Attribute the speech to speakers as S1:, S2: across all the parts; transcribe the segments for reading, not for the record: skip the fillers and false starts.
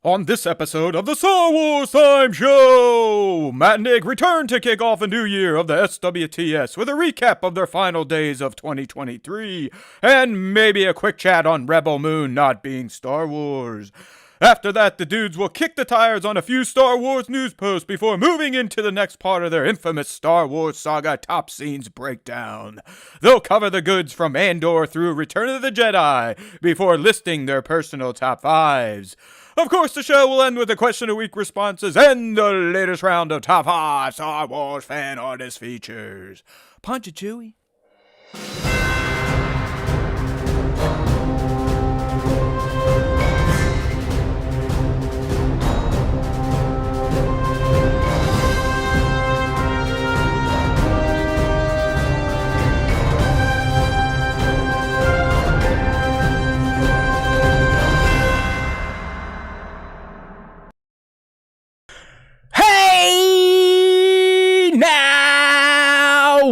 S1: On this episode of the Star Wars Time Show, Matt and Nick return to kick off a new year of the SWTS with a recap of their final days of 2023, and maybe a quick chat on Rebel Moon not being Star Wars. After that, the dudes will kick the tires on a few Star Wars news posts before moving into the next part of their infamous Star Wars saga top scenes breakdown. They'll cover the goods from Andor through Return of the Jedi before listing their personal top fives. Of course, the show will end with the question of the week responses and the latest round of top 5 Star Wars fan artist features. Punch it, Chewie.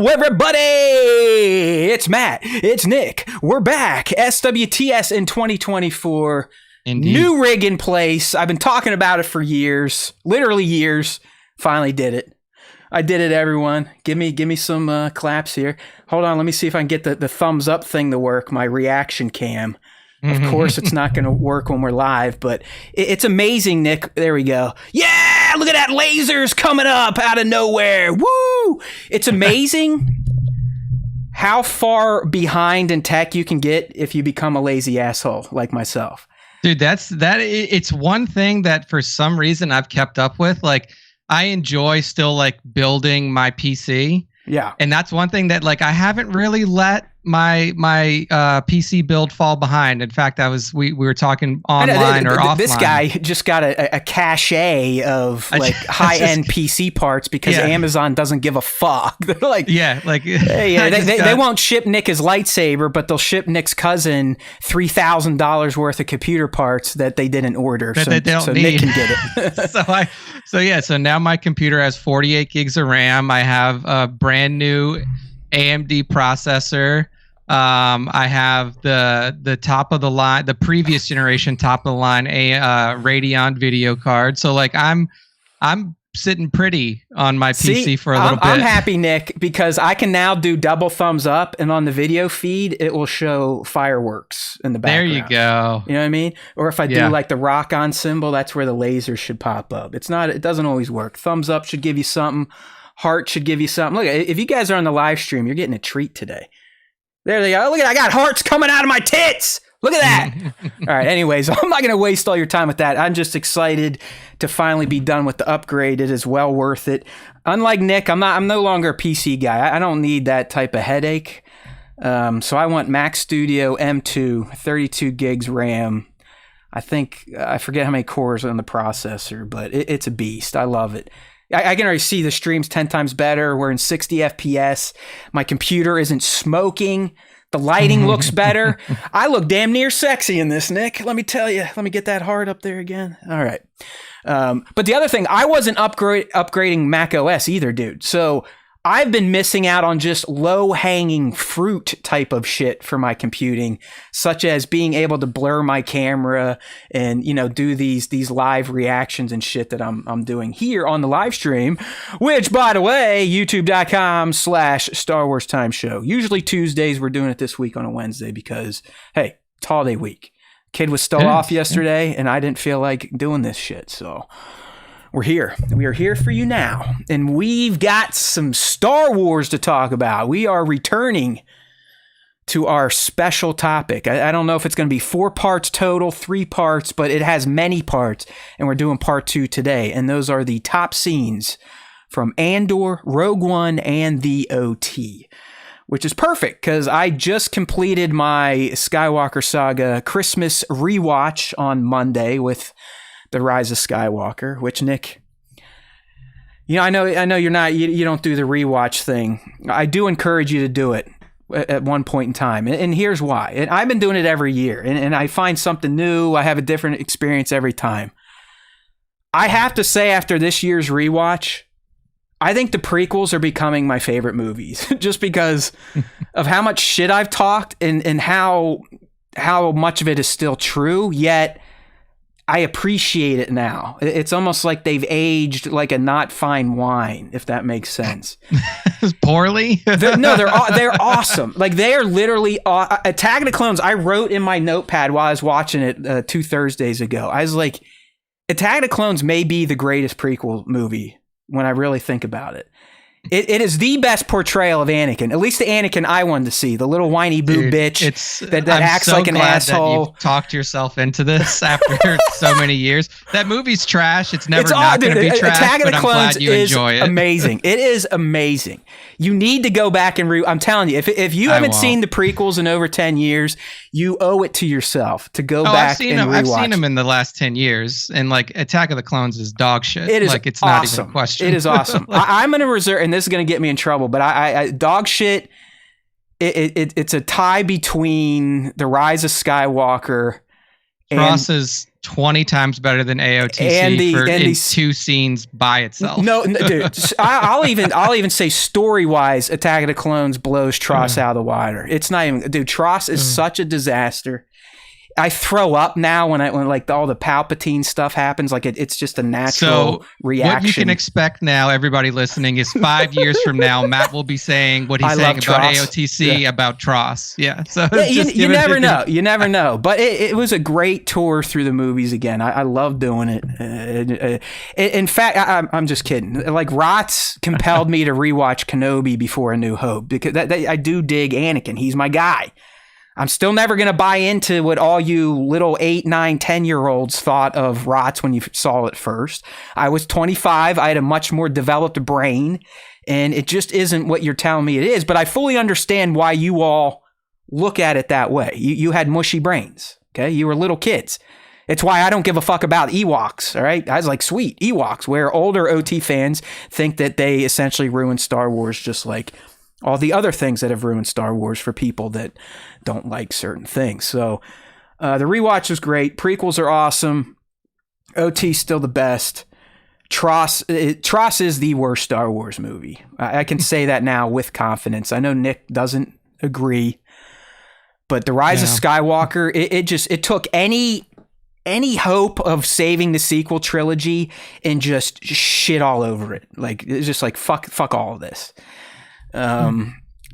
S1: Everybody, it's Matt, it's Nick, we're back, SWTS in 2024,
S2: Indeed.
S1: New rig in place. I've been talking about it for years, literally years, finally did it. I did it, everyone. Give me some claps here. Hold on, let me see if I can get the thumbs up thing to work, my reaction cam. Of course, it's not going to work when we're live, but it's amazing, Nick. There we go. Yeah, look at that lasers coming up out of nowhere. Woo! It's amazing how far behind in tech you can get if you become a lazy asshole like myself.
S2: Dude, it's one thing that for some reason I've kept up with. Like, I enjoy still like building my PC.
S1: Yeah.
S2: And that's one thing that like I haven't really let my PC build fall behind. In fact, we were talking online or offline.
S1: This guy just got a cache of like high-end PC parts because Amazon doesn't give a fuck. They're like, they won't ship Nick his lightsaber, but they'll ship Nick's cousin $3,000 worth of computer parts that they didn't order, so Nick can get it.
S2: So now my computer has 48 gigs of RAM. I have a brand new AMD processor. I have the top of the line, the previous generation top of the line Radeon video card. So like I'm sitting pretty on my PC for a little bit.
S1: I'm happy, Nick, because I can now do double thumbs up, and on the video feed it will show fireworks in the background.
S2: There you go.
S1: You know what I mean? Or if I do like the rock on symbol, that's where the laser should pop up. It doesn't always work. Thumbs up should give you something. Heart should give you something. Look, if you guys are on the live stream, you're getting a treat today. There they go. Look at, I got hearts coming out of my tits. Look at that. All right. Anyways, I'm not going to waste all your time with that. I'm just excited to finally be done with the upgrade. It is well worth it. Unlike Nick, I'm no longer a PC guy. I don't need that type of headache. So I want Mac Studio M2, 32 gigs RAM. I forget how many cores on the processor, but it's a beast. I love it. I can already see the stream's 10 times better. We're in 60 FPS. My computer isn't smoking. The lighting looks better. I look damn near sexy in this, Nick. Let me tell you. Let me get that heart up there again. All right. But the other thing, I wasn't upgrading Mac OS either, dude. So I've been missing out on just low-hanging fruit type of shit for my computing, such as being able to blur my camera and, do these live reactions and shit that I'm doing here on the live stream, which, by the way, youtube.com/Star Wars Time Show. Usually Tuesdays. We're doing it this week on a Wednesday because, hey, it's holiday week. Kid was still off yesterday, and I didn't feel like doing this shit, so we're here. We are here for you now. And we've got some Star Wars to talk about. We are returning to our special topic. I don't know if it's going to be 4 parts total, 3 parts, but it has many parts. And we're doing part 2 today. And those are the top scenes from Andor, Rogue One, and the OT. Which is perfect because I just completed my Skywalker Saga Christmas rewatch on Monday with The Rise of Skywalker, which, Nick, I know you're not, you don't do the rewatch thing. I do encourage you to do it at one point in time. And here's why. And I've been doing it every year, and I find something new. I have a different experience every time. I have to say, after this year's rewatch, I think the prequels are becoming my favorite movies just because of how much shit I've talked and how much of it is still true, yet I appreciate it now. It's almost like they've aged like a not fine wine, if that makes sense.
S2: Poorly?
S1: They're awesome. Like they are literally Attack of the Clones. I wrote in my notepad while I was watching it 2 Thursdays ago. I was like, Attack of the Clones may be the greatest prequel movie when I really think about it. It is the best portrayal of Anakin, at least the Anakin I wanted to see, the little whiny boo bitch that acts like an asshole.
S2: That you've talked yourself into this after so many years. That movie's trash. It's never not going to be trash,
S1: Attack of the
S2: but I'm
S1: Clones
S2: glad you enjoy it.
S1: Amazing. It is amazing. You need to go back and I'm telling you, if you haven't seen the prequels in over 10 years, you owe it to yourself to go back and rewatch.
S2: I've seen them in the last 10 years, and like Attack of the Clones is dog shit.
S1: It is
S2: like it's
S1: awesome.
S2: not even a question.
S1: It is awesome. I'm going to reserve, and this is going to get me in trouble, but I dog shit. It's a tie between The Rise of Skywalker.
S2: Cross is 20 times better than AOTC in 2 scenes by itself.
S1: No, dude. I'll even say story-wise, Attack of the Clones blows Tross out of the water. It's not even, dude. Tross is such a disaster. I throw up now when like all the Palpatine stuff happens. Like it's just a natural reaction.
S2: What you can expect now, everybody listening, is 5 years from now, Matt will be saying what he's saying about AOTC about Tross. Yeah. So
S1: you never know. You never know. But it was a great tour through the movies again. I love doing it. In fact, I'm just kidding. Like Rots compelled me to rewatch Kenobi before A New Hope because I do dig Anakin. He's my guy. I'm still never going to buy into what all you little 8, 9, 10-year-olds thought of Rots when you saw it first. I was 25. I had a much more developed brain, and it just isn't what you're telling me it is. But I fully understand why you all look at it that way. You had mushy brains, okay? You were little kids. It's why I don't give a fuck about Ewoks, all right? I was like, sweet, Ewoks, where older OT fans think that they essentially ruined Star Wars just like all the other things that have ruined Star Wars for people that don't like certain things. So the rewatch was great. Prequels are awesome. OT's still the best. Tross is the worst Star Wars movie. I can say that now with confidence. I know Nick doesn't agree, but The Rise of Skywalker, it took any hope of saving the sequel trilogy and just shit all over it. Like it's just like fuck all of this.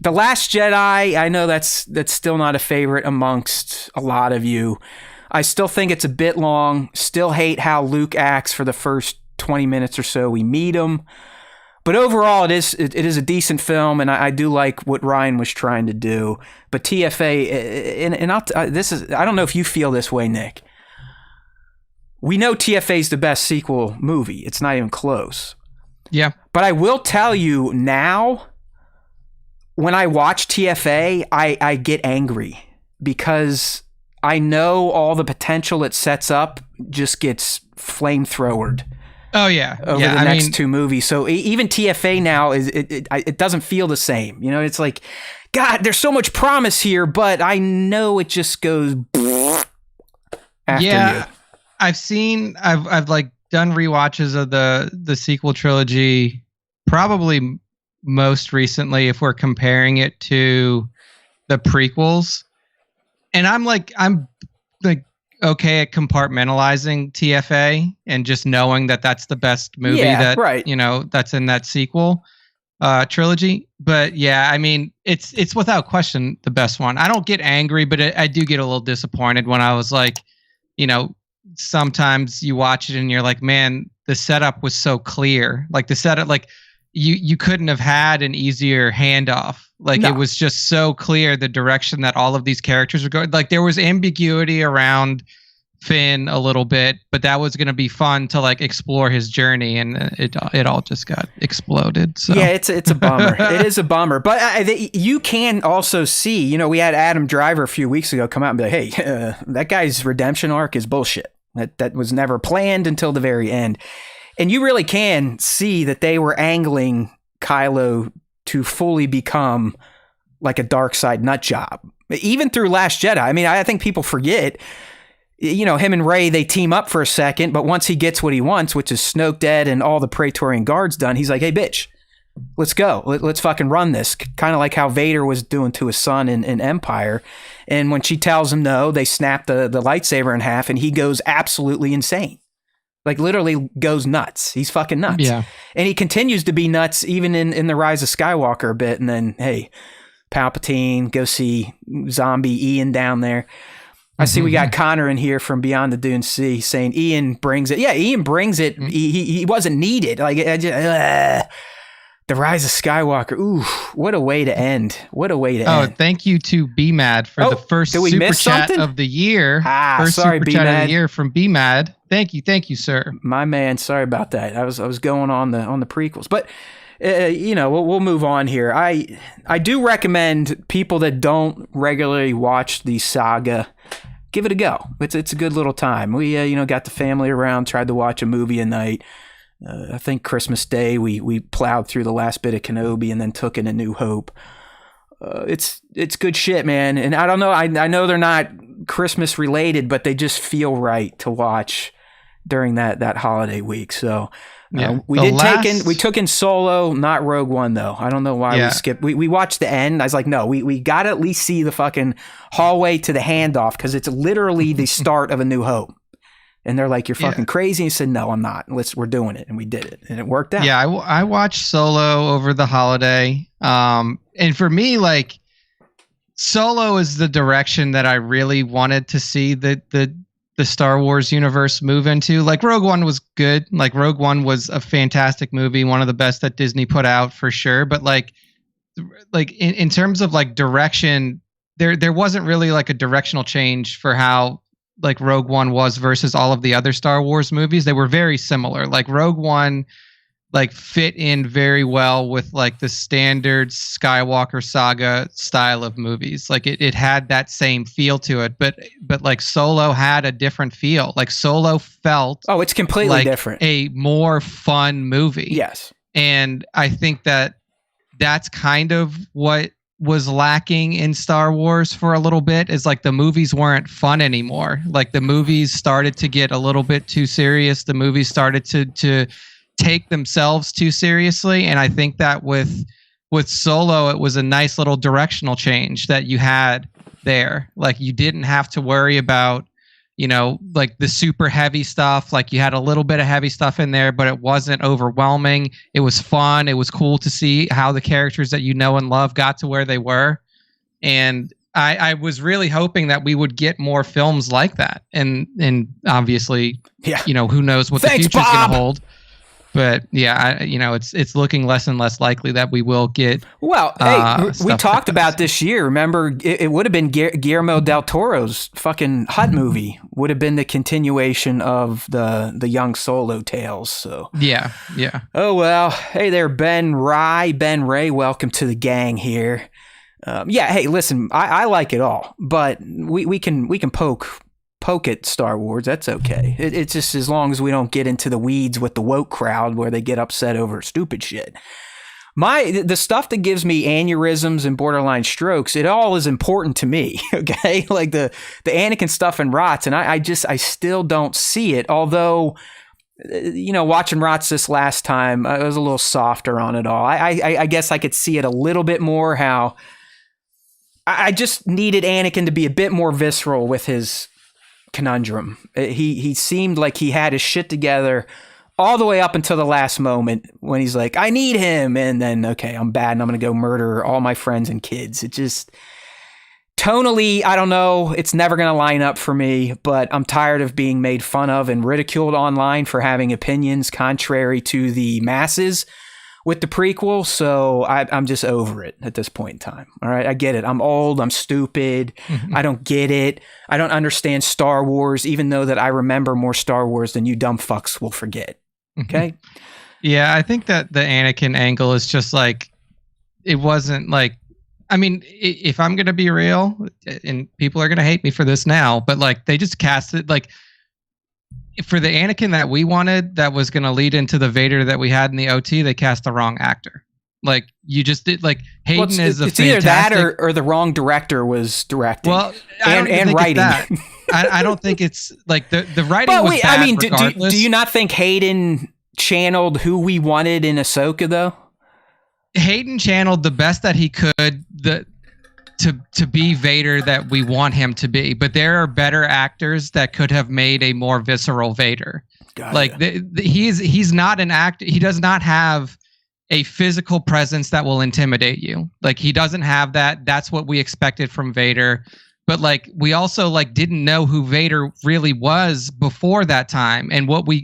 S1: The Last Jedi, I know that's still not a favorite amongst a lot of you. I still think it's a bit long. Still hate how Luke acts for the first 20 minutes or so we meet him. But overall, it is a decent film, and I do like what Ryan was trying to do. But TFA, and I don't know if you feel this way, Nick. We know TFA is the best sequel movie. It's not even close.
S2: Yeah.
S1: But I will tell you now, when I watch TFA, I get angry because I know all the potential it sets up just gets flamethrowered.
S2: Oh yeah,
S1: over the next 2 movies. So even TFA now it doesn't feel the same. You know, it's like, God, there's so much promise here, but I know it just goes after you.
S2: I've like done rewatches of the sequel trilogy, probably most recently if we're comparing it to the prequels, and I'm like okay at compartmentalizing TFA and just knowing that that's the best movie that's in that sequel trilogy. But yeah, I mean, it's without question the best one. I don't get angry, but I do get a little disappointed when I was like, sometimes you watch it and you're like, man, the setup was so clear. Like the setup, like you couldn't have had an easier handoff. Like it was just so clear the direction that all of these characters were going. Like there was ambiguity around Finn a little bit, but that was going to be fun to like explore his journey, and it all just got exploded. So
S1: yeah, it's a bummer. It is a bummer, but you can also see, we had Adam Driver a few weeks ago come out and be like, hey, that guy's redemption arc is bullshit. That was never planned until the very end. And you really can see that they were angling Kylo to fully become like a dark side nut job. Even through Last Jedi. I mean, I think people forget, him and Rey, they team up for a second, but once he gets what he wants, which is Snoke dead and all the Praetorian Guards done, he's like, hey, bitch, let's go. Let's fucking run this. Kind of like how Vader was doing to his son in Empire. And when she tells him no, they snap the lightsaber in half and he goes absolutely insane. Like literally goes nuts. He's fucking nuts.
S2: Yeah.
S1: And he continues to be nuts even in The Rise of Skywalker a bit. And then, hey, Palpatine, go see zombie Ian down there. I see we got Connor in here from Beyond the Dune Sea saying Ian brings it. Yeah, Ian brings it. He wasn't needed. Like, The Rise of Skywalker. Ooh, what a way to end. What a way to end.
S2: Oh, thank you to BMAD for the first super chat of the year. First
S1: sorry,
S2: super chat
S1: BMAD.
S2: of the year from BMAD. Thank you, sir.
S1: My man, sorry about that. I was going on the prequels, but we'll move on here. I do recommend people that don't regularly watch the saga, give it a go. It's a good little time. We got the family around, tried to watch a movie a night. I think Christmas Day we plowed through the last bit of Kenobi and then took in A New Hope. It's good shit, man. And I don't know. I know they're not Christmas related, but they just feel right to watch during that holiday week. So we took in Solo, not Rogue One though. I don't know why we skipped. We watched the end. I was like, no, we got to at least see the fucking hallway to the handoff because it's literally the start of A New Hope. And they're like, you're fucking crazy. And he said, no, I'm not. We're doing it. And we did it. And it worked out.
S2: Yeah, I watched Solo over the holiday. And for me, like, Solo is the direction that I really wanted to see the Star Wars universe move into. Like, Rogue One was good. Like, Rogue One was a fantastic movie. One of the best that Disney put out for sure. But like in terms of like direction, there wasn't really like a directional change for how like Rogue One was versus all of the other Star Wars movies. They were very similar. Like Rogue One like fit in very well with like the standard Skywalker saga style of movies. Like it had that same feel to it, but like Solo had a different feel. Like Solo felt
S1: it's completely
S2: like
S1: different.
S2: A more fun movie.
S1: Yes.
S2: And I think that's kind of what was lacking in Star Wars for a little bit, is like the movies weren't fun anymore. Like the movies started to get a little bit too serious. The movies started to take themselves too seriously. And I think that with Solo, it was a nice little directional change that you had there. Like you didn't have to worry about, like the super heavy stuff. Like you had a little bit of heavy stuff in there, but it wasn't overwhelming. It was fun. It was cool to see how the characters that you know and love got to where they were. And I was really hoping that we would get more films like that. And obviously, who knows what the future's going to hold. But yeah, it's looking less and less likely that we will get. Well,
S1: hey, we talked about this year. Remember, it would have been Guillermo del Toro's fucking Hut movie. Would have been the continuation of the young Solo tales. So
S2: yeah.
S1: Oh well, hey there, Ben Ray. Welcome to the gang here. Hey, listen, I like it all, but we can poke at Star Wars. That's okay. It's just as long as we don't get into the weeds with the woke crowd where they get upset over stupid shit. The stuff that gives me aneurysms and borderline strokes, it all is important to me. Okay, like the Anakin stuff and Rots, and I still don't see it. Although, watching Rots this last time, I was a little softer on it all. I guess I could see it a little bit more. How I just needed Anakin to be a bit more visceral with his conundrum. He seemed like he had his shit together all the way up until the last moment when he's like, I need him, and then okay, I'm bad and I'm gonna go murder all my friends and kids. It just tonally, I don't know, it's never gonna line up for me, but I'm tired of being made fun of and ridiculed online for having opinions contrary to the masses with the prequel, so I'm just over it at this point in time. All right, I get it. I'm old. I'm stupid. I don't get it. I don't understand Star Wars, even though that I remember more Star Wars than you dumb fucks will forget. Okay?
S2: Yeah, I think that the Anakin angle is just like, it wasn't like, I mean, if I'm going to be real, and people are going to hate me for this now, but like they just cast it like, for the Anakin that we wanted, that was going to lead into the Vader that we had in the OT, they cast the wrong actor. Like you just did. Like Hayden is a fantastic,
S1: either that or the wrong director was directing.
S2: Well, and writing. I don't think it's like the writing. But wait, was bad
S1: I mean,
S2: do
S1: you not think Hayden channeled who we wanted in Ahsoka though?
S2: Hayden channeled the best that he could to be Vader that we want him to be, but there are better actors that could have made a more visceral Vader. Like he's not an actor. He does not have a physical presence that will intimidate you. Like he doesn't have that. That's what we expected from Vader. But like we also like didn't know who Vader really was before that time, and what we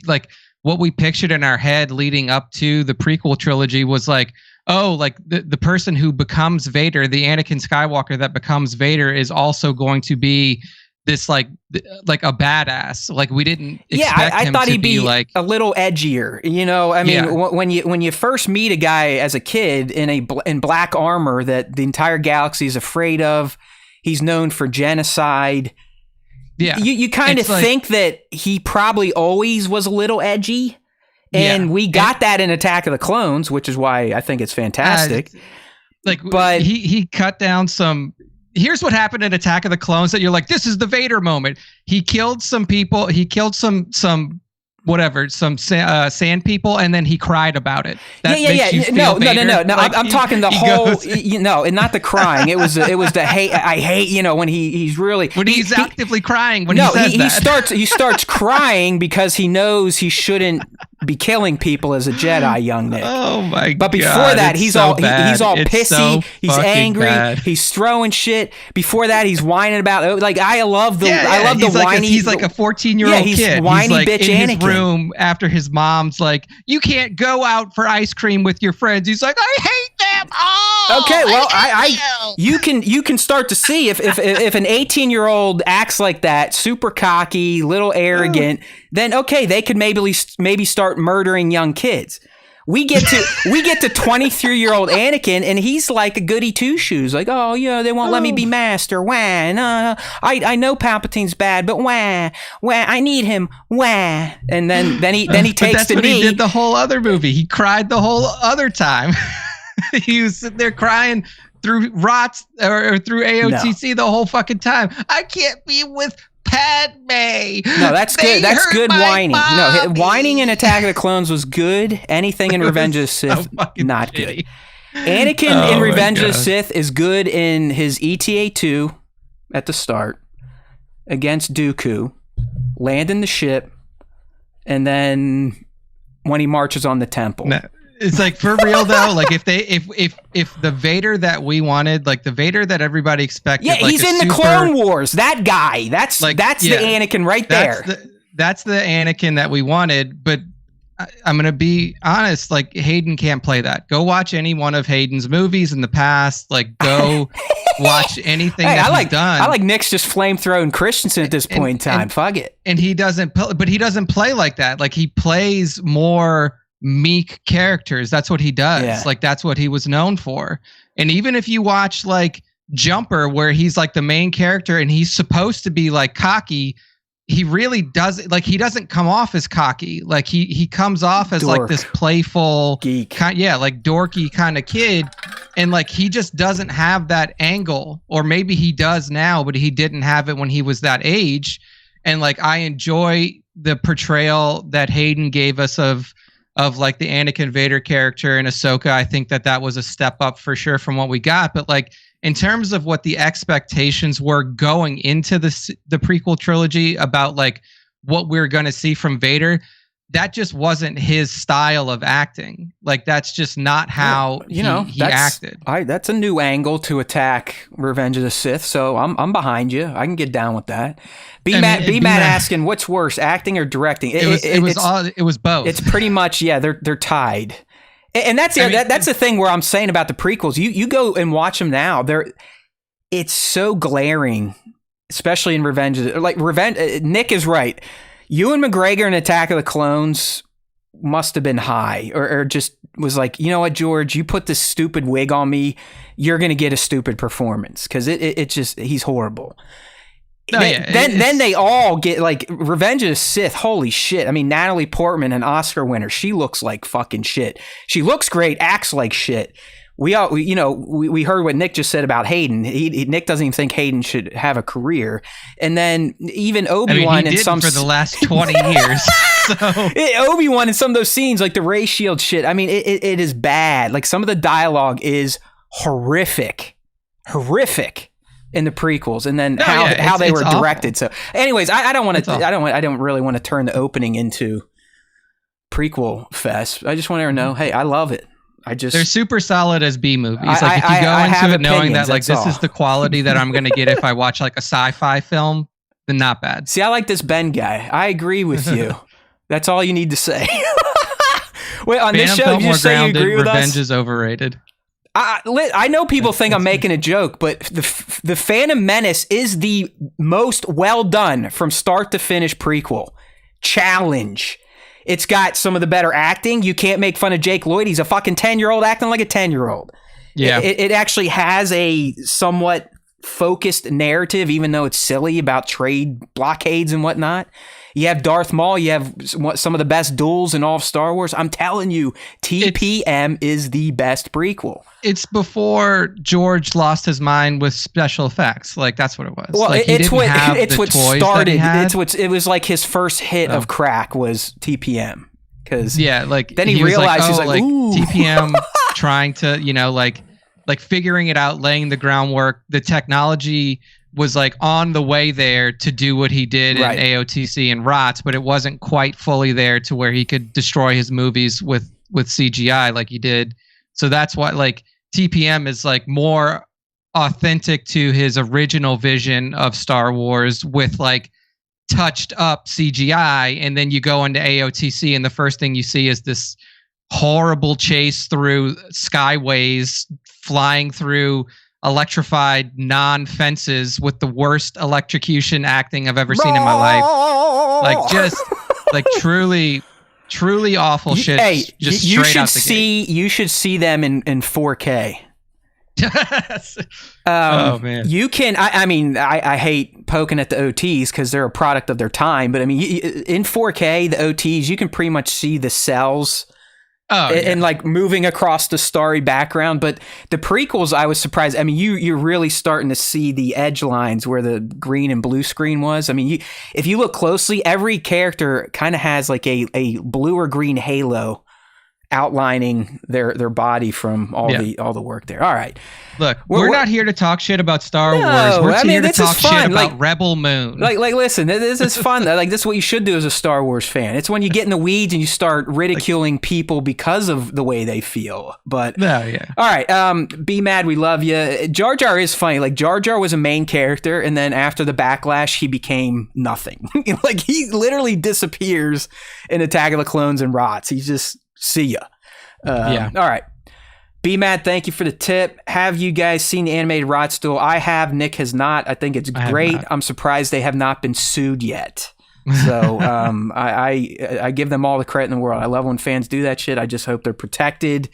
S2: pictured in our head leading up to the prequel trilogy was like, oh, like the person who becomes Vader, the Anakin Skywalker that becomes Vader, is also going to be this like a badass. Like we didn't expect
S1: I
S2: him
S1: thought
S2: to
S1: he'd be
S2: like
S1: a little edgier. You know, I mean, when you first meet a guy as a kid in black armor that the entire galaxy is afraid of, he's known for genocide.
S2: Yeah,
S1: you kind of think that he probably always was a little edgy. And we got that in Attack of the Clones, which is why I think it's fantastic.
S2: But he cut down some. Here's what happened in Attack of the Clones that you're like, this is the Vader moment. He killed some people. He killed some sand people, and then he cried about it. No. I'm talking the whole. And not the crying. It was the hate. I hate. You know, when he's really he's actively crying when he says that.
S1: He starts crying because he knows he shouldn't be killing people as a Jedi, young Nick.
S2: Oh my god!
S1: But before that, he's all pissy.
S2: So
S1: he's angry.
S2: Bad.
S1: He's throwing shit. Before that, he's whining about like I love the whiny.
S2: He's like a 14-year-old
S1: he's
S2: kid.
S1: Whiny
S2: he's like
S1: bitch
S2: in
S1: Anakin.
S2: His room after his mom's like, you can't go out for ice cream with your friends. He's like, I hate them all.
S1: Okay, well, you can start to see if an 18-year-old acts like that, super cocky, little arrogant, then okay, they could maybe start murdering young kids. We get to 23-year-old Anakin, and he's like a goody two shoes. Like, oh yeah, they won't let me be master. Wah, no, I know Palpatine's bad, but wah, I need him. Wah, and then he takes the knee. But that's what he
S2: did the whole other movie. He cried the whole other time. He was sitting there crying through ROTS or through AOTC the whole fucking time. I can't be with Padme.
S1: No, that's good. That's good whining. No, whining in Attack of the Clones was good. Anything in Revenge of the Sith, not good. Anakin in Revenge of the Sith is good in his ETA-2 at the start against Dooku, landing the ship, and then when he marches on the temple.
S2: No. It's like, for real though, like if the Vader that we wanted, like the Vader that everybody expected,
S1: he's in the Clone Wars. That guy, that's the Anakin right there.
S2: That's the Anakin that we wanted. But I'm gonna be honest, like Hayden can't play that. Go watch any one of Hayden's movies in the past. Like go watch anything he's done.
S1: I like Nick's just flamethrowing Christensen at this point in time. Fuck it.
S2: And he doesn't play like that. Like he plays more meek characters. That's what he does. Like that's what he was known for. And even if you watch like Jumper, where he's like the main character and he's supposed to be like cocky, he really doesn't. Like he doesn't come off as cocky. Like he comes off as like this playful
S1: geek,
S2: like dorky kind of kid. And like he just doesn't have that angle, or maybe he does now, but he didn't have it when he was that age. And like I enjoy the portrayal that Hayden gave us of like the Anakin Vader character in Ahsoka. I think that was a step up for sure from what we got. But like in terms of what the expectations were going into the prequel trilogy about like what we're going to see from Vader, that just wasn't his style of acting. Like that's just not how he acted.
S1: That's a new angle to attack Revenge of the Sith. So I'm behind you. I can get down with that. B-Matt asking, what's worse, acting or directing?
S2: It was both.
S1: It's pretty much, they're tied. And that's the thing where I'm saying about the prequels. You go and watch them now. It's so glaring, especially in Revenge. Nick is right. Ewan McGregor in Attack of the Clones must have been high, or just was like, you know what, George, you put this stupid wig on me, you're gonna get a stupid performance, because it just, he's horrible. Then they all get like Revenge of the Sith. Holy shit! I mean, Natalie Portman, an Oscar winner, she looks like fucking shit. She looks great, acts like shit. we heard what Nick just said about Hayden. Nick doesn't even think Hayden should have a career. And then even Obi-Wan
S2: he did for the last 20 years. So
S1: Obi-Wan in some of those scenes, like the ray shield shit, I mean, it is bad. Like some of the dialogue is horrific in the prequels, and then how they were directed. So anyways, I don't really want to turn the opening into prequel fest. I just want to know, hey, I love it. They're
S2: super solid as B movies. Like if you go into it knowing that like this is the quality that I'm going to get if I watch like a sci-fi film, then not bad.
S1: See, I like this Ben guy. I agree with you. That's all you need to say. Wait, on this show, you say you agree with us?
S2: Revenge is overrated.
S1: I know people think I'm making a joke, but the Phantom Menace is the most well done from start to finish prequel. Challenge. It's got some of the better acting. You can't make fun of Jake Lloyd. He's a fucking 10-year-old acting like a 10-year-old.
S2: Yeah.
S1: It actually has a somewhat focused narrative, even though it's silly about trade blockades and whatnot. You have Darth Maul. You have some of the best duels in all of Star Wars. I'm telling you, TPM is the best prequel.
S2: It's before George lost his mind with special effects. Like that's what it was.
S1: Well,
S2: like,
S1: it's what started. It was like his first hit of crack was TPM. Because
S2: like
S1: then he realized he's like, ooh.
S2: TPM trying to like figuring it out, laying the groundwork. The technology was like on the way there to do what he did in AOTC and ROTS, but it wasn't quite fully there to where he could destroy his movies with CGI like he did. So that's why like TPM is like more authentic to his original vision of Star Wars with like touched up CGI. And then you go into AOTC and the first thing you see is this horrible chase through skyways, flying through electrified non-fences with the worst electrocution acting I've ever seen in my life. Like just like truly awful shit.
S1: Hey,
S2: just
S1: you
S2: straight
S1: should
S2: out the gate.
S1: You should see them in 4K.
S2: Oh man,
S1: you can. I mean, I hate poking at the OTs because they're a product of their time. But I mean, in 4K, the OTs, you can pretty much see the cells. And like moving across the starry background. But the prequels, I was surprised. I mean, you're really starting to see the edge lines where the green and blue screen was. I mean, if you look closely, every character kind of has like a blue or green halo outlining their body from all the work there. All right.
S2: Look, we're not here to talk shit about Star Wars. We're here to talk shit about Rebel Moon.
S1: Like, listen, this is fun. Like, this is what you should do as a Star Wars fan. It's when you get in the weeds and you start ridiculing people because of the way they feel. But all right, be mad. We love you. Jar Jar is funny. Like, Jar Jar was a main character, and then after the backlash, he became nothing. Like, he literally disappears in Attack of the Clones and rots. He's just see ya. All right. Be mad. Thank you for the tip. Have you guys seen the animated Rod Stool? I have. Nick has not. I think it's great. I'm surprised they have not been sued yet. So I give them all the credit in the world. I love when fans do that shit. I just hope they're protected.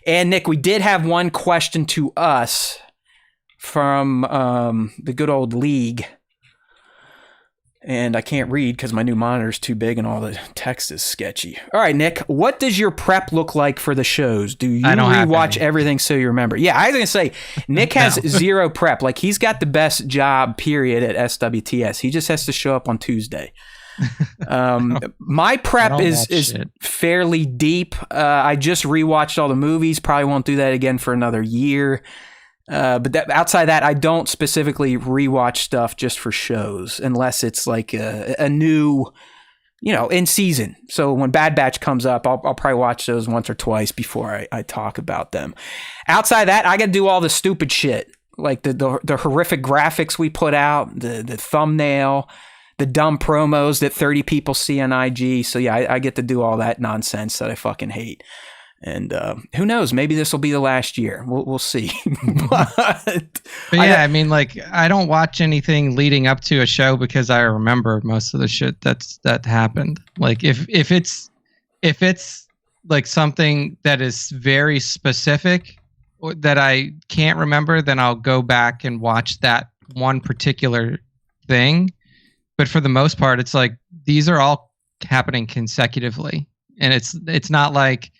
S1: And Nick, we did have one question to us from the good old League. And I can't read because my new monitor's too big and all the text is sketchy. All right, Nick, what does your prep look like for the shows? Do you rewatch everything so you remember? Yeah, I was going to say, Nick has zero prep. Like, he's got the best job, period, at SWTS. He just has to show up on Tuesday. My prep is fairly deep. I just rewatched all the movies. Probably won't do that again for another year. But outside that, I don't specifically rewatch stuff just for shows unless it's like a new, in season. So when Bad Batch comes up, I'll probably watch those once or twice before I talk about them. Outside that, I got to do all the stupid shit, like the horrific graphics we put out, the thumbnail, the dumb promos that 30 people see on IG. So yeah, I get to do all that nonsense that I fucking hate. And who knows? Maybe this will be the last year. We'll see. but
S2: yeah, I mean, like, I don't watch anything leading up to a show because I remember most of the shit that happened. Like, if it's like something that is very specific that I can't remember, then I'll go back and watch that one particular thing. But for the most part, it's like these are all happening consecutively, and it's not like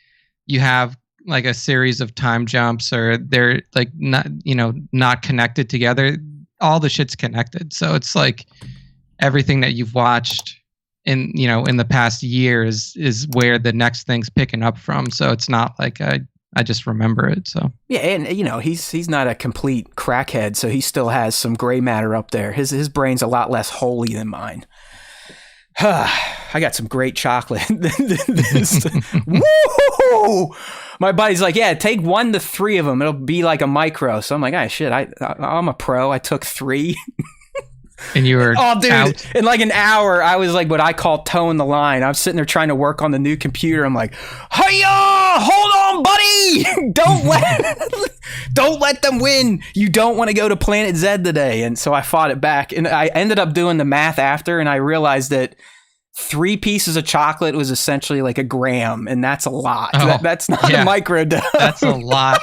S2: you have like a series of time jumps, or they're like not connected together. All the shit's connected. So it's like everything that you've watched in the past year is where the next thing's picking up from. So it's not like I just remember it. So
S1: yeah, and he's not a complete crackhead, so he still has some gray matter up there. His brain's a lot less holy than mine. I got some great chocolate. Woo! My buddy's like, yeah, take 1 to 3 of them. It'll be like a micro. So I'm like, ah, shit, I'm a pro. I took 3.
S2: And you were
S1: oh, dude!
S2: out.
S1: In like an hour, I was like what I call towing the line. I'm sitting there trying to work on the new computer. I'm like, hiya! Hold on, buddy! Don't let them win. You don't want to go to Planet Z today. And so I fought it back, and I ended up doing the math after, and I realized that 3 pieces of chocolate was essentially like a gram, and that's a lot.
S2: Oh,
S1: that's not a microdose.
S2: That's a lot.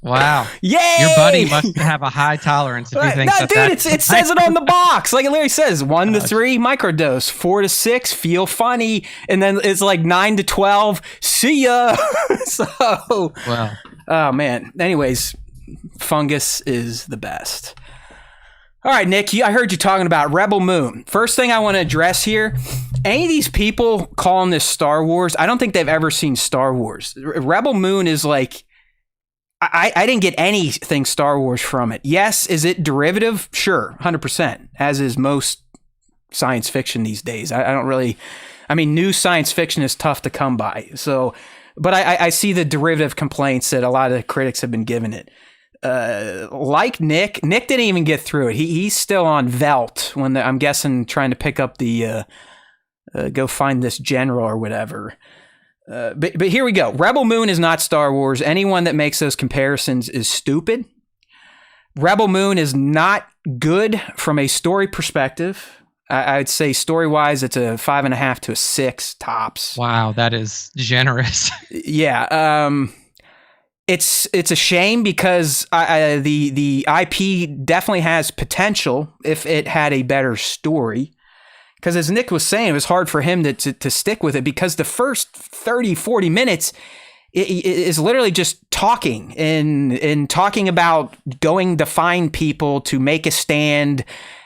S2: Wow.
S1: Yay!
S2: Your buddy must have a high tolerance if he thinks
S1: no, dude, it says it on the box. Like it literally says 1 to 3 microdose, 4 to 6 feel funny, and then it's like 9 to 12 see ya. So
S2: wow.
S1: Oh man. Anyways, fungus is the best. All right, Nick, I heard you talking about Rebel Moon. First thing I want to address here, any of these people calling this Star Wars, I don't think they've ever seen Star Wars. Rebel Moon is like, I didn't get anything Star Wars from it. Yes, is it derivative? Sure, 100%, as is most science fiction these days. New science fiction is tough to come by. So, but I see the derivative complaints that a lot of the critics have been giving it. Like Nick didn't even get through it. He's still on Velt when I'm guessing trying to pick up the go find this general or whatever. But here we go. Rebel Moon is not Star Wars. Anyone that makes those comparisons is stupid. Rebel Moon is not good from a story perspective. I'd say story-wise, it's a 5.5 to a 6 tops.
S2: Wow, that is generous.
S1: Yeah. It's a shame because the IP definitely has potential if it had a better story. Because as Nick was saying, it was hard for him to stick with it because the first 30, 40 minutes is literally just talking and talking about going to find people to make a stand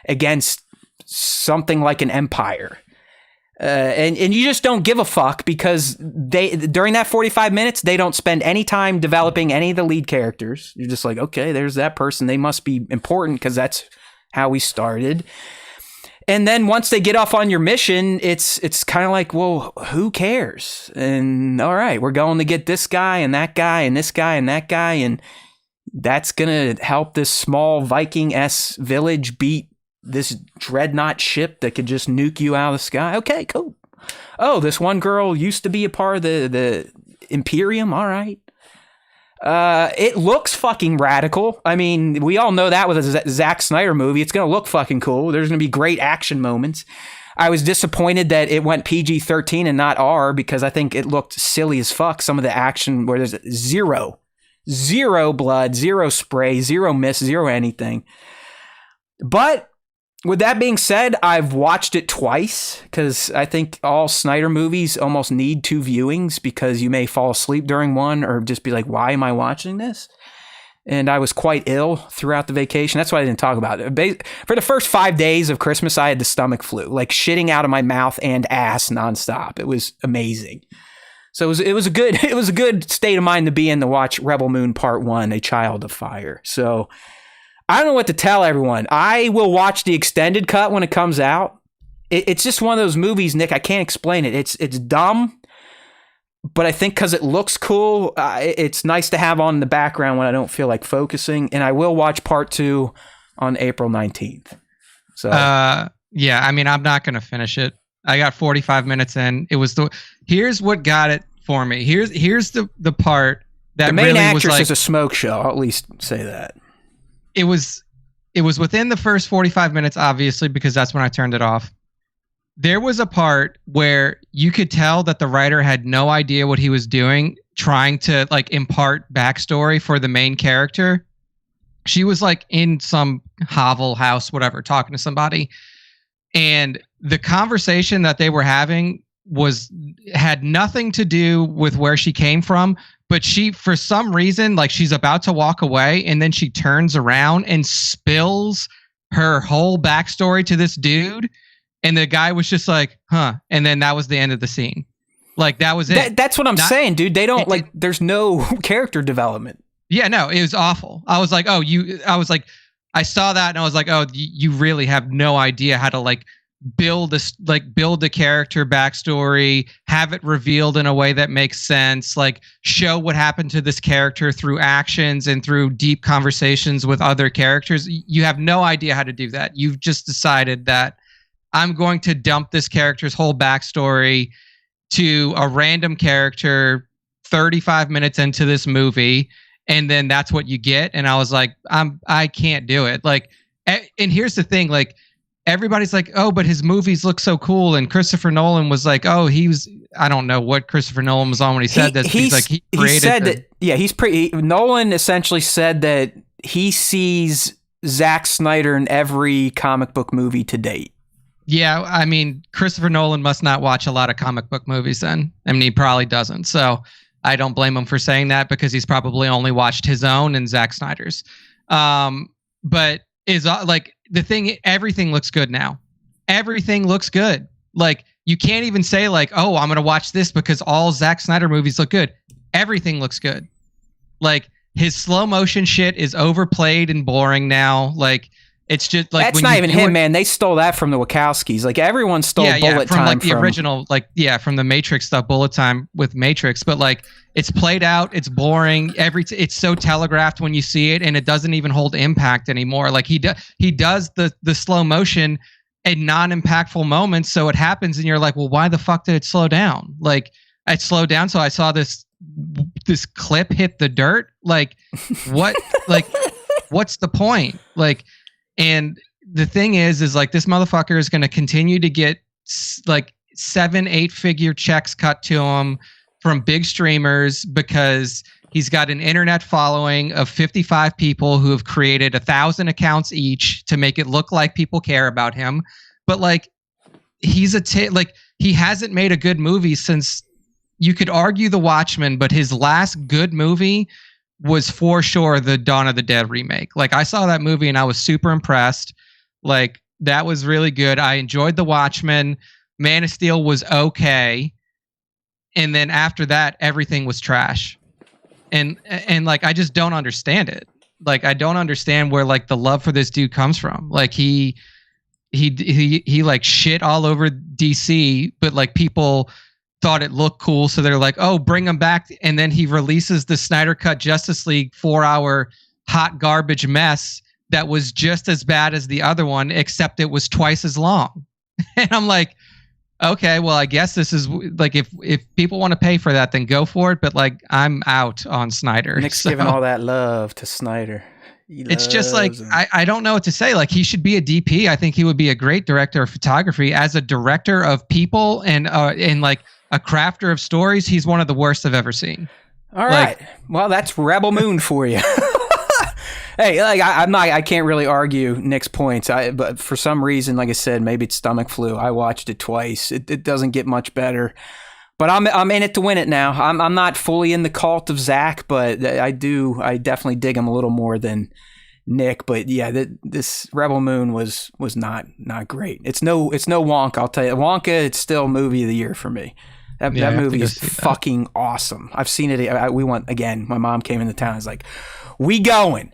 S1: against something like an empire. And you just don't give a fuck because during that 45 minutes, they don't spend any time developing any of the lead characters. You're just like, okay, there's that person. They must be important because that's how we started. And then once they get off on your mission, it's kind of like, well, who cares? And all right, we're going to get this guy and that guy and this guy and that guy. And that's going to help this small Viking-esque village beat this dreadnought ship that could just nuke you out of the sky. Okay, cool. Oh, this one girl used to be a part of the Imperium. All right. It looks fucking radical. I mean, we all know that with a Zack Snyder movie. It's going to look fucking cool. There's going to be great action moments. I was disappointed that it went PG-13 and not R because I think it looked silly as fuck. Some of the action where there's zero blood, zero spray, zero miss, zero anything. But with that being said, I've watched it twice because I think all Snyder movies almost need 2 viewings because you may fall asleep during one or just be like, why am I watching this? And I was quite ill throughout the vacation. That's why I didn't talk about it. For the first 5 days of Christmas, I had the stomach flu, like shitting out of my mouth and ass nonstop. It was amazing. So it was a good state of mind to be in to watch Rebel Moon Part 1, A Child of Fire. So I don't know what to tell everyone. I will watch the extended cut when it comes out. It's just one of those movies, Nick. I can't explain it. It's dumb, but I think because it looks cool, it's nice to have on in the background when I don't feel like focusing. And I will watch Part 2 on April 19th. So
S2: yeah, I mean, I'm not going to finish it. I got 45 minutes in. Here's what got it for me. Here's the part that
S1: the main
S2: really
S1: actress
S2: was like,
S1: is a smoke show. I'll at least say that.
S2: It was within the first 45 minutes, obviously, because that's when I turned it off. There was a part where you could tell that the writer had no idea what he was doing, trying to like impart backstory for the main character. She was like in some hovel house, whatever, talking to somebody. And the conversation that they were having had nothing to do with where she came from, but she, for some reason, like she's about to walk away and then she turns around and spills her whole backstory to this dude. And the guy was just like, huh. And then that was the end of the scene. Like that was it.
S1: That's what I'm saying, dude. They don't there's no character development.
S2: Yeah, no, it was awful. I was like, I saw that and I was like, oh, you really have no idea how to like build a character backstory, have it revealed in a way that makes sense, like show what happened to this character through actions and through deep conversations with other characters. You have no idea how to do that. You've just decided that I'm going to dump this character's whole backstory to a random character 35 minutes into this movie, and then that's what you get. And I was like, I can't do it. Like, and here's the thing, like everybody's like, oh, but his movies look so cool. And Christopher Nolan was like, oh, I don't know what Christopher Nolan was on when he said this. He's like, he created
S1: Nolan essentially said that he sees Zack Snyder in every comic book movie to date.
S2: Yeah, I mean, Christopher Nolan must not watch a lot of comic book movies then. I mean, he probably doesn't. So I don't blame him for saying that because he's probably only watched his own and Zack Snyder's. But is like the thing, everything looks good now. Everything looks good. Like you can't even say like, oh, I'm going to watch this because all Zack Snyder movies look good. Everything looks good. Like his slow motion shit is overplayed and boring now. Like, it's just like
S1: that's not even him, man. They stole that from the Wachowskis. Like everyone stole bullet
S2: from
S1: time
S2: like the original, from the Matrix stuff, bullet time with Matrix. But like it's played out, it's boring. It's so telegraphed when you see it, and it doesn't even hold impact anymore. Like he does the slow motion at non-impactful moments, so it happens, and you're like, well, why the fuck did it slow down? Like it slowed down, so I saw this clip hit the dirt. Like what? Like what's the point? Like. And the thing is like this motherfucker is going to continue to get like 7-8 figure checks cut to him from big streamers because he's got an internet following of 55 people who have created 1,000 accounts each to make it look like people care about him. But like he's he hasn't made a good movie since, you could argue, The Watchmen, but his last good movie was for sure the Dawn of the Dead remake. Like I saw that movie and I was super impressed. Like that was really good. I enjoyed The Watchmen. Man of Steel was okay. And then after that, everything was trash. And like, I just don't understand it. Like, I don't understand where like the love for this dude comes from. Like he like shit all over DC, but like people thought it looked cool, so they're like, oh, bring him back. And then he releases the Snyder Cut Justice League 4-hour hot garbage mess that was just as bad as the other one, except it was twice as long. And I'm like, okay, well, I guess this is like, if people want to pay for that, then go for it. But like, I'm out on Snyder.
S1: Nick's giving all that love to Snyder.
S2: It's just like, I don't know what to say. Like, he should be a DP. I think he would be a great director of photography. As a director of people and like a crafter of stories, he's one of the worst I've ever seen.
S1: All right. Well, that's Rebel Moon for you. Hey, like I can't really argue Nick's points. But for some reason, like I said, maybe it's stomach flu. I watched it twice. It doesn't get much better. But I'm in it to win it now. I'm not fully in the cult of Zach, but I definitely dig him a little more than Nick. But yeah, this Rebel Moon was not great. It's no Wonka. I'll tell you, Wonka. It's still movie of the year for me. That movie is fucking awesome. I've seen it. We went again. My mom came into town. I was like, we going.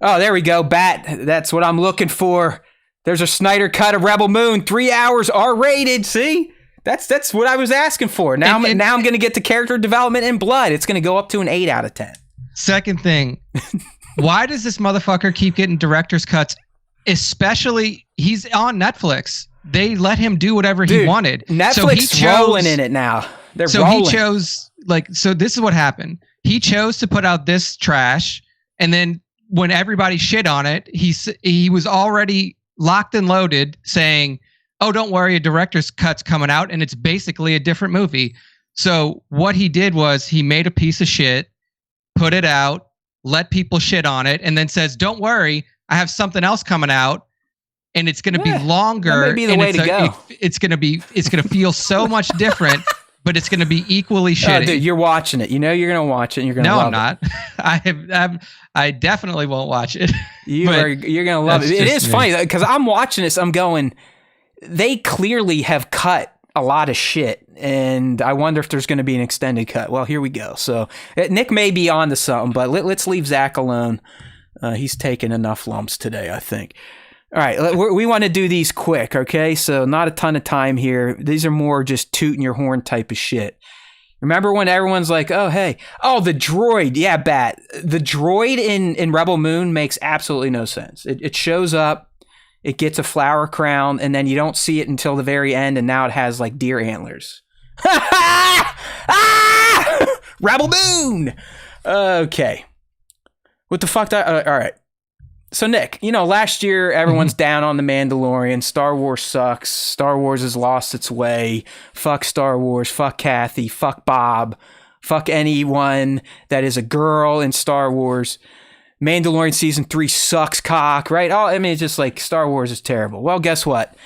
S1: Oh, there we go. Bat. That's what I'm looking for. There's a Snyder cut of Rebel Moon. 3 hours, R-rated. See? That's what I was asking for. Now I'm going to get to character development and blood. It's going to go up to an 8 out of 10.
S2: Second thing, why does this motherfucker keep getting director's cuts? Especially, he's on Netflix. They let him do whatever he wanted.
S1: Netflix rolling in it now. They're rolling.
S2: He chose, so this is what happened. He chose to put out this trash, and then when everybody shit on it, he was already locked and loaded saying, oh, don't worry, a director's cut's coming out, and it's basically a different movie. So what he did was he made a piece of shit, put it out, let people shit on it, and then says, don't worry, I have something else coming out, and it's going to be longer.
S1: That may be the way to go.
S2: It's going to feel so much different. but it's going to be equally shitty.
S1: Dude, you're watching it. You know you're going to watch it and you're going to love it.
S2: No, I'm not. I definitely won't watch it.
S1: You're going to love it. It is funny because I'm watching this. I'm going, they clearly have cut a lot of shit, and I wonder if there's going to be an extended cut. Well, here we go. So Nick may be on to something, but let's leave Zach alone. He's taken enough lumps today, I think. All right, we want to do these quick, okay? So not a ton of time here. These are more just tooting your horn type of shit. Remember when everyone's like, oh, hey, the droid. Yeah, Bat. The droid in Rebel Moon makes absolutely no sense. It shows up. It gets a flower crown, and then you don't see it until the very end, and now it has, like, deer antlers. Rebel Moon! Okay. What the fuck? All right. So, Nick, last year, everyone's down on The Mandalorian. Star Wars sucks. Star Wars has lost its way. Fuck Star Wars. Fuck Kathy. Fuck Bob. Fuck anyone that is a girl in Star Wars. Mandalorian Season 3 sucks cock, right? It's just like Star Wars is terrible. Well, guess what?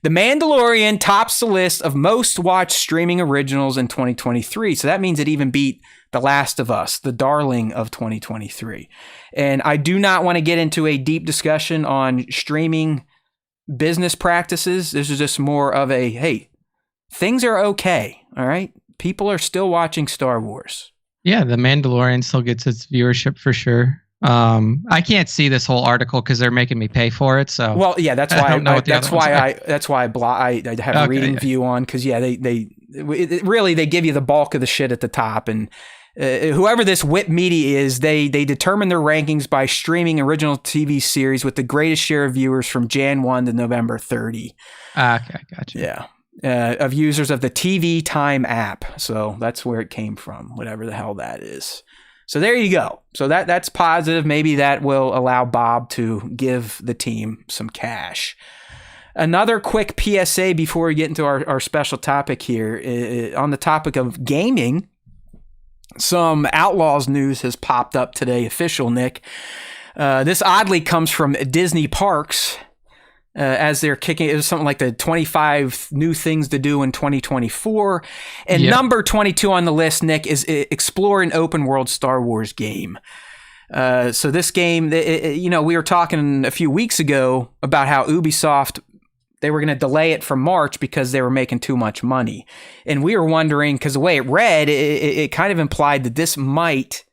S1: The Mandalorian tops the list of most watched streaming originals in 2023. So that means it even beat The Last of Us, the darling of 2023. And I do not want to get into a deep discussion on streaming business practices. This is just more of a, hey, things are okay, all right? People are still watching Star Wars.
S2: Yeah, The Mandalorian still gets its viewership for sure. I can't see this whole article because they're making me pay for it. So
S1: well, yeah, that's why I have a reading view on, because they give you the bulk of the shit at the top, and whoever this Whip Media is, they determine their rankings by streaming original TV series with the greatest share of viewers from Jan 1 to November 30.
S2: Okay, gotcha.
S1: Yeah, of users of the TV Time app. So that's where it came from, whatever the hell that is. So there you go. So that's positive. Maybe that will allow Bob to give the team some cash. Another quick PSA before we get into our special topic here. On the topic of gaming, some Outlaws news has popped up today, official, Nick. This oddly comes from Disney Parks. As they're kicking, it was something like the 25 new things to do in 2024. And number 22 on the list, Nick, is explore an open world Star Wars game. So this game, we were talking a few weeks ago about how Ubisoft, they were going to delay it from March because they were making too much money. And we were wondering, because the way it read, it kind of implied that this might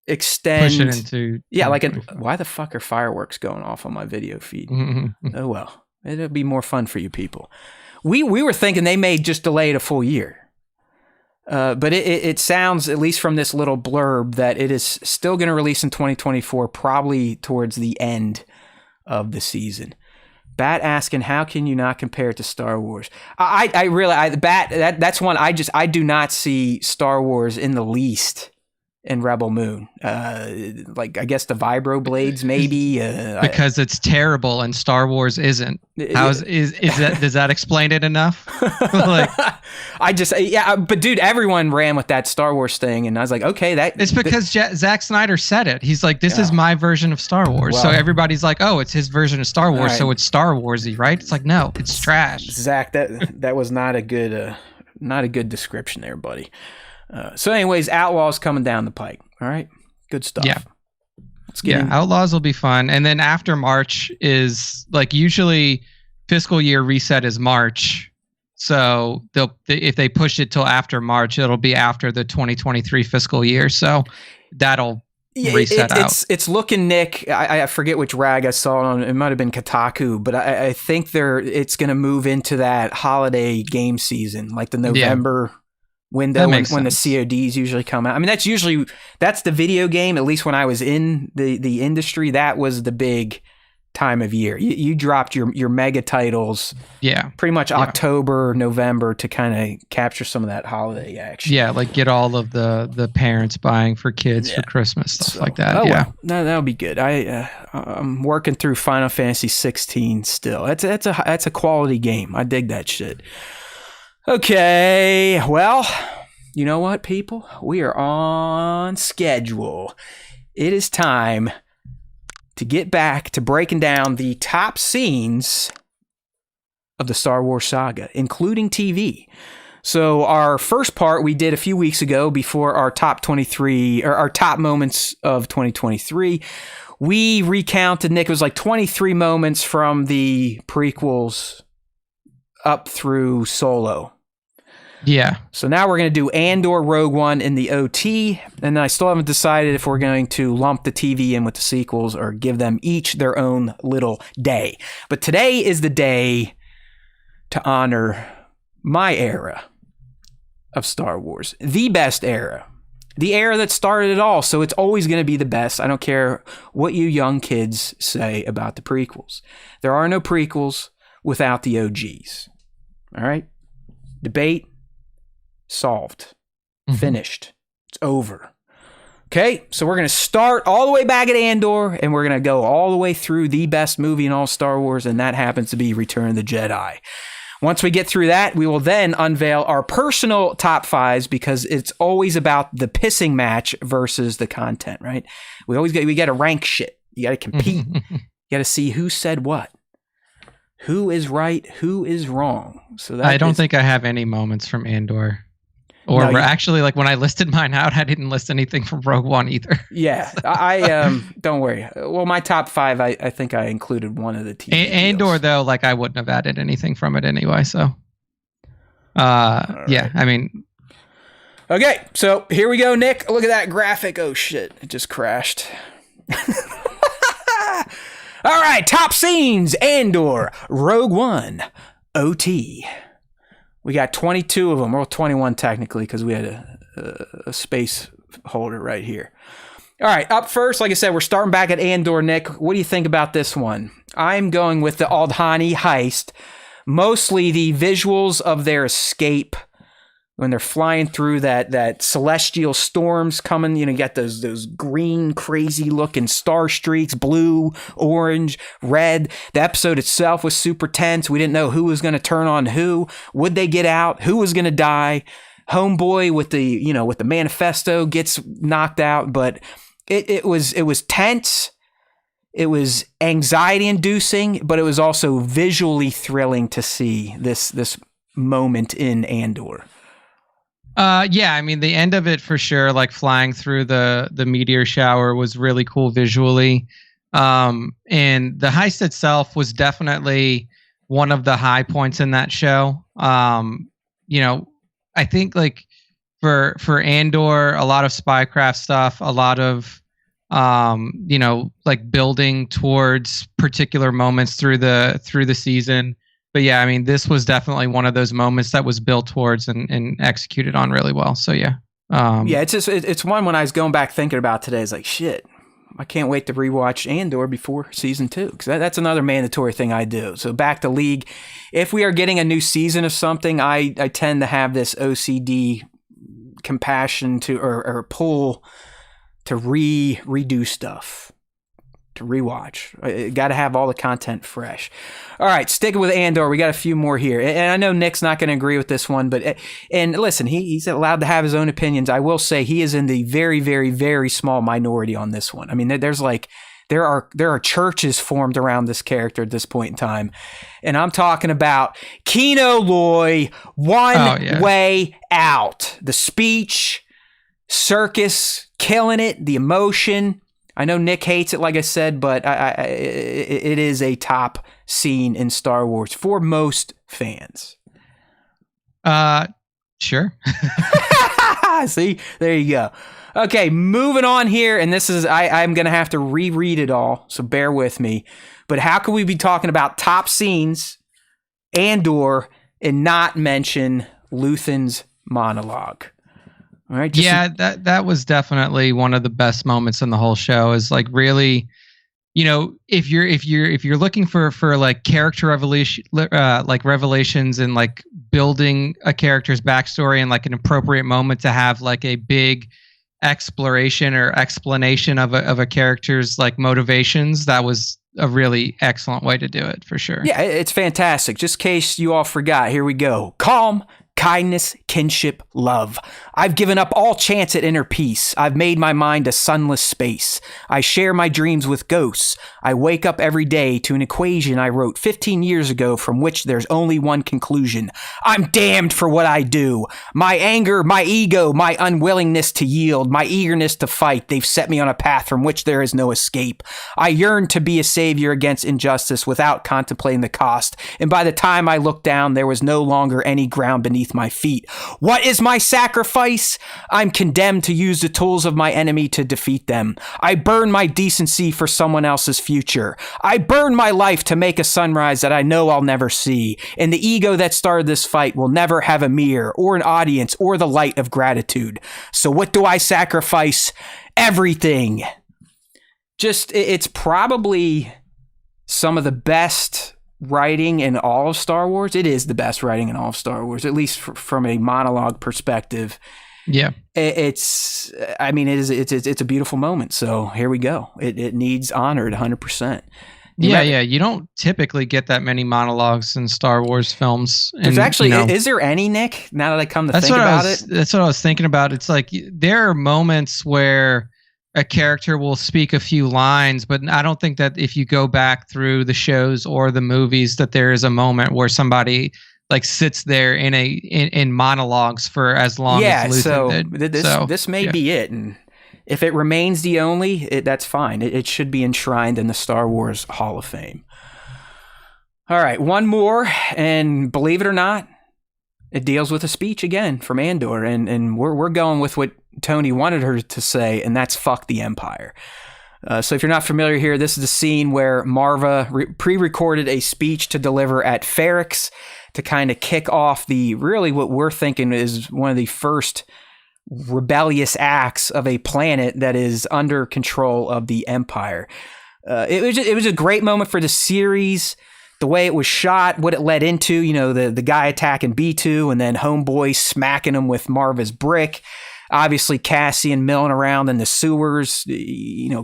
S1: extend.
S2: Push it into
S1: why the fuck are fireworks going off on my video feed? Oh well, it'll be more fun for you people. We were thinking they may just delay it a full year, but it sounds, at least from this little blurb, that it is still going to release in 2024, probably towards the end of the season. Bat asking, how can you not compare it to Star Wars? That's one I do not see Star Wars in the least in Rebel Moon. I guess the vibro blades, maybe.
S2: Because it's terrible and Star Wars isn't. Does that explain it enough?
S1: But dude, everyone ran with that Star Wars thing, and I was like, okay,
S2: it's because Zack Snyder said it. He's like, this is my version of Star Wars. Well, so everybody's like, oh, it's his version of Star Wars, right. So it's Star Warsy, right? It's like, no, it's trash.
S1: Zach, that was not a good description there, buddy. So anyways, Outlaws coming down the pike. All right. Good stuff.
S2: Yeah. Outlaws will be fun. And then after March is usually fiscal year reset is March. So if they push it till after March, it'll be after the 2023 fiscal year. So that'll reset out.
S1: It's looking, Nick, I forget which rag I saw it on. It might have been Kotaku, but I think it's going to move into that holiday game season, like the November window when the CODs usually come out. I mean, that's the video game, at least when I was in the industry, that was the big time of year. You dropped your mega titles pretty much October, November to kind of capture some of that holiday action.
S2: Yeah, get all of the parents buying for kids for Christmas, stuff like that.
S1: Well, no, that'll be good. I'm working through Final Fantasy 16 still. That's a quality game. I dig that shit. Okay, well, you know what, people? We are on schedule. It is time to get back to breaking down the top scenes of the Star Wars saga, including TV. So our first part we did a few weeks ago before our top 23 or our top moments of 2023. We recounted, Nick, it was like 23 moments from the prequels up through Solo.
S2: Yeah.
S1: So now we're going to do Andor, Rogue One in the OT, and I still haven't decided if we're going to lump the TV in with the sequels or give them each their own little day. But today is the day to honor my era of Star Wars, the best era. The era that started it all, so it's always going to be the best. I don't care what you young kids say about the prequels. There are no prequels without the OGs. All right? Debate solved. Finished. It's over. Okay, so we're going to start all the way back at Andor, and we're going to go all the way through the best movie in all Star Wars, and that happens to be Return of the Jedi. Once we get through that, we will then unveil our personal top fives, because it's always about the pissing match versus the content, right? We got to rank shit. You got to compete. You got to see who said what, who is right, who is wrong. So
S2: I don't think I have any moments from Andor. Or no, actually, like when I listed mine out, I didn't list anything from Rogue One either.
S1: Yeah, I don't worry. Well, my top five, I think I included one of the TV
S2: Andor, though, like I wouldn't have added anything from it anyway. So, yeah, I mean.
S1: Okay, so here we go, Nick. Look at that graphic. Oh, shit. It just crashed. All right, top scenes, Andor, Rogue One, OT. We got 22 of them. Well, 21 technically, because we had a space holder right here. All right, up first, like I said, we're starting back at Andor, Nick. What do you think about this one? I'm going with the Aldhani heist. Mostly the visuals of their escape when they're flying through that celestial storms coming. You know, you got those green, crazy looking star streaks, blue, orange, red. The episode itself was super tense. We didn't know who was going to turn on who. Would they get out? Who was going to die? Homeboy with the manifesto gets knocked out, but it was tense. It was anxiety inducing, but it was also visually thrilling to see this moment in Andor.
S2: Yeah, I mean, the end of it for sure, like flying through the meteor shower was really cool visually. And the heist itself was definitely one of the high points in that show. You know, I think like for Andor, a lot of spycraft stuff, a lot of, you know, like building towards particular moments through the season. But yeah, I mean, this was definitely one of those moments that was built towards and executed on really well. So yeah.
S1: Yeah, it's one when I was going back thinking about today, it's like, shit, I can't wait to rewatch Andor before season 2, because that's another mandatory thing I do. So back to League. If we are getting a new season of something, I tend to have this OCD compassion to or pull to redo stuff, to rewatch. Got to have all the content fresh. All right, sticking with Andor, we got a few more here. And I know Nick's not going to agree with this one, but and listen, he's allowed to have his own opinions. I will say he is in the very, very, very small minority on this one. I mean, there are churches formed around this character at this point in time. And I'm talking about Kino Loy, One Way Out. The speech, circus, killing it, the emotion. I know Nick hates it, like I said, but it is a top scene in Star Wars for most fans.
S2: Sure.
S1: See, there you go. Okay, moving on here, and this is I'm going to have to reread it all, so bear with me. But how can we be talking about top scenes, Andor, and not mention Luthen's monologue? All right.
S2: Yeah, that was definitely one of the best moments in the whole show. Is like really, you know, if you're looking for like character revelation, like revelations and like building a character's backstory and like an appropriate moment to have like a big exploration or explanation of a character's like motivations, that was a really excellent way to do it for sure.
S1: Yeah, it's fantastic. Just in case you all forgot, here we go. Calm kindness, kinship, love. I've given up all chance at inner peace. I've made my mind a sunless space. I share my dreams with ghosts. I wake up every day to an equation I wrote 15 years ago from which there's only one conclusion. I'm damned for what I do. My anger, my ego, my unwillingness to yield, my eagerness to fight, they've set me on a path from which there is no escape. I yearn to be a savior against injustice without contemplating the cost, and by the time I looked down, there was no longer any ground beneath my feet. What is my sacrifice? I'm condemned to use the tools of my enemy to defeat them. I burn my decency for someone else's future. I burn my life to make a sunrise that I know I'll never see, and the ego that started this fight will never have a mirror or an audience or the light of gratitude. So what do I sacrifice? Everything. It's probably some of the best writing in all of Star Wars. It is the best writing in all of Star Wars, at least from a monologue perspective.
S2: Yeah,
S1: it's a beautiful moment. So here we go. It needs honored 100%.
S2: Yeah. You don't typically get that many monologues in Star Wars films.
S1: There's actually, is there any, Nick? Now that I come to think about it,
S2: that's what I was thinking about. It's like there are moments where a character will speak a few lines, but I don't think that if you go back through the shows or the movies that there is a moment where somebody like sits there in monologues for as long as Luthen did.
S1: This may be it, and if it remains the only, that's fine. It should be enshrined in the Star Wars Hall of Fame. All right, one more, and believe it or not, it deals with a speech again from Andor, and we're going with what Tony wanted her to say, and that's "fuck the Empire." So if you're not familiar here, this is the scene where Marva pre-recorded a speech to deliver at Ferrix to kind of kick off really what we're thinking is one of the first rebellious acts of a planet that is under control of the Empire. It was a great moment for the series. The way it was shot, what it led into, the guy attacking B2 and then Homeboy smacking him with Marva's brick. Obviously, Cassian milling around in the sewers,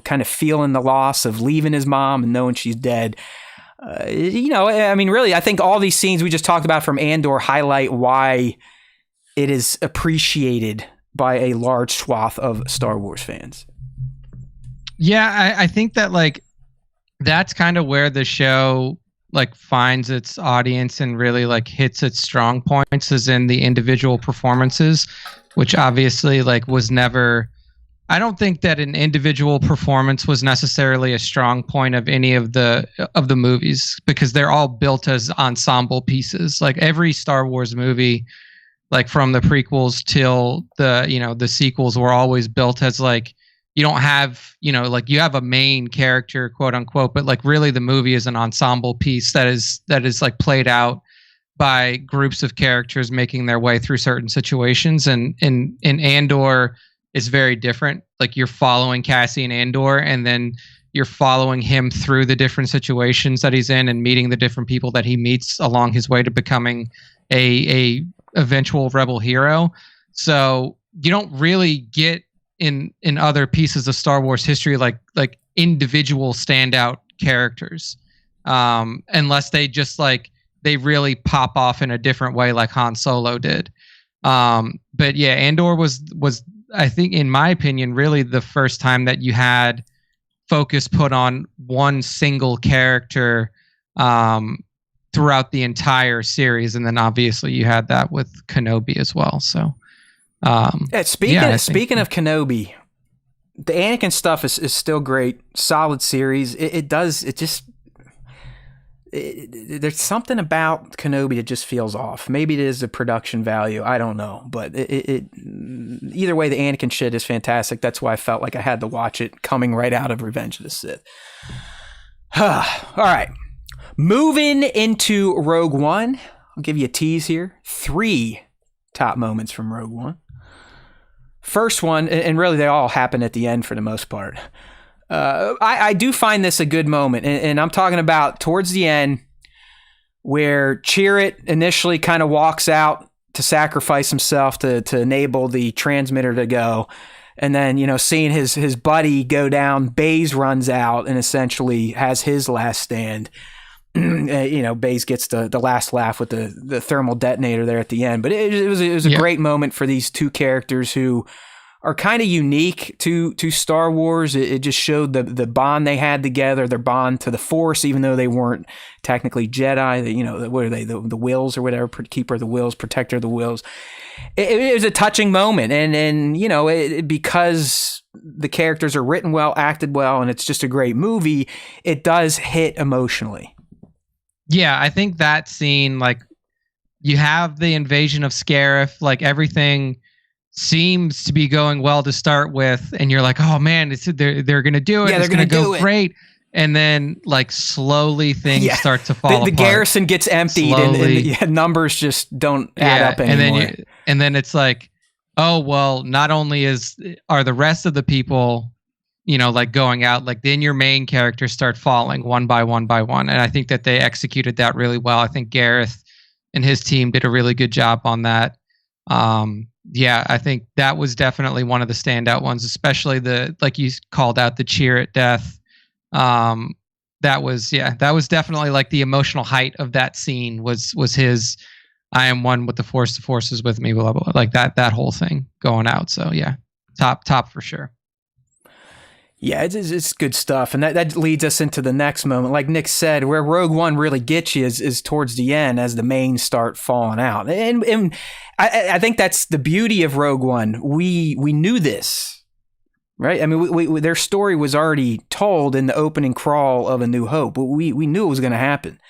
S1: kind of feeling the loss of leaving his mom and knowing she's dead. Really, I think all these scenes we just talked about from Andor highlight why it is appreciated by a large swath of Star Wars fans.
S2: Yeah, I think that that's kind of where the show finds its audience and really hits its strong points is in the individual performances, which obviously was never. I don't think that an individual performance was necessarily a strong point of any of the movies because they're all built as ensemble pieces. Every Star Wars movie, from the prequels till the sequels, were always built as you don't have you have a main character, quote unquote, but really the movie is an ensemble piece that is played out by groups of characters making their way through certain situations. And in Andor is very different. You're following Cassian Andor, and then you're following him through the different situations that he's in and meeting the different people that he meets along his way to becoming a eventual rebel hero. So you don't really get in other pieces of Star Wars history like individual standout characters, unless they just they really pop off in a different way like Han Solo did. But yeah, Andor was I think, in my opinion, really the first time that you had focus put on one single character throughout the entire series, and then obviously you had that with Kenobi as well. So,
S1: speaking of Kenobi, the Anakin stuff is still great, solid series. There's something about Kenobi that just feels off. Maybe it is the production value. I don't know. But either way, the Anakin shit is fantastic. That's why I felt like I had to watch it coming right out of Revenge of the Sith. All right. Moving into Rogue One. I'll give you a tease here. 3 top moments from Rogue One. First one, and really they all happen at the end for the most part. I do find this a good moment, and I'm talking about towards the end where Chirrut initially kind of walks out to sacrifice himself to enable the transmitter to go, and then, seeing his buddy go down, Baze runs out and essentially has his last stand. Baze gets the last laugh with the thermal detonator there at the end. But it was a great moment for these two characters who are kind of unique to Star Wars. It just showed the bond they had together, their bond to the Force, even though they weren't technically Jedi. What are they? The Wills or whatever, keeper of the Wills, protector of the Wills. It was a touching moment, and because the characters are written well, acted well, and it's just a great movie, it does hit emotionally.
S2: Yeah, I think that scene, like, you have the invasion of Scarif, like everything seems to be going well to start with, and you're like, oh man, they're gonna do it. Yeah, it's gonna go great. And then, like, slowly things start to fall apart. The garrison gets emptied, and numbers just don't add up anymore.
S1: And
S2: then it's like, oh well, not only are the rest of the people, like, going out, like, then your main characters start falling one by one by one. And I think that they executed that really well. I think Gareth and his team did a really good job on that. I think that was definitely one of the standout ones, especially like you called out, the cheer at death. That was definitely, like, the emotional height of that scene was his I am one with the Force is with me, blah, blah, blah, like that whole thing going out. So yeah, top for sure.
S1: Yeah, it's good stuff. And that leads us into the next moment. Like Nick said, where Rogue One really gets you is towards the end as the mains start falling out. And I think that's the beauty of Rogue One. We knew this, right? I mean, their story was already told in the opening crawl of A New Hope. We knew it was going to happen.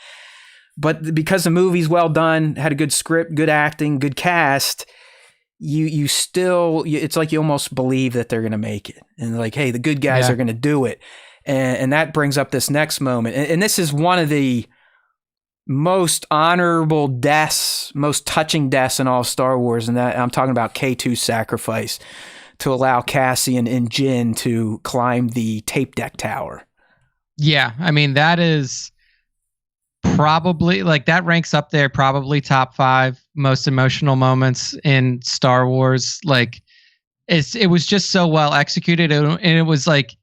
S1: But because the movie's well done, had a good script, good acting, good cast, you still, it's like you almost believe that they're going to make it. And like, hey, the good guys are going to do it. And that brings up this next moment. And this is one of the most honorable deaths, most touching deaths in all of Star Wars. And that I'm talking about K2's sacrifice to allow Cassian and Jyn to climb the tape deck tower.
S2: Yeah, I mean, that is probably, like, that ranks up there, probably top 5 most emotional moments in Star Wars. Like, it was just so well executed, and it was like,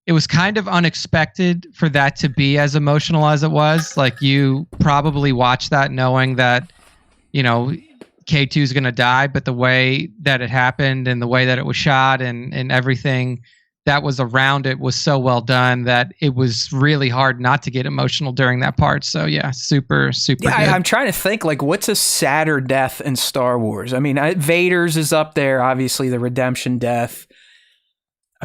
S2: it was kind of unexpected for that to be as emotional as it was. Like, you probably watched that knowing that, K2 is going to die, but the way that it happened and the way that it was shot and everything that was around it was so well done that it was really hard not to get emotional during that part. So yeah, super good.
S1: I'm trying to think, like, what's a sadder death in Star Wars? I mean, Vader's is up there, obviously, the redemption death.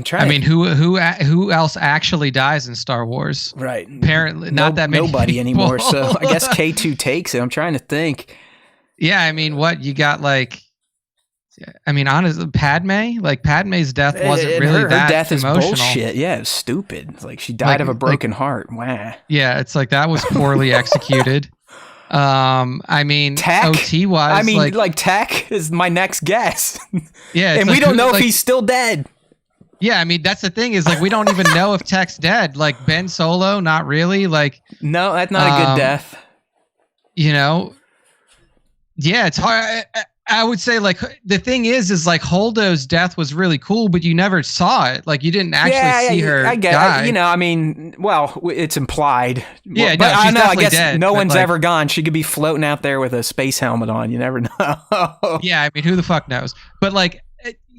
S2: Who else actually dies in Star Wars?
S1: Right.
S2: Apparently not that many
S1: nobody
S2: people.
S1: Anymore. So I guess K2 takes it. I'm trying to think.
S2: Yeah, I mean, what you got, like, I mean, honestly, Padme's death wasn't really
S1: her
S2: that
S1: death
S2: emotional.
S1: Is bullshit. Yeah, it was stupid. It's like she died of a broken heart. Wow.
S2: Yeah, it's like that was poorly executed. I mean,
S1: Tech?
S2: OT wise,
S1: I mean, like Tech is my next guess.
S2: Yeah,
S1: and we don't know if he's still dead.
S2: Yeah, I mean, that's the thing, is like, we don't even know if Tech's dead. Like, Ben Solo, not really. Like,
S1: no, that's not a good death.
S2: Yeah, it's hard. I would say, like, the thing is like, Holdo's death was really cool, but you never saw it. Like, you didn't actually see her die.
S1: I mean, well, it's implied.
S2: Yeah,
S1: but
S2: she's
S1: I guess
S2: dead,
S1: no one's ever gone. She could be floating out there with a space helmet on. You never know.
S2: Yeah, I mean, who the fuck knows? But, like,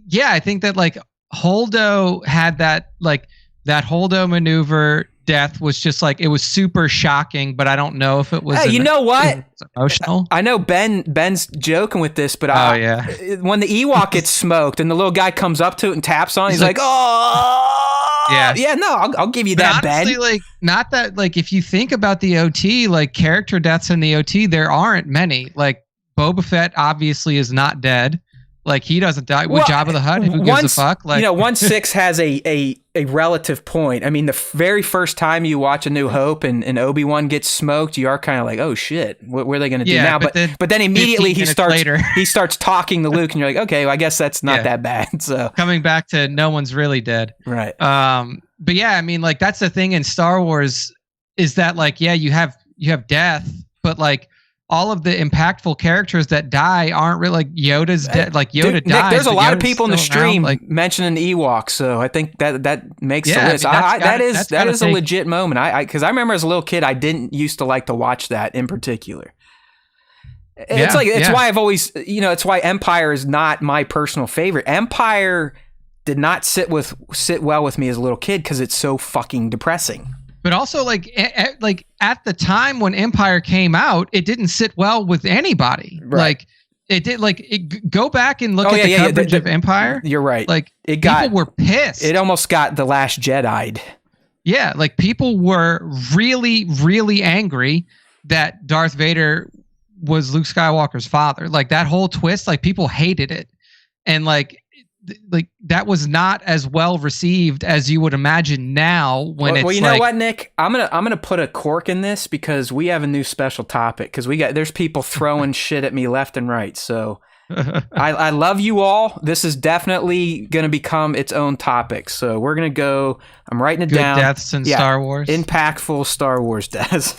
S2: yeah, I think that, like, Holdo had that, like, that Holdo maneuver death was just like, it was super shocking, but I don't know if it was
S1: you know what,
S2: emotional.
S1: I know Ben's joking with this, but when the Ewok gets smoked and the little guy comes up to it and taps on it, he's like, oh yeah, no, I'll give you that, honestly, Ben.
S2: Like, not that, like, if you think about the OT, like, character deaths in the OT, there aren't many. Like, Boba Fett obviously is not dead. Like, he doesn't die with Jabba the Hutt. Who gives a fuck? Like,
S1: 1-6 has a relative point. I mean, the very first time you watch A New Hope and Obi-Wan gets smoked, you are kind of like, oh shit, what are they going to do now? But then immediately he starts talking to Luke, and you're like, okay, well, I guess that's not that bad. So
S2: coming back to no one's really dead,
S1: right?
S2: But yeah, I mean, like, that's the thing in Star Wars is that, like, yeah, you have death, but, like, all of the impactful characters that die aren't really like Yoda's dead. Like Yoda dies.
S1: Nick, there's a lot of
S2: Yoda's
S1: people in the stream
S2: around, like,
S1: mentioning Ewoks, so I think that makes the list.
S2: I mean,
S1: that is a legit moment. Because I remember as a little kid, I didn't used to like to watch that in particular. It's why I've always, it's why Empire is not my personal favorite. Empire did not sit well with me as a little kid because it's so fucking depressing.
S2: But also, like at the time when Empire came out, it didn't sit well with anybody. Right. Like it did. Go back and look at the coverage of Empire.
S1: You're right.
S2: Like people were pissed.
S1: It almost got The Last Jedi'd.
S2: Yeah, like people were really, really angry that Darth Vader was Luke Skywalker's father. Like that whole twist, like people hated it, and like that was not as well received as you would imagine now when
S1: well, you know what, Nick? I'm gonna put a cork in this because we have a new special topic because there's people throwing shit at me left and right. So I love you all. This is definitely gonna become its own topic. So we're gonna go. I'm writing it down.
S2: Good deaths in Star Wars.
S1: Impactful Star Wars deaths.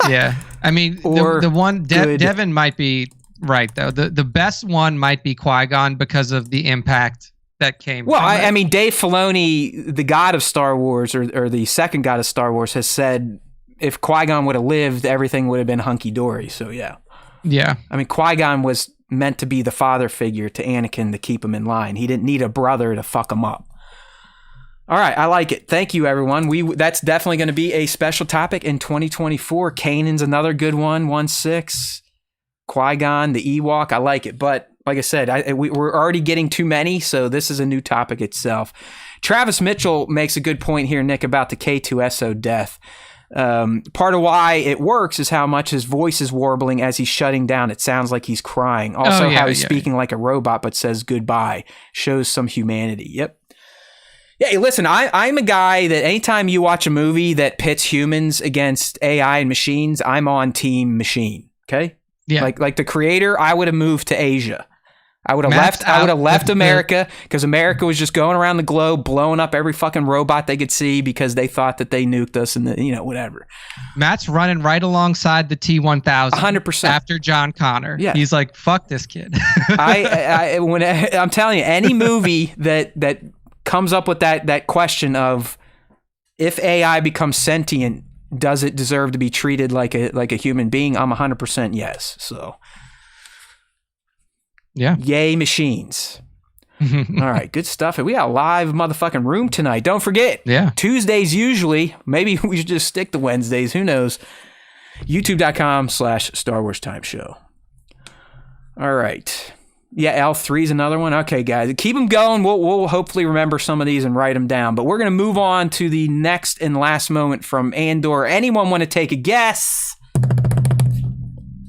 S2: Yeah, I mean the one Devin might be right though. The best one might be Qui-Gon because of the impact that came.
S1: Well, I mean, Dave Filoni, the god of Star Wars, or the second god of Star Wars, has said if Qui-Gon would have lived, everything would have been hunky-dory. So, yeah.
S2: Yeah.
S1: I mean, Qui-Gon was meant to be the father figure to Anakin to keep him in line. He didn't need a brother to fuck him up. All right, I like it. Thank you, everyone. That's definitely going to be a special topic in 2024. Kanan's another good one, 1-6. Qui-Gon, the Ewok, I like it. But like I said, we're already getting too many, so this is a new topic itself. Travis Mitchell makes a good point here, Nick, about the K2SO death. Part of why it works is how much his voice is warbling as he's shutting down. It sounds like he's crying. Also, how he's speaking like a robot but says goodbye. Shows some humanity. Yep. Yeah, listen, I'm a guy that anytime you watch a movie that pits humans against AI and machines, I'm on team machine, okay? Yeah. Like the creator, I would have moved to Asia. I would have left America because America was just going around the globe blowing up every fucking robot they could see because they thought that they nuked us and whatever.
S2: Matt's running right alongside the T-1000.
S1: 100%.
S2: After John Connor. Yeah. He's like, fuck this kid.
S1: I'm telling you, any movie that comes up with that question of if AI becomes sentient, does it deserve to be treated like a human being? I'm 100% yes. So.
S2: Yeah.
S1: Yay, machines. All right, good stuff. We got a live motherfucking room tonight. Don't forget.
S2: Yeah.
S1: Tuesdays usually. Maybe we should just stick to Wednesdays. Who knows? YouTube.com/Star Wars Time Show. All right. Yeah, L3 is another one. Okay, guys. Keep them going. We'll hopefully remember some of these and write them down. But we're going to move on to the next and last moment from Andor. Anyone want to take a guess?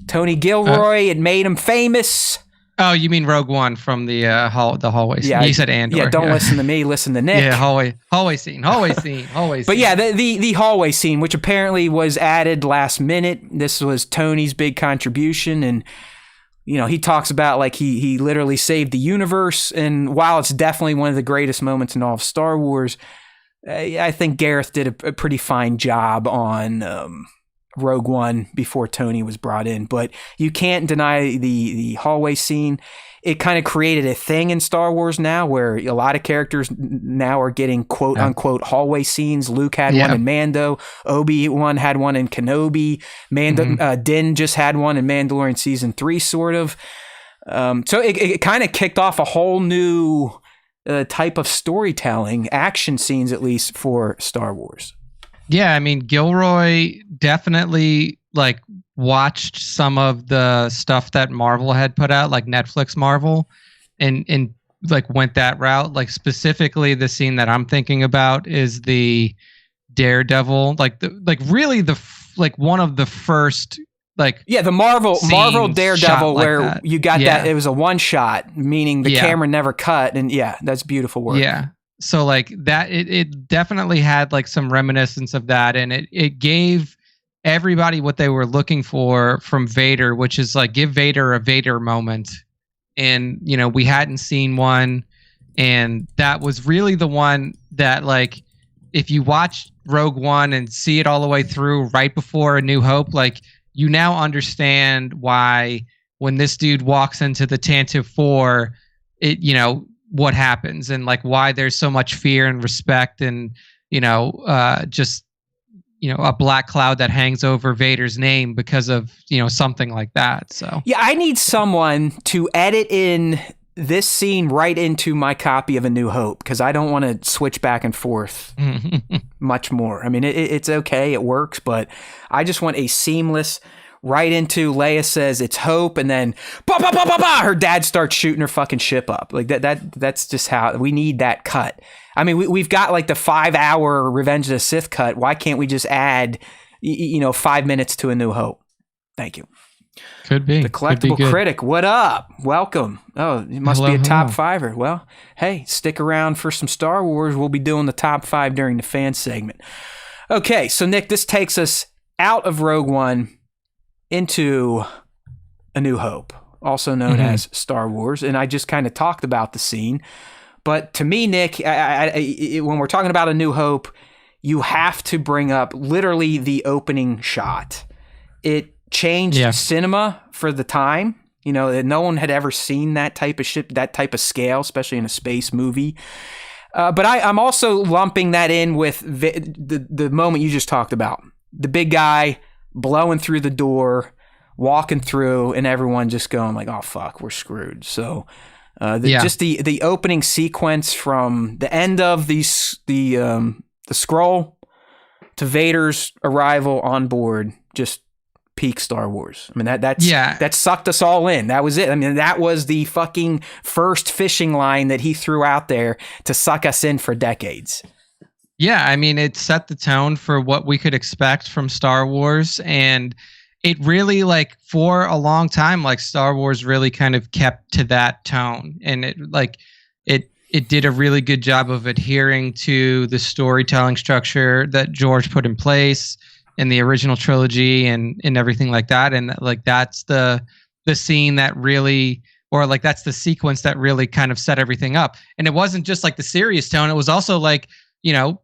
S1: Tony Gilroy, it made him famous.
S2: Oh, you mean Rogue One from the hallway scene? Yeah, you said Andor.
S1: Yeah, don't listen to me. Listen to Nick.
S2: Yeah, hallway scene.
S1: But yeah, the hallway scene, which apparently was added last minute. This was Tony's big contribution, and he talks about like he literally saved the universe. And while it's definitely one of the greatest moments in all of Star Wars, I think Gareth did a pretty fine job on Rogue One before Tony was brought in. But you can't deny the hallway scene. It kind of created a thing in Star Wars now where a lot of characters now are getting quote unquote hallway scenes. Luke had one in Mando. Obi-Wan had one in Kenobi. Din just had one in Mandalorian season 3, sort of. So it kind of kicked off a whole new type of storytelling, action scenes at least, for Star Wars.
S2: Yeah, I mean, Gilroy definitely watched some of the stuff that Marvel had put out, like Netflix Marvel, and went that route. Like specifically, the scene that I'm thinking about is the Daredevil, really one of the first
S1: the Marvel Daredevil where that. You got that it was a one shot, meaning the camera never cut, and that's beautiful work.
S2: Yeah. So that it definitely had some reminiscence of that, and it gave everybody what they were looking for from Vader, which is give Vader a Vader moment. And we hadn't seen one, and that was really the one that if you watch Rogue One and see it all the way through right before A New Hope, you now understand why when this dude walks into the Tantive 4, it, you know, what happens and like why there's so much fear and respect and, you know, just, you know, a black cloud that hangs over Vader's name because of, you know, something like that. So
S1: yeah, I need someone to edit in this scene right into my copy of A New Hope because I don't want to switch back and forth much more. I mean, it's okay, it works, but I just want a seamless right into Leia says it's hope, and then bah, bah, bah, bah, bah, her dad starts shooting her fucking ship up. Like that's just how we need that cut. I mean, we've got like the 5-hour Revenge of the Sith cut. Why can't we just add, 5 minutes to A New Hope? Thank you.
S2: Could be.
S1: The Collectible Critic, what up? Welcome. Oh, it must be a top fiver. Well, hey, stick around for some Star Wars. We'll be doing the top 5 during the fan segment. Okay, so Nick, this takes us out of Rogue One into A New Hope, also known as Star Wars. And I just kind of talked about the scene. But to me, Nick, when we're talking about A New Hope, you have to bring up literally the opening shot. It changed cinema for the time. You know, no one had ever seen that type of ship, that type of scale, especially in a space movie. But I'm also lumping that in with the moment you just talked about. The big guy blowing through the door, walking through, and everyone just going like, oh, fuck, we're screwed. So just the opening sequence from the end of the scroll to Vader's arrival on board, just peak Star Wars. I mean, that sucked us all in. That was it. I mean, that was the fucking first fishing line that he threw out there to suck us in for decades.
S2: Yeah, I mean, it set the tone for what we could expect from Star Wars, and it really, like, for a long time, like, Star Wars really kind of kept to that tone, and it did a really good job of adhering to the storytelling structure that George put in place in the original trilogy and everything like that. And like, that's the scene that really, or like, that's the sequence that really kind of set everything up. And it wasn't just like the serious tone. It was also like, you know,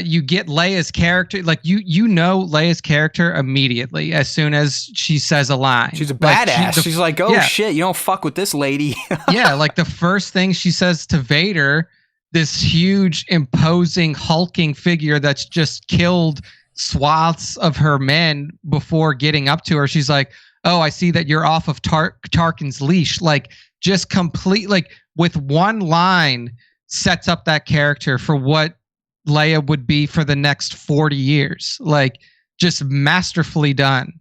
S2: you get Leia's character, like you know Leia's character immediately as soon as she says a line.
S1: She's a badass. She's like, oh shit, you don't fuck with this lady.
S2: Yeah, like the first thing she says to Vader, this huge, imposing, hulking figure that's just killed swaths of her men before getting up to her. She's like, oh, I see that you're off of Tarkin's leash. Like, just complete, like, with one line sets up that character for what Leia would be for the next 40 years. Like, just masterfully done.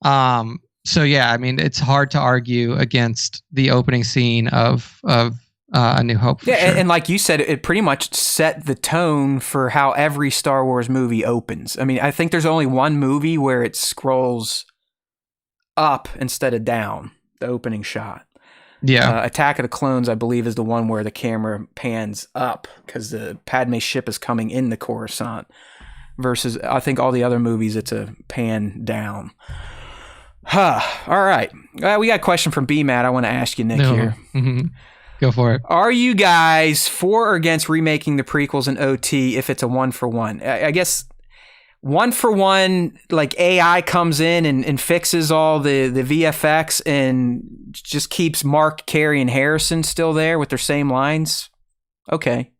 S2: So yeah, I mean, it's hard to argue against the opening scene of A New Hope. For sure.
S1: And like you said, it pretty much set the tone for how every Star Wars movie opens. I mean, I think there's only one movie where it scrolls up instead of down, the opening shot.
S2: Yeah.
S1: Attack of the Clones, I believe, is the one where the camera pans up because the Padme ship is coming in the Coruscant. Versus, I think all the other movies, it's a pan down. All right. We got a question from B-Matt I want to ask you, Nick, here.
S2: Mm-hmm. Go for it.
S1: Are you guys for or against remaking the prequels in OT if it's a 1-for-1? I guess 1-for-1, like AI comes in and fixes all the VFX and just keeps Mark, Carey, and Harrison still there with their same lines. Okay.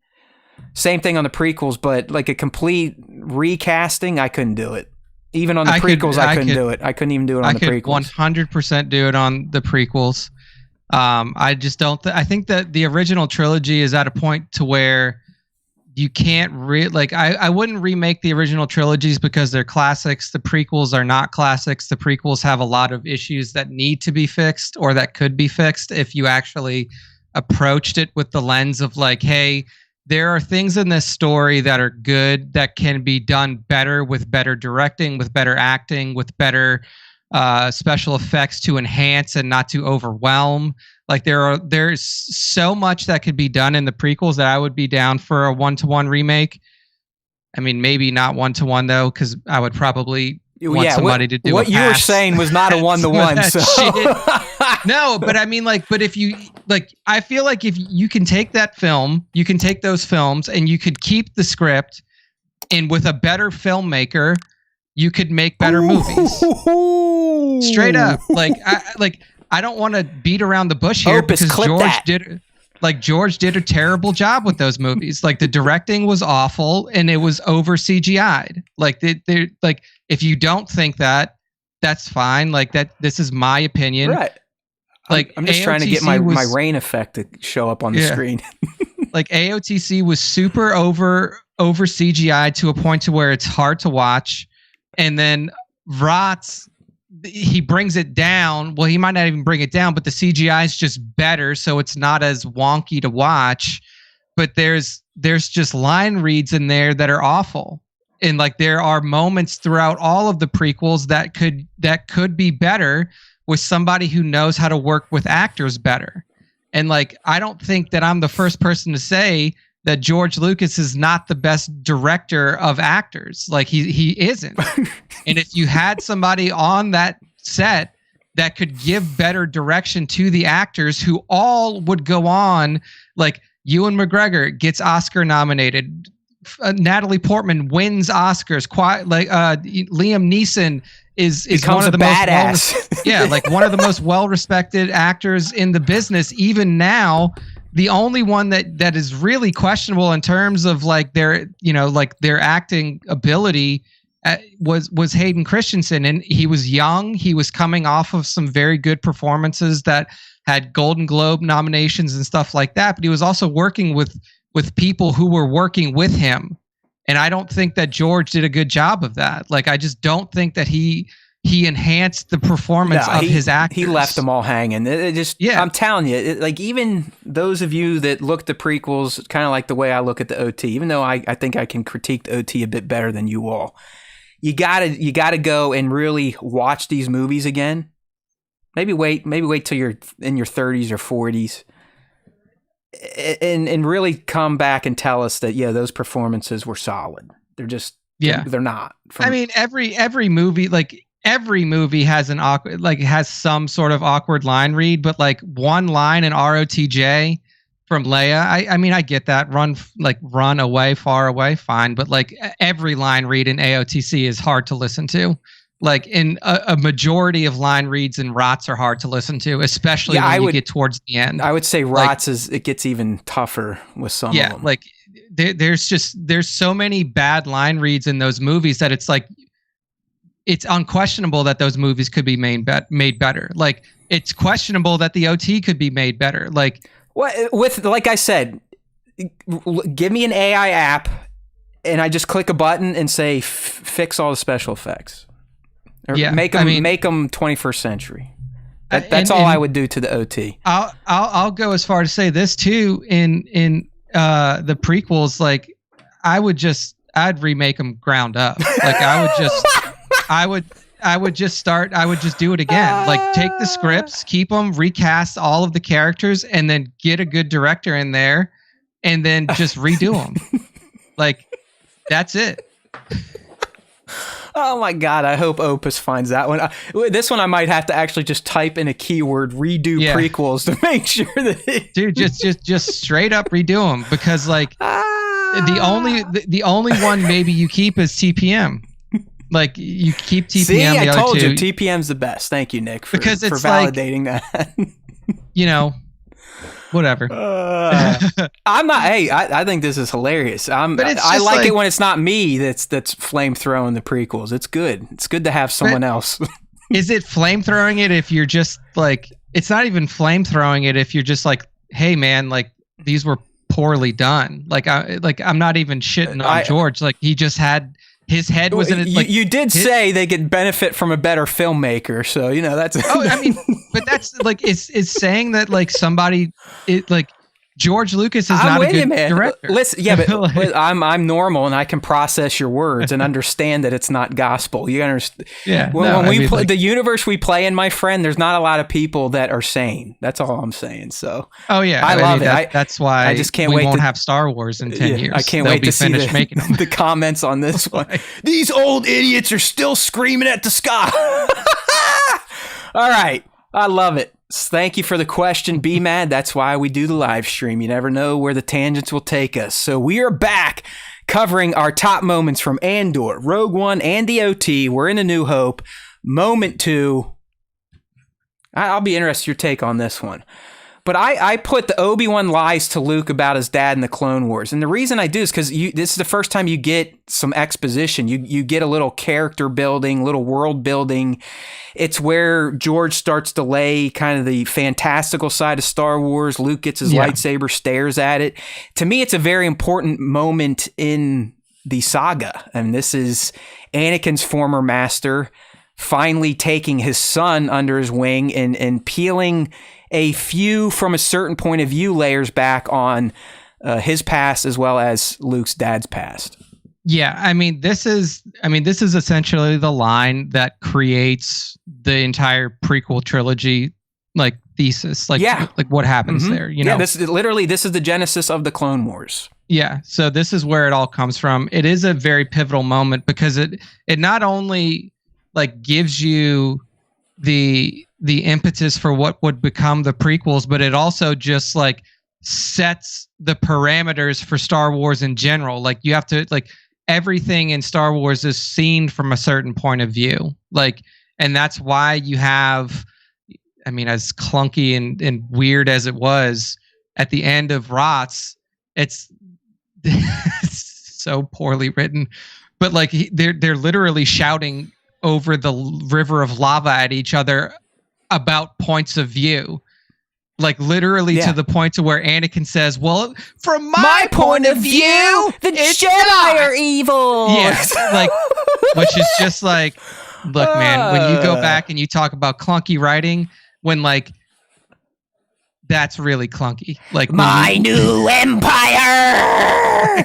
S1: Same thing on the prequels, but like a complete recasting, I couldn't do it. Even on the prequels, I couldn't do it. I couldn't even do it on the prequels.
S2: I could 100% do it on the prequels. I just don't. I think that the original trilogy is at a point to where you can't I wouldn't remake the original trilogies because they're classics. The prequels are not classics. The prequels have a lot of issues that need to be fixed or that could be fixed if you actually approached it with the lens of like, hey, there are things in this story that are good that can be done better with better directing, with better acting, with better special effects to enhance and not to overwhelm. Like there's so much that could be done in the prequels that I would be down for a 1-to-1 remake. I mean, maybe not 1-to-1 though, because I would probably want somebody to do
S1: what you were saying was not a 1-to-1. So.
S2: No, but I mean, but if you I feel like if you can take that film, you can take those films, and you could keep the script, and with a better filmmaker, you could make better movies. straight up. I don't want to beat around the bush here
S1: Opus,
S2: because George did a terrible job with those movies. Like the directing was awful and it was over CGI'd. Like they're like, if you don't think that, that's fine. Like this is my opinion.
S1: Right.
S2: Like
S1: I'm just trying to get my rain effect to show up on the screen.
S2: Like AOTC was super over CGI to a point to where it's hard to watch. And then Rotz, he brings it down. Well, he might not even bring it down, but the CGI is just better, so it's not as wonky to watch. But there's just line reads in there that are awful. And like there are moments throughout all of the prequels that could be better with somebody who knows how to work with actors better. And like I don't think that I'm the first person to say that George Lucas is not the best director of actors. Like he isn't. And if you had somebody on that set that could give better direction to the actors who all would go on, like Ewan McGregor gets Oscar nominated. Natalie Portman wins Oscars. Liam Neeson is one of the most one of the most well-respected actors in the business. Even now, the only one that is really questionable in terms of like their acting ability was Hayden Christensen, and he was young. He was coming off of some very good performances that had Golden Globe nominations and stuff like that. But he was also working with people who were working with him. And I don't think that George did a good job of that. Like, I just don't think that he enhanced the performance of his actors.
S1: He left them all hanging. I'm telling you, like even those of you that look at the prequels, kind of like the way I look at the OT, even though I think I can critique the OT a bit better than you all, you gotta go and really watch these movies again. Maybe wait till you're in your 30s or 40s. And really come back and tell us that those performances were solid. They're just they're not.
S2: I mean, every movie, like every movie has an awkward, like has some sort of awkward line read, but like one line in ROTJ from Leia, I mean I get that, run away, far away, fine, but like every line read in AOTC is hard to listen to. Like in a majority of line reads in ROTS are hard to listen to, especially when you get towards the end.
S1: I would say ROTS it gets even tougher with some of them.
S2: Yeah, like there's so many bad line reads in those movies that it's like it's unquestionable that those movies could be made better. Like it's questionable that the OT could be made better. Like
S1: like I said, give me an AI app and I just click a button and say fix all the special effects. Make them 21st century. That's all I would do to the OT.
S2: I'll go as far to say this too. In the prequels, like I'd remake them ground up. Like I would just do it again. Like take the scripts, keep them, recast all of the characters, and then get a good director in there, and then just redo them. Like that's it.
S1: Oh my God, I hope Opus finds that one. This one I might have to actually just type in a keyword, redo prequels, to make sure that
S2: dude, just straight up redo them, because like the only one maybe you keep is TPM. Like you keep TPM.
S1: See, I told you TPM's the best. Thank you, Nick, for validating that.
S2: Whatever.
S1: I'm not. Hey, I think this is hilarious. I like it when it's not me that's flame throwing the prequels. It's good. It's good to have someone else.
S2: Is it flame throwing it if you're just like? It's not even flame throwing it if you're just like, hey man, like these were poorly done. I'm not even shitting on George. Like he just had. His head was in it. Like,
S1: you did say they could benefit from a better filmmaker, so that's.
S2: I mean, but that's like it's saying that like somebody, George Lucas is not a good director.
S1: Listen, but I'm normal and I can process your words and understand that it's not gospel. You understand?
S2: Yeah.
S1: When we play the universe we play in, my friend, there's not a lot of people that are sane. That's all I'm saying. So.
S2: Oh yeah,
S1: I love it.
S2: That's why
S1: I just can't wait.
S2: We won't have Star Wars in 10 years.
S1: I can't wait to see
S2: making them.
S1: The comments on this one. These old idiots are still screaming at the sky. All right, I love it. Thank you for the question, Be Mad. That's why we do the live stream. You never know where the tangents will take us. So we are back covering our top moments from Andor, Rogue One, and the OT. We're in A New Hope. Moment 2, I'll be interested in your take on this one. But I put the Obi-Wan lies to Luke about his dad in the Clone Wars. And the reason I do is because this is the first time you get some exposition. You get a little character building, little world building. It's where George starts to lay kind of the fantastical side of Star Wars. Luke gets his lightsaber, stares at it. To me, it's a very important moment in the saga. And this is Anakin's former master finally taking his son under his wing and peeling a few from a certain point of view layers back on his past as well as Luke's dad's past.
S2: Yeah, I mean this is essentially the line that creates the entire prequel trilogy like thesis. Like what happens there, you know?
S1: This is the genesis of the Clone Wars.
S2: Yeah, so this is where it all comes from. It is a very pivotal moment because it not only like gives you the impetus for what would become the prequels, but it also just like sets the parameters for Star Wars in general. Like you have to like everything in Star Wars is seen from a certain point of view. Like, and that's why you have, I mean, as clunky and weird as it was at the end of Rots, it's so poorly written, but like they're literally shouting over the river of lava at each other about points of view, like literally to the point to where Anakin says, well, from my point of view,
S1: the Jedi are evil.
S2: Yeah, like, which is just like, look, man, when you go back and you talk about clunky writing, when like, that's really clunky. Like
S1: my new empire.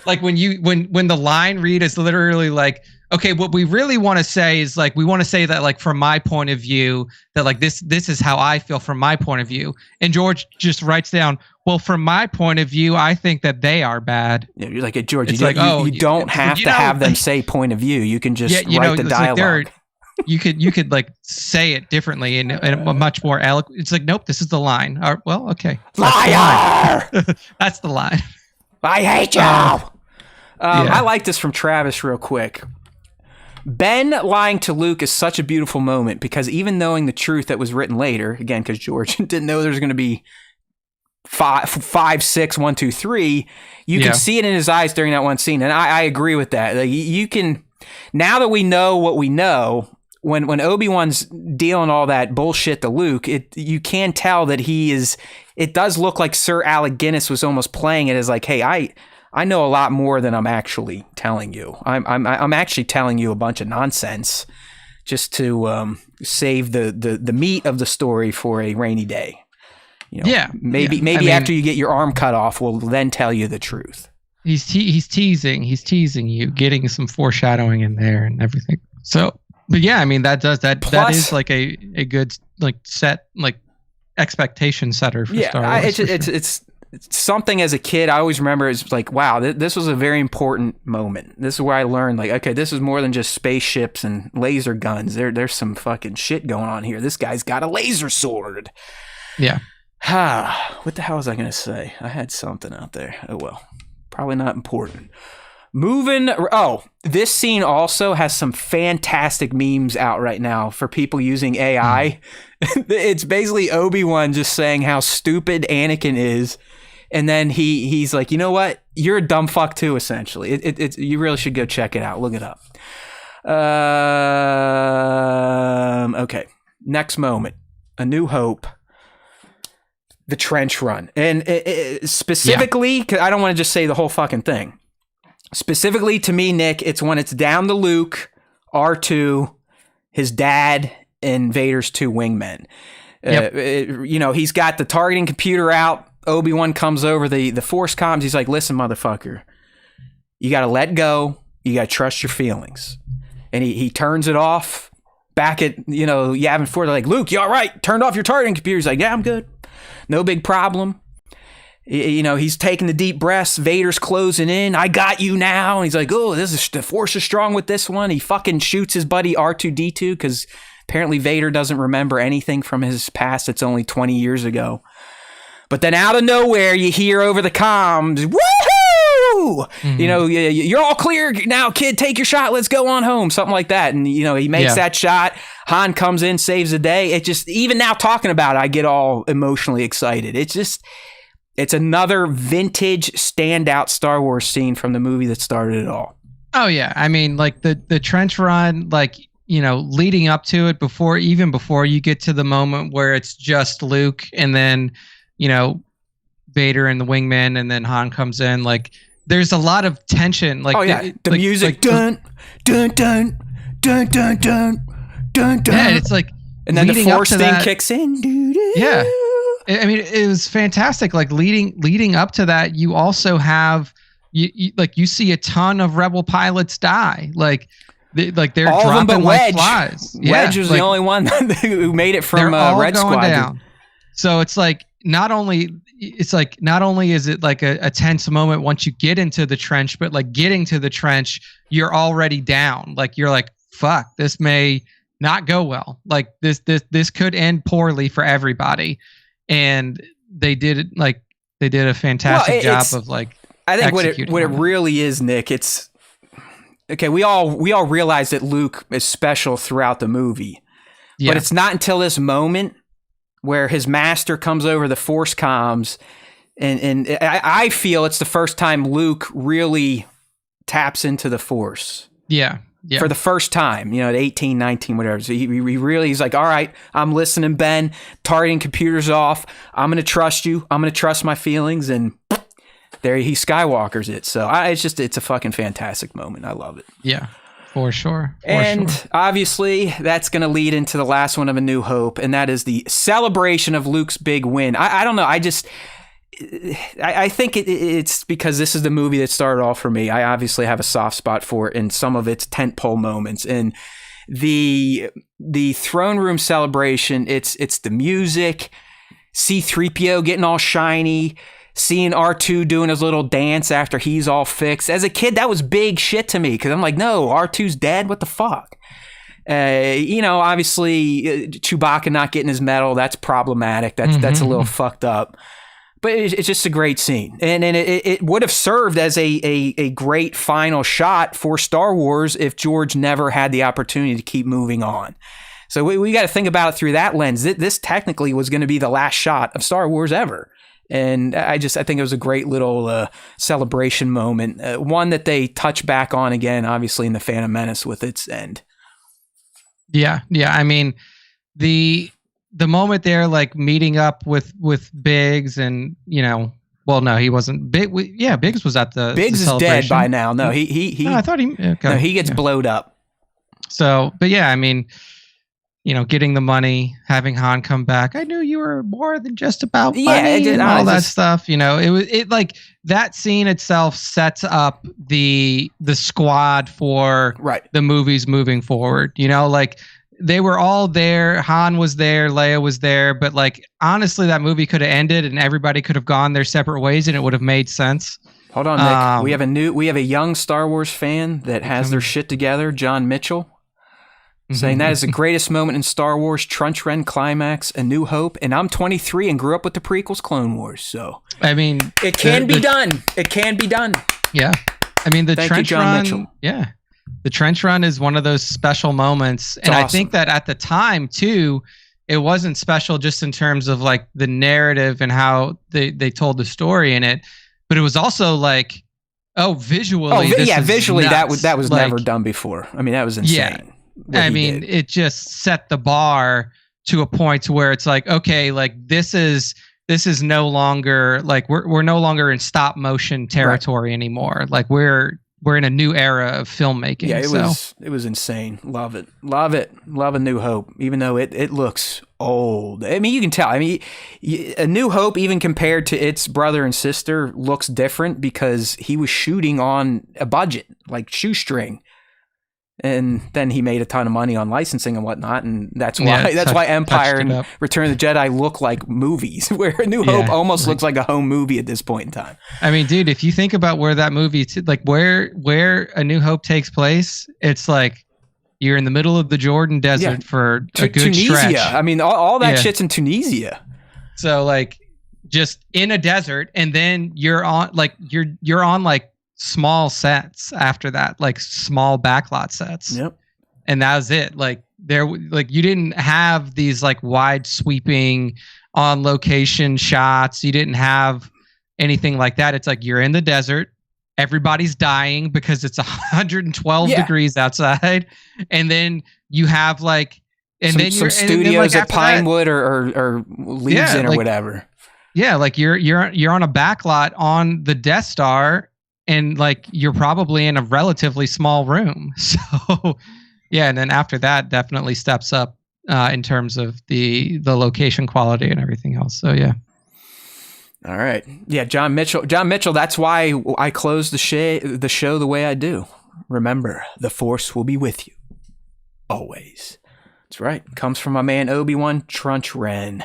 S2: Like when the line read is literally like, okay, what we really want to say is like, we want to say that like from my point of view, that like this is how I feel from my point of view. And George just writes down, well, from my point of view, I think that they are bad.
S1: Yeah, you're like, George, you don't have to have them say point of view. You can just write the dialogue.
S2: Like you could like say it differently and a much more eloquent. It's like, nope, this is the line. Well, okay.
S1: Liar!
S2: That's the line.
S1: I hate you! I like this from Travis real quick. Ben lying to Luke is such a beautiful moment because even knowing the truth that was written later, again, because George didn't know there was going to be 5, 6, 1, 2, 3, you can see it in his eyes during that one scene. And I agree with that. Like, you can, now that we know what we know, when Obi-Wan's dealing all that bullshit to Luke, you can tell that it does look like Sir Alec Guinness was almost playing it as like, hey, I know a lot more than I'm actually telling you. I'm actually telling you a bunch of nonsense just to save the meat of the story for a rainy day. You know, maybe after you get your arm cut off, we'll then tell you the truth.
S2: He's teasing you, getting some foreshadowing in there and everything. So, but yeah, I mean that is like a good like set like expectation setter for Star Wars.
S1: It's something as a kid I always remember is like, wow, this was a very important moment. This is where I learned like, okay, this is more than just spaceships and laser guns. There's some fucking shit going on here. This guy's got a laser sword.
S2: Yeah.
S1: What the hell was I going to say? I had something out there. Oh, well, probably not important. This scene also has some fantastic memes out right now for people using AI. It's basically Obi-Wan just saying how stupid Anakin is. And then he's like, you know what? You're a dumb fuck too, essentially. You really should go check it out. Look it up. Okay. Next moment. A New Hope. The trench run. And specifically, 'cause I don't want to just say the whole fucking thing. Specifically to me, Nick, it's when it's down to Luke, R2, his dad, and Vader's 2 wingmen. He's got the targeting computer out. Obi-Wan comes over the force comms. He's like, listen, motherfucker, you got to let go. You got to trust your feelings. And he turns it off back at, Yavin 4. They're like, Luke, you all right? Turned off your targeting computer. He's like, yeah, I'm good. No big problem. He's taking the deep breaths. Vader's closing in. I got you now. And he's like, oh, the force is strong with this one. He fucking shoots his buddy R2-D2 because apparently Vader doesn't remember anything from his past. It's only 20 years ago. But then out of nowhere, you hear over the comms, woohoo! woo, you're all clear now, kid, take your shot, let's go on home, something like that. And he makes that shot. Han comes in, saves the day. It just, even now talking about it, I get all emotionally excited. It's another vintage standout Star Wars scene from the movie that started it all.
S2: Oh yeah, I mean, like the trench run, like, leading up to it, before you get to the moment where it's just Luke and then Vader and the wingman, and then Han comes in. Like, there's a lot of tension. Like,
S1: the music, dun dun dun dun dun dun dun dun.
S2: Yeah, it's like,
S1: and then the Force thing kicks in.
S2: Yeah, I mean, it was fantastic. Like, leading up to that, you also have you see a ton of Rebel pilots die. Like they're all dropping of them, but
S1: like
S2: flies.
S1: Wedge was the only one who made it from Red Squadron. Down.
S2: So it's like, not only is it like a tense moment once you get into the trench, but like getting to the trench, you're already down. Like, you're like, fuck, this may not go well. Like, this could end poorly for everybody. And they did a fantastic job of like,
S1: I think what it really is, Nick, it's okay. We all realize that Luke is special throughout the movie, but it's not until this moment where his master comes over the Force comms, and I feel it's the first time Luke really taps into the Force.
S2: Yeah.
S1: For the first time, at 18, 19, whatever. So he's like, all right, I'm listening, Ben. Targeting computers off. I'm going to trust you. I'm going to trust my feelings. And there he Skywalkers it. So it's a fucking fantastic moment. I love it.
S2: Yeah. For sure.
S1: Obviously, that's going to lead into the last one of A New Hope, and that is the celebration of Luke's big win. I don't know. I think it's because this is the movie that started off for me. I obviously have a soft spot for it in some of its tentpole moments. And the throne room celebration, it's the music, C-3PO getting all shiny, seeing R2 doing his little dance after he's all fixed. As a kid, that was big shit to me, because I'm like, no, R2's dead? What the fuck? Obviously, Chewbacca not getting his medal, that's problematic. That's a little fucked up. But it's just a great scene. And it would have served as a great final shot for Star Wars if George never had the opportunity to keep moving on. So we got to think about it through that lens. This technically was going to be the last shot of Star Wars ever. And I think it was a great little celebration moment. One that they touch back on again, obviously, in The Phantom Menace with its end.
S2: Yeah. I mean, the moment there, like meeting up with Biggs, and well, no, he wasn't. Biggs was at the.
S1: Biggs is dead by now. No, he.
S2: No, I thought he. Okay.
S1: No, he gets blowed up.
S2: So, but yeah, I mean, getting the money, having Han come back. I knew you were more than just about money and all that stuff. It like that scene itself sets up the squad for the movies moving forward. Like, they were all there. Han was there. Leia was there. But like, honestly, that movie could have ended and everybody could have gone their separate ways, and it would have made sense.
S1: Hold on, Nick. We have a young Star Wars fan that has their shit together. John Mitchell. Saying that is the greatest moment in Star Wars, Trunch Ren climax, A New Hope, and I'm 23 and grew up with the prequels, Clone Wars. So
S2: I mean,
S1: it can be done. It can be done.
S2: Yeah, I mean the trench run.
S1: Mitchell.
S2: Yeah, the trench run is one of those special moments, and awesome. I think that at the time too, it wasn't special just in terms of like the narrative and how they told the story in it, but it was also like, visually.
S1: Visually
S2: nuts.
S1: that was
S2: like,
S1: never done before. I mean, that was insane.
S2: Yeah. I mean, it just set the bar to a point to where it's like, okay, like this is no longer like we're no longer in stop motion territory anymore. Like we're in a new era of filmmaking.
S1: Yeah, it was insane. Love it. Love A New Hope, even though it looks old. I mean, you can tell. I mean, A New Hope, even compared to its brother and sister, looks different because he was shooting on a budget, like shoestring. And then he made a ton of money on licensing and whatnot, and that's why Empire and Return of the Jedi look like movies, where A New Hope almost looks like a home movie at this point in time.
S2: I mean, dude, if you think about where that movie, like where A New Hope takes place, it's like you're in the middle of the Jordan Desert for a good
S1: Tunisia.
S2: stretch.
S1: I mean, all that shit's in Tunisia.
S2: So like, just in a desert, and then you're on like small sets after that, like small backlot sets.
S1: Yep.
S2: And that was it. Like you didn't have these like wide sweeping on location shots. You didn't have anything like that. It's like you're in the desert. Everybody's dying because it's 112 degrees outside. And then you have like, then
S1: some studios at Pinewood or Leaves or whatever.
S2: Yeah. Like you're on a backlot on the Death Star, and like you're probably in a relatively small room. So yeah. And then after that definitely steps up in terms of the location quality and everything else. So yeah.
S1: All right. Yeah, John Mitchell, that's why I close the show the way I do. Remember, the Force will be with you. Always. That's right. Comes from my man Obi-Wan Trunch Wren.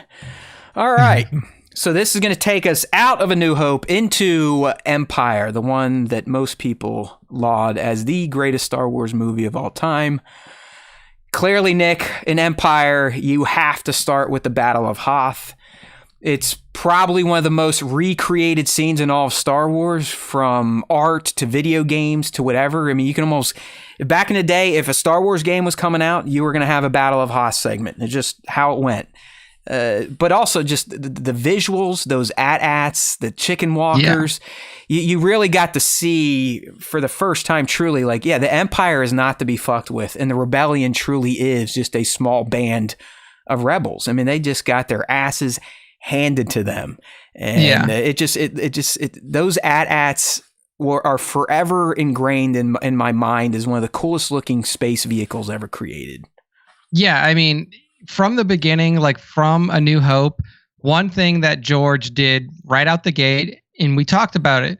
S1: All right. So this is going to take us out of A New Hope into Empire, the one that most people laud as the greatest Star Wars movie of all time. Clearly, Nick, in Empire, you have to start with the Battle of Hoth. It's probably one of the most recreated scenes in all of Star Wars, from art to video games to whatever. I mean, you can almost... Back in the day, if a Star Wars game was coming out, you were going to have a Battle of Hoth segment. It's just how it went. But also just the visuals, those AT-ATs, the chicken walkers. Yeah. You really got to see for the first time truly, like, yeah, the Empire is not to be fucked with. And the Rebellion truly is just a small band of rebels. I mean, they just got their asses handed to them, and those AT-ATs are forever ingrained in my mind as one of the coolest looking space vehicles ever created. Yeah, I mean, from the beginning, like from A New Hope, one thing that George did right out the gate, and we talked about it,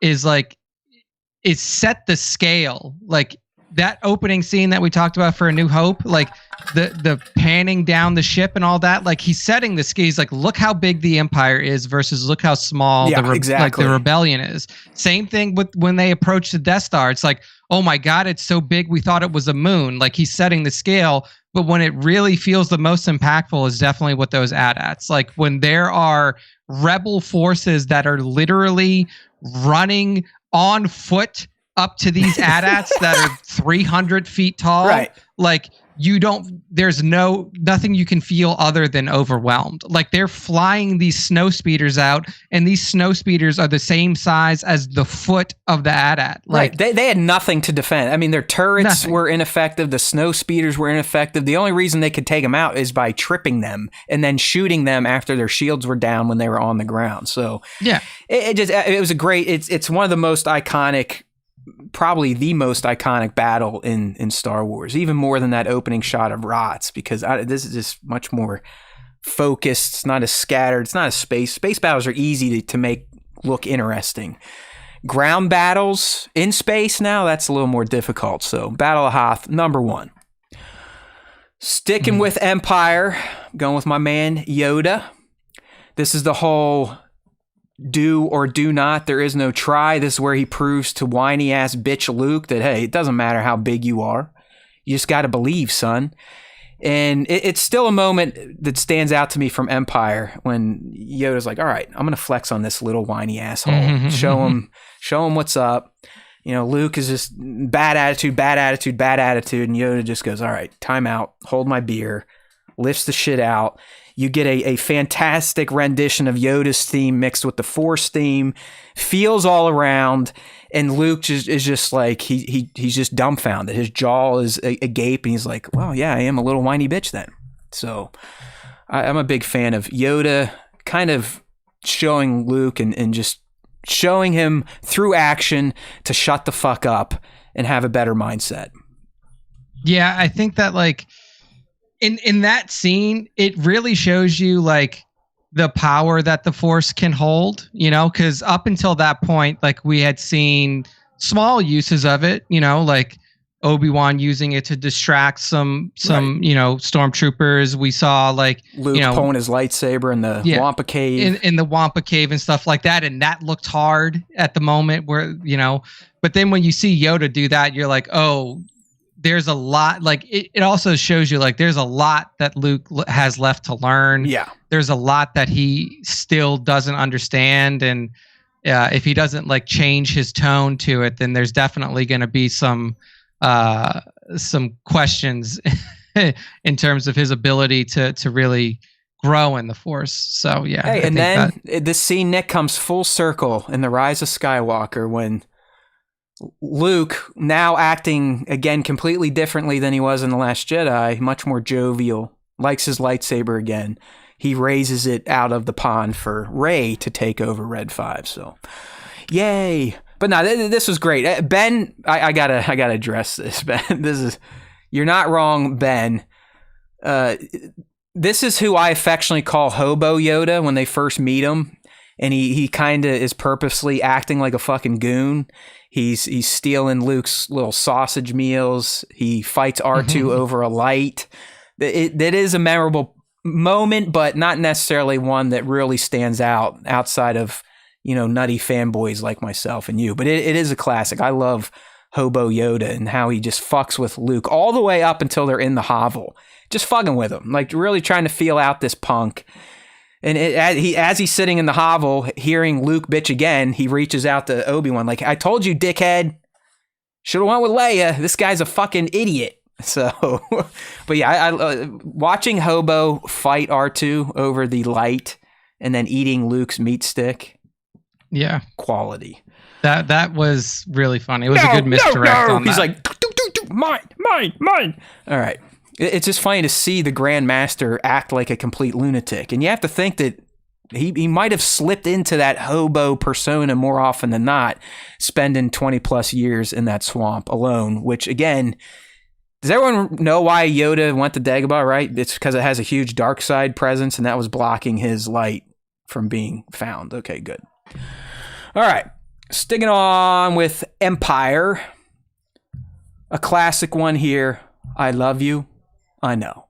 S1: is like it set the scale. Like that opening scene that we talked about for A New Hope, like the panning down the ship and all that, like he's setting the scale. He's like, look how big the Empire is versus look how small like the Rebellion is. Same thing with when they approach the Death Star. It's like, oh my God, it's so big we thought it was a moon. Like he's setting the scale. But when it really feels the most impactful is definitely with those AT-ATs. Like when there are rebel forces that are literally running on foot up to these AT-ATs that are 300 feet tall. Right. Like there's nothing you can feel other than overwhelmed. Like they're flying these snow speeders out, and these snow speeders are the same size as the foot of the AT-AT. Like right. They had nothing to defend. I mean, their turrets were ineffective. The snow speeders were ineffective. The only reason they could take them out is by tripping them and then shooting them after their shields were down when they were on the ground. So yeah, it was a great, it's one of the most iconic, probably the most iconic battle in Star Wars, even more than that opening shot of Rots, because this is just much more focused. It's not as scattered. It's not as space battles are easy to make look interesting. Ground battles in space now, that's a little more difficult. So Battle of Hoth, number one. Sticking with Empire, going with my man Yoda. This is the whole do or do not, there is no try. This is where he proves to whiny ass bitch Luke that, hey, it doesn't matter how big you are. You just got to believe, son. And it's still a moment that stands out to me from Empire when Yoda's like, all right, I'm going to flex on this little whiny asshole. Show him what's up. You know, Luke is just bad attitude. And Yoda just goes, all right, time out, hold my beer, lifts the shit out. You get a fantastic rendition of Yoda's theme mixed with the Force theme, feels all around, and Luke is just like, he's just dumbfounded. His jaw is agape, and he's like, well, yeah, I am a little whiny bitch then. So I'm a big fan of Yoda kind of showing Luke and just showing him through action to shut the fuck up and have a better mindset. Yeah, I think that like, in that scene, it really shows you like the power that the Force can hold, you know, because up until that point, like we had seen small uses of it, you know, like Obi-Wan using it to distract some right. You know, stormtroopers. We saw like Luke pulling his lightsaber in the Wampa Cave. In the Wampa Cave and stuff like that. And that looked hard at the moment where, you know, but then when you see Yoda do that, you're like, oh, there's a lot, like it also shows you like there's a lot that Luke has left to learn. Yeah. There's a lot that he still doesn't understand. And
S2: if he doesn't like change his tone to it, then there's definitely going to be some questions in terms of his ability to really grow in the Force. So yeah.
S1: Hey, and then this scene, Nick, comes full circle in The Rise of Skywalker when Luke, now acting again completely differently than he was in The Last Jedi, much more jovial, likes his lightsaber again. He raises it out of the pond for Rey to take over Red 5. So, yay! But no, this was great. Ben, I gotta address this, Ben. You're not wrong, Ben. This is who I affectionately call Hobo Yoda when they first meet him, and he kind of is purposely acting like a fucking goon. He's stealing Luke's little sausage meals. He fights R2 over a light. That is a memorable moment, but not necessarily one that really stands out outside of, nutty fanboys like myself and you. But it is a classic. I love Hobo Yoda and how he just fucks with Luke all the way up until they're in the hovel. Just fucking with him, like really trying to feel out this punk. And as he's sitting in the hovel, hearing Luke bitch again, he reaches out to Obi-Wan like, I told you, dickhead. Should have went with Leia. This guy's a fucking idiot. So, but yeah, I watching Hobo fight R2 over the light and then eating Luke's meat stick.
S2: Yeah.
S1: Quality.
S2: That was really funny. It was a good misdirect on that.
S1: He's like, mine. All right. It's just funny to see the Grand Master act like a complete lunatic. And you have to think that he might have slipped into that hobo persona more often than not, spending 20 plus years in that swamp alone, which again, does everyone know why Yoda went to Dagobah, right? It's because it has a huge dark side presence and that was blocking his light from being found. Okay, good. All right. Sticking on with Empire. A classic one here. I love you. I know.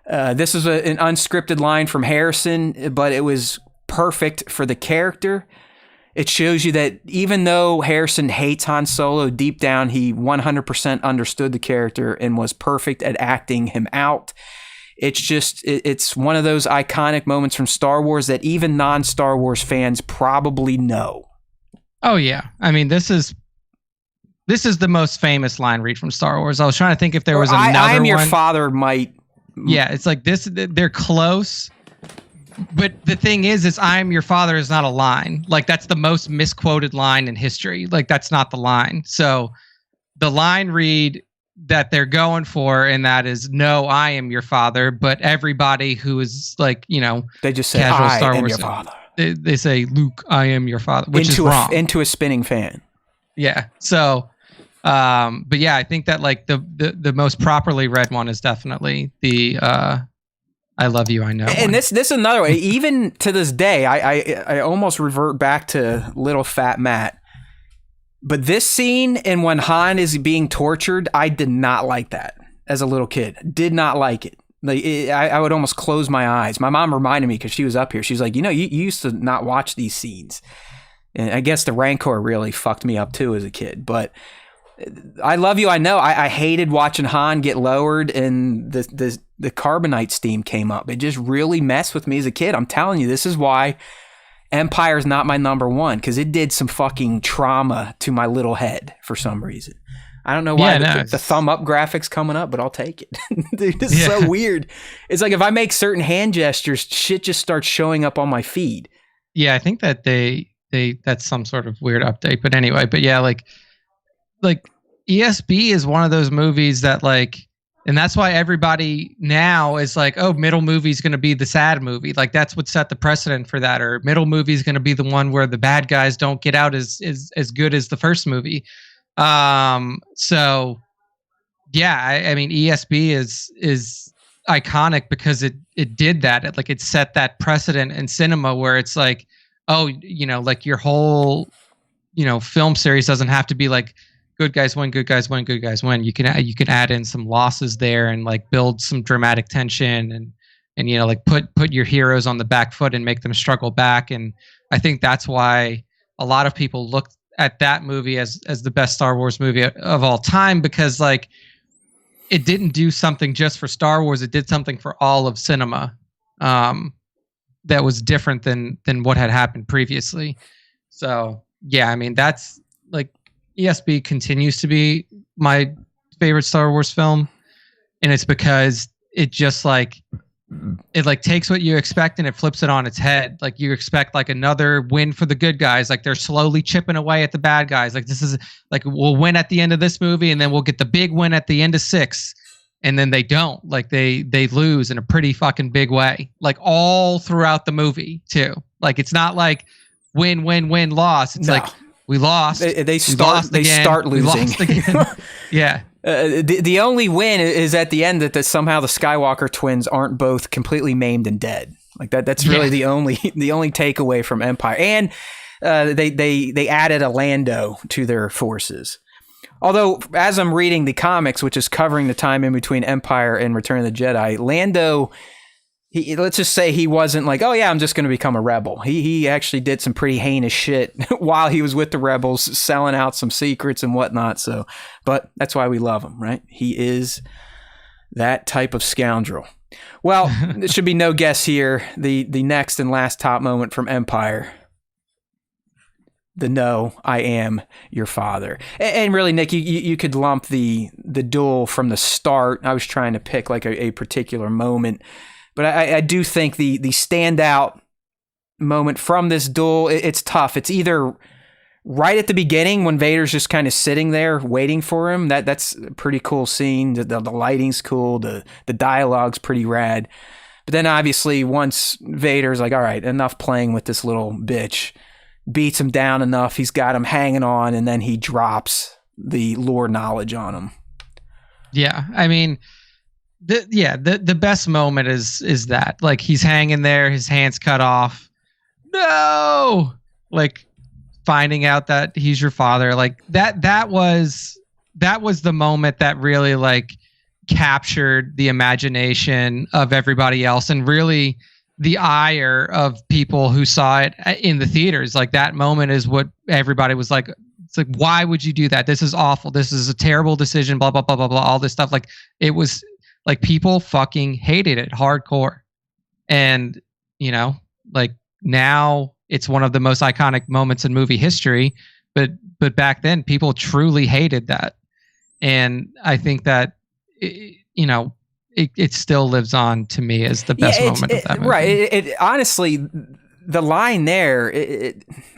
S1: This is an unscripted line from Harrison, but it was perfect for the character. It shows you that even though Harrison hates Han Solo, deep down he 100% understood the character and was perfect at acting him out. It's one of those iconic moments from Star Wars that even non-Star Wars fans probably know.
S2: Oh yeah. I mean, this is the most famous line read from Star Wars. I was trying to think if there was another one.
S1: I am your father might.
S2: Yeah, it's like this. They're close. But the thing is I am your father is not a line. Like that's the most misquoted line in history. Like that's not the line. So the line read that they're going for and that is no, I am your father. But everybody who is like,
S1: they just say I am your father.
S2: They say, Luke, I am your father, which is wrong.
S1: Into a spinning fan. Yeah.
S2: So, but yeah, I think that like the most properly read one is definitely the I love you, I know.
S1: And this is another way. Even to this day, I almost revert back to little fat Matt. But this scene and when Han is being tortured, I did not like that as a little kid. Did not like it. Like I would almost close my eyes. My mom reminded me because she was up here. She's like, you used to not watch these scenes. And I guess the Rancor really fucked me up too as a kid. But I love you, I know. I hated watching Han get lowered and the carbonite steam came up. It just really messed with me as a kid. I'm telling you, this is why Empire's not my number one, because it did some fucking trauma to my little head for some reason. I don't know why the thumb up graphics coming up, but I'll take it. Dude, this is so weird. It's like if I make certain hand gestures, shit just starts showing up on my feed.
S2: Yeah, I think that that's some sort of weird update. But anyway, like ESB is one of those movies that like, and that's why everybody now is like, oh, middle movie is going to be the sad movie. Like that's what set the precedent for that. Or middle movie is going to be the one where the bad guys don't get out as good as the first movie. So yeah, I mean, ESB is iconic because it did that. It set that precedent in cinema where it's like, oh, like your whole, film series doesn't have to be like good guys win, good guys win, good guys win. You can add in some losses there and like build some dramatic tension and like put your heroes on the back foot and make them struggle back. And I think that's why a lot of people look at that movie as the best Star Wars movie of all time, because like it didn't do something just for Star Wars. It did something for all of cinema that was different than what had happened previously. So yeah, I mean, that's like ESB continues to be my favorite Star Wars film, and it's because it just like it like takes what you expect and it flips it on its head. Like you expect like another win for the good guys, like they're slowly chipping away at the bad guys. Like this is like we'll win at the end of this movie and then we'll get the big win at the end of 6. And then they don't. Like they lose in a pretty fucking big way. Like all throughout the movie too. Like it's not like win, loss. It's like we lost.
S1: They start losing.
S2: We lost again. Yeah.
S1: The only win is at the end that somehow the Skywalker twins aren't both completely maimed and dead. Like that's really the only takeaway from Empire. And they added a Lando to their forces. Although, as I'm reading the comics, which is covering the time in between Empire and Return of the Jedi, Lando, let's just say he wasn't like, oh yeah, I'm just going to become a rebel. He actually did some pretty heinous shit while he was with the rebels, selling out some secrets and whatnot. So, but that's why we love him, right? He is that type of scoundrel. Well, there should be no guess here. The next and last top moment from Empire. No, I am your father. And really, Nick, you could lump the duel from the start. I was trying to pick like a particular moment, but I do think the standout moment from this duel, it's tough. It's either right at the beginning when Vader's just kind of sitting there waiting for him. That's a pretty cool scene. The lighting's cool. The dialogue's pretty rad. But then obviously once Vader's like, all right, enough playing with this little bitch, beats him down enough, he's got him hanging on, and then he drops the lore knowledge on him. Yeah,
S2: I mean, the best moment is that like he's hanging there, his hands cut off. No, like finding out that he's your father, like that was the moment that really like captured the imagination of everybody else and really the ire of people who saw it in the theaters. Like that moment is what everybody was like, it's like, why would you do that? This is awful. This is a terrible decision, blah, blah, blah, blah, blah, all this stuff. Like it was like people fucking hated it hardcore. And, you know, like now it's one of the most iconic moments in movie history, but back then people truly hated that. And I think that, you know, it still lives on to me as the best moment of that movie.
S1: Right. Honestly, the line there,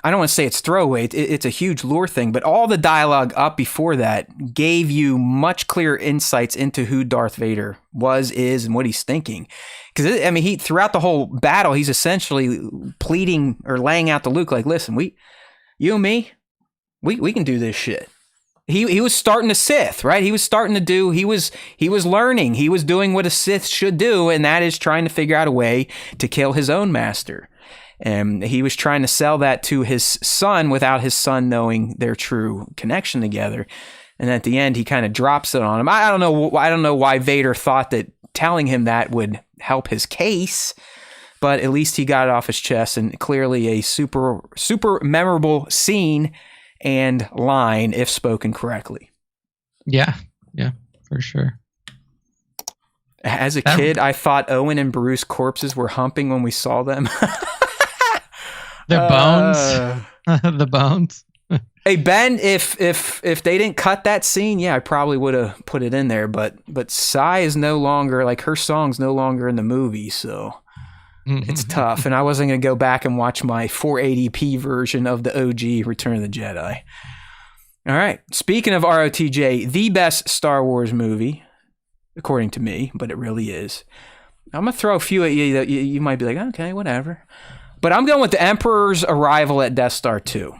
S1: I don't want to say it's throwaway. It's a huge lore thing, but all the dialogue up before that gave you much clearer insights into who Darth Vader is, and what he's thinking. Because, I mean, he throughout the whole battle, he's essentially pleading or laying out to Luke, like, listen, you and me, we can do this shit. He was starting to Sith, right? He was starting to do, he was learning. He was doing what a Sith should do, and that is trying to figure out a way to kill his own master. And he was trying to sell that to his son without his son knowing their true connection together. And at the end, he kind of drops it on him. I don't know why Vader thought that telling him that would help his case, but at least he got it off his chest, and clearly a super, super memorable scene and line if spoken correctly.
S2: Yeah, for sure.
S1: As a kid, I thought Owen and Bruce corpses were humping when we saw them.
S2: Their bones. The bones.
S1: Hey Ben, if they didn't cut that scene, yeah, I probably would have put it in there, but Sai is no longer, like, her song's no longer in the movie, so it's tough. And I wasn't going to go back and watch my 480p version of the OG Return of the Jedi. All right. Speaking of ROTJ, the best Star Wars movie, according to me, but it really is. I'm going to throw a few at you that you might be like, okay, whatever. But I'm going with The Emperor's Arrival at Death Star 2.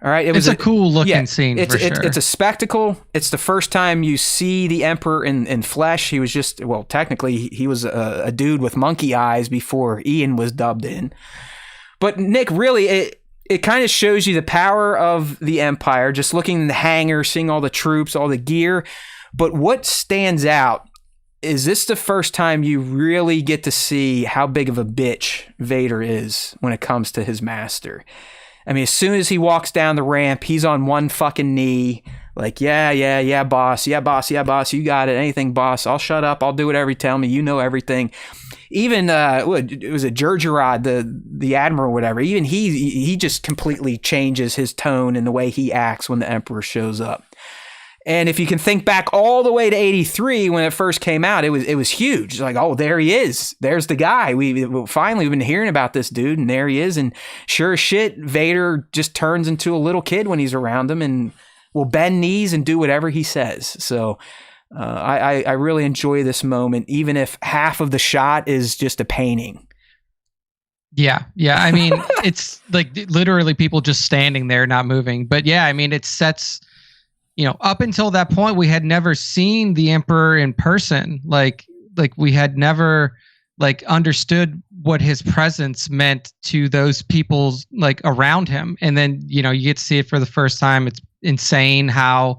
S1: All right,
S2: it's a cool looking scene.
S1: It's
S2: for sure.
S1: It's a spectacle. It's the first time you see the Emperor in flesh. He was just, well, technically he was a dude with monkey eyes before Ian was dubbed in. But Nick, really, it kind of shows you the power of the Empire. Just looking in the hangar, seeing all the troops, all the gear. But what stands out is this the first time you really get to see how big of a bitch Vader is when it comes to his master. I mean, as soon as he walks down the ramp, he's on one fucking knee, Like, yeah, boss. Yeah, boss. Yeah, boss. You got it. Anything, boss. I'll shut up. I'll do whatever you tell me. You know everything. Even it was a Gergerod, the admiral, or whatever. Even he just completely changes his tone and the way he acts when the Emperor shows up. And if you can think back all the way to 83 when it first came out, it was huge. Like, oh, there he is. There's the guy. We've been hearing about this dude, and there he is. And sure as shit, Vader just turns into a little kid when he's around him and will bend knees and do whatever he says. So I really enjoy this moment, even if half of the shot is just a painting.
S2: Yeah. I mean, it's like literally people just standing there, not moving. But yeah, I mean, it sets... up until that point, we had never seen the Emperor in person. Like we had never understood what his presence meant to those people around him. And then, you get to see it for the first time. It's insane how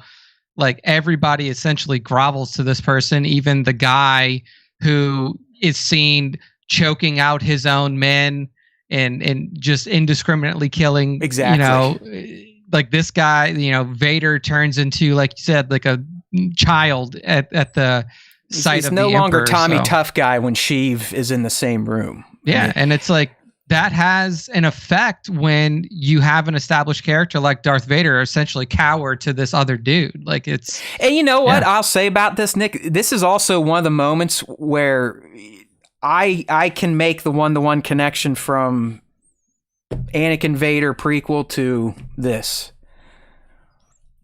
S2: everybody essentially grovels to this person, even the guy who is seen choking out his own men and just indiscriminately killing,
S1: exactly.
S2: This guy, Vader turns into, like you said, like a child at the sight
S1: he's
S2: of
S1: no
S2: the
S1: longer
S2: Emperor,
S1: Tommy Tough Guy when Sheev is in the same room.
S2: Yeah, and it's like that has an effect when you have an established character like Darth Vader essentially cower to this other dude. Like it's...
S1: And you know what I'll say about this, Nick? This is also one of the moments where I can make the one-to-one connection from Anakin Vader prequel to this.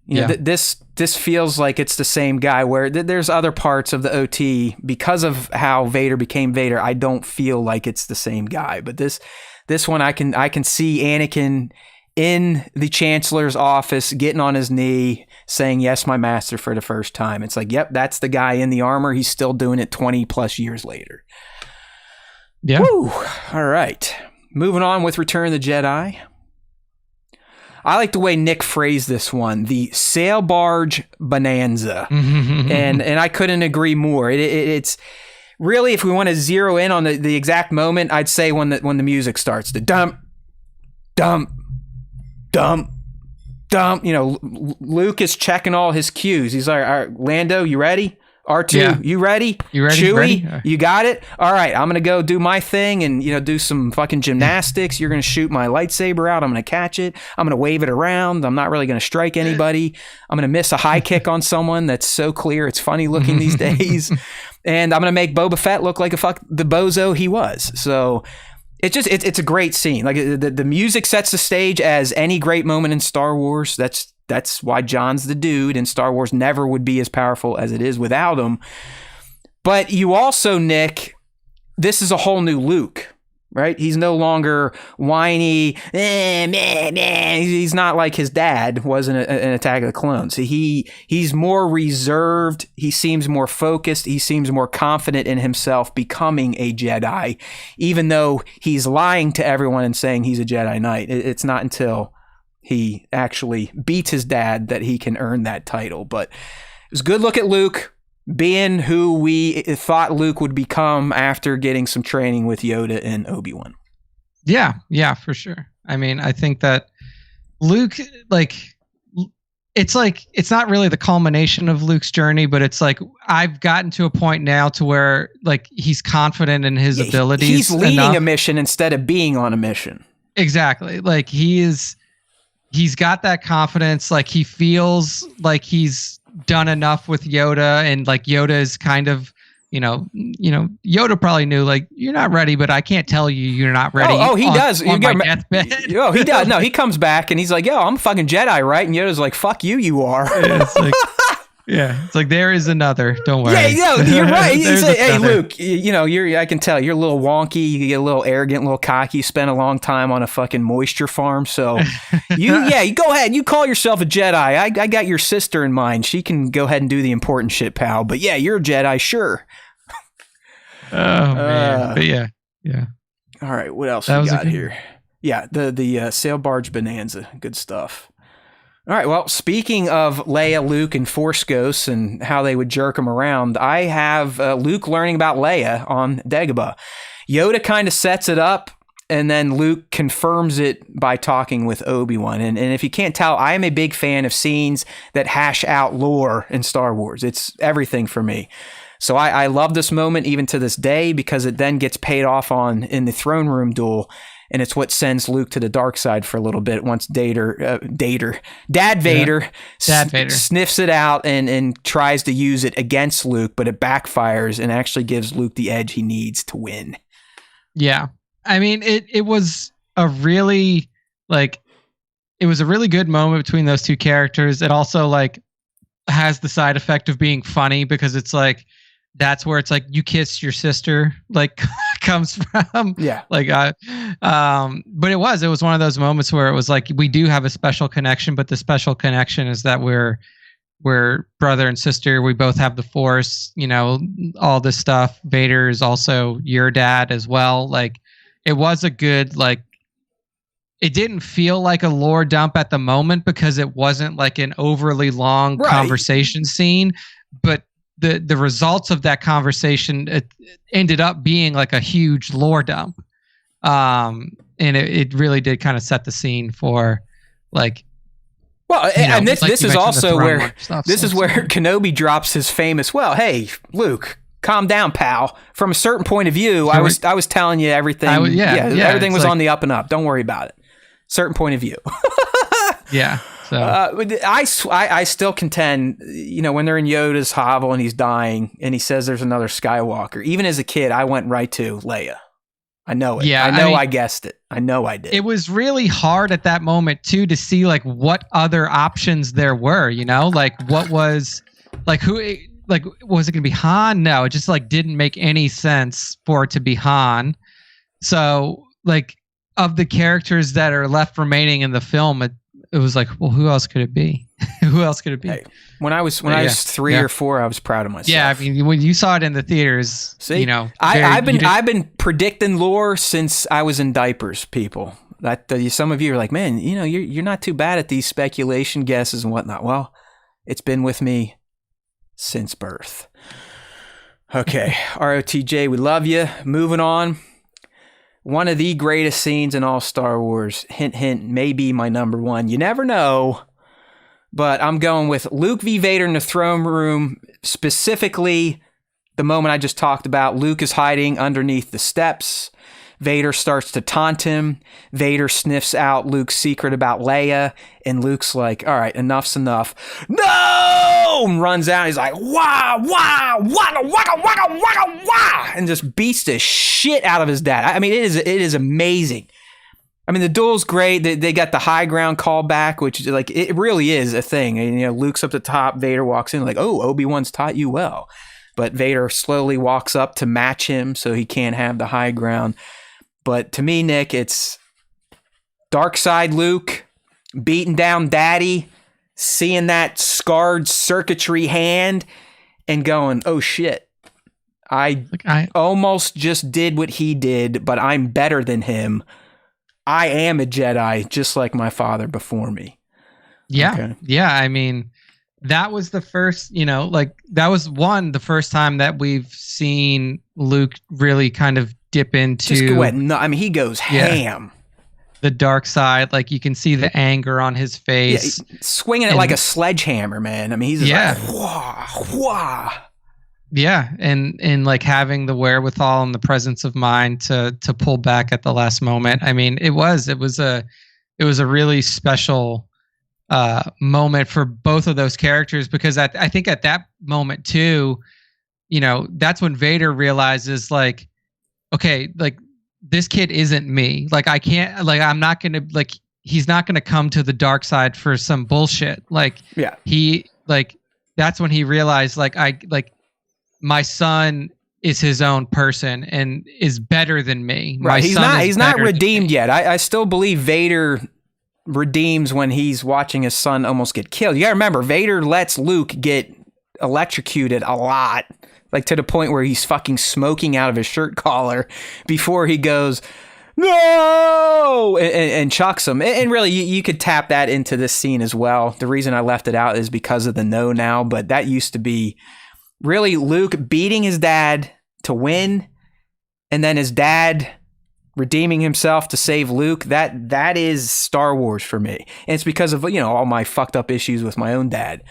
S1: This feels like it's the same guy, where there's other parts of the OT because of how Vader became Vader. I don't feel like it's the same guy, but this one I can see Anakin in the Chancellor's office getting on his knee saying, "Yes, my master," for the first time. It's like, yep, that's the guy in the armor. He's still doing it 20 plus years later.
S2: Yeah.
S1: Woo. All right. Moving on with Return of the Jedi. I like the way Nick phrased this one, the sail barge bonanza. and I couldn't agree more. It's really, if we want to zero in on the exact moment, I'd say when the music starts, the dump, dump, dump, dump. Luke is checking all his cues. He's like, all right, Lando, you ready? R2, you ready?
S2: You ready?
S1: Chewie, you got it? All right, I'm going to go do my thing and, do some fucking gymnastics. You're going to shoot my lightsaber out. I'm going to catch it. I'm going to wave it around. I'm not really going to strike anybody. I'm going to miss a high kick on someone that's so clear. It's funny looking these days. And I'm going to make Boba Fett look like the bozo he was. So it's a great scene. Like the music sets the stage as any great moment in Star Wars. That's why John's the dude, and Star Wars never would be as powerful as it is without him. But you also, Nick, this is a whole new Luke, right? He's no longer whiny. He's not like his dad was in an Attack of the Clones. He's more reserved. He seems more focused. He seems more confident in himself becoming a Jedi, even though he's lying to everyone and saying he's a Jedi Knight. It's not until he actually beats his dad that he can earn that title. But it was a good look at Luke being who we thought Luke would become after getting some training with Yoda and Obi-Wan.
S2: Yeah, for sure. I mean, I think that Luke, it's not really the culmination of Luke's journey, but it's like I've gotten to a point now to where he's confident in his abilities.
S1: He's leading a mission instead of being on a mission.
S2: Exactly. He's got that confidence. He feels like he's done enough with Yoda, and Yoda is kind of, Yoda probably knew you're not ready, but I can't tell you you're not ready.
S1: Oh, he does.
S2: On my deathbed.
S1: Oh, he does. No, he comes back and he's like, "Yo, I'm a fucking Jedi, right?" And Yoda's like, "Fuck you, you are."
S2: It's like there is another. Don't worry.
S1: Yeah, you're right. He's like, "Hey, Luke, I can tell you're a little wonky. You get a little arrogant, a little cocky. You spent a long time on a fucking moisture farm, so you go ahead. You call yourself a Jedi. I got your sister in mind. She can go ahead and do the important shit, pal. But yeah, you're a Jedi, sure."
S2: Oh man, but yeah.
S1: All right, what else we got here? Yeah, the sail barge bonanza, good stuff. All right, well, speaking of Leia, Luke, and Force Ghosts and how they would jerk them around, I have Luke learning about Leia on Dagobah. Yoda kind of sets it up And then Luke confirms it by talking with Obi-Wan. And if you can't tell, I am a big fan of scenes that hash out lore in Star Wars. It's everything for me. So I love this moment even to this day because it then gets paid off on in the throne room duel. And it's what sends Luke to the dark side for a little bit once Dad Vader sniffs it out and tries to use it against Luke, but it backfires and actually gives Luke the edge he needs to win.
S2: Yeah. I mean, it was a really good moment between those two characters. It also like has the side effect of being funny because it's like, that's where it's like you kissed your sister like comes from.
S1: Yeah.
S2: Like but it was one of those moments where it was like we do have a special connection, but the special connection is that we're brother and sister. We both have the Force, you know, all this stuff. Vader is also your dad as well. Like it was a good like it didn't feel like a lore dump at the moment because it wasn't like an overly long conversation scene, but the results of that conversation it ended up being like a huge lore dump. And it really did kind of set the scene for like,
S1: well, and this is also where Kenobi drops his famous, well, hey, Luke, calm down, pal. From a certain point of view, I was telling you everything. Everything was on the up and up. Don't worry about it. Certain point of view.
S2: Yeah. So
S1: I still contend, you know, when they're in Yoda's hovel and he's dying and he says there's another Skywalker. Even as a kid, I went right to Leia. I know it. Yeah, I mean, I guessed it. I know I did.
S2: It was really hard at that moment too to see like what other options there were. You know, like what was like who like was it going to be Han? No, it just like didn't make any sense for it to be Han. So like of the characters that are left remaining in the film, it was like, well, who else could it be? Who else could it be?
S1: Hey, when I was 3 or 4, I was proud of myself.
S2: Yeah, I mean, when you saw it in the theaters, you know,
S1: I've been predicting lore since I was in diapers. People, that some of you are like, man, you know, you're not too bad at these speculation guesses and whatnot. Well, it's been with me since birth. Okay, ROTJ, we love you. Moving on. One of the greatest scenes in all Star Wars, hint, hint, may be my number one. You never know, but I'm going with Luke v. Vader in the throne room, specifically the moment I just talked about. Luke is hiding underneath the steps. Vader starts to taunt him. Vader sniffs out Luke's secret about Leia, and Luke's like, all right, enough's enough. No! And runs out. He's like, wah, wah, waka, waka, waka, waka, wah! And just beats the shit out of his dad. I mean, it is amazing. I mean, the duel's great. They got the high ground callback, which like it really is a thing. And, you know, Luke's up the top. Vader walks in like, oh, Obi-Wan's taught you well. But Vader slowly walks up to match him so he can't have the high ground. But to me, Nick, it's dark side Luke beating down Daddy, seeing that scarred circuitry hand and going, oh shit, I almost just did what he did, but I'm better than him. I am a Jedi just like my father before me.
S2: Yeah. Okay. Yeah. I mean, that was the first, you know, like that was the first time that we've seen Luke really kind of dip into.
S1: Just go ahead. No, I mean, he goes ham.
S2: The dark side, like you can see the anger on his face.
S1: Yeah, swinging it like a sledgehammer, man. I mean, he's just like, wah, wah.
S2: Yeah, and like having the wherewithal and the presence of mind to pull back at the last moment. I mean, it was a really special moment for both of those characters because I think at that moment too, you know, that's when Vader realizes like, okay, like this kid isn't me. Like I can't, like I'm not gonna, like he's not gonna come to the dark side for some bullshit. Like that's when he realized like my son is his own person and is better than me.
S1: Right. He's not redeemed yet. I still believe Vader redeems when he's watching his son almost get killed. You gotta remember, Vader lets Luke get electrocuted a lot, like to the point where he's fucking smoking out of his shirt collar before he goes, no, and chucks him. And really, you could tap that into this scene as well. The reason I left it out is because of the no now, but that used to be really Luke beating his dad to win, and then his dad redeeming himself to save Luke, that is Star Wars for me. And it's because of, all my fucked up issues with my own dad.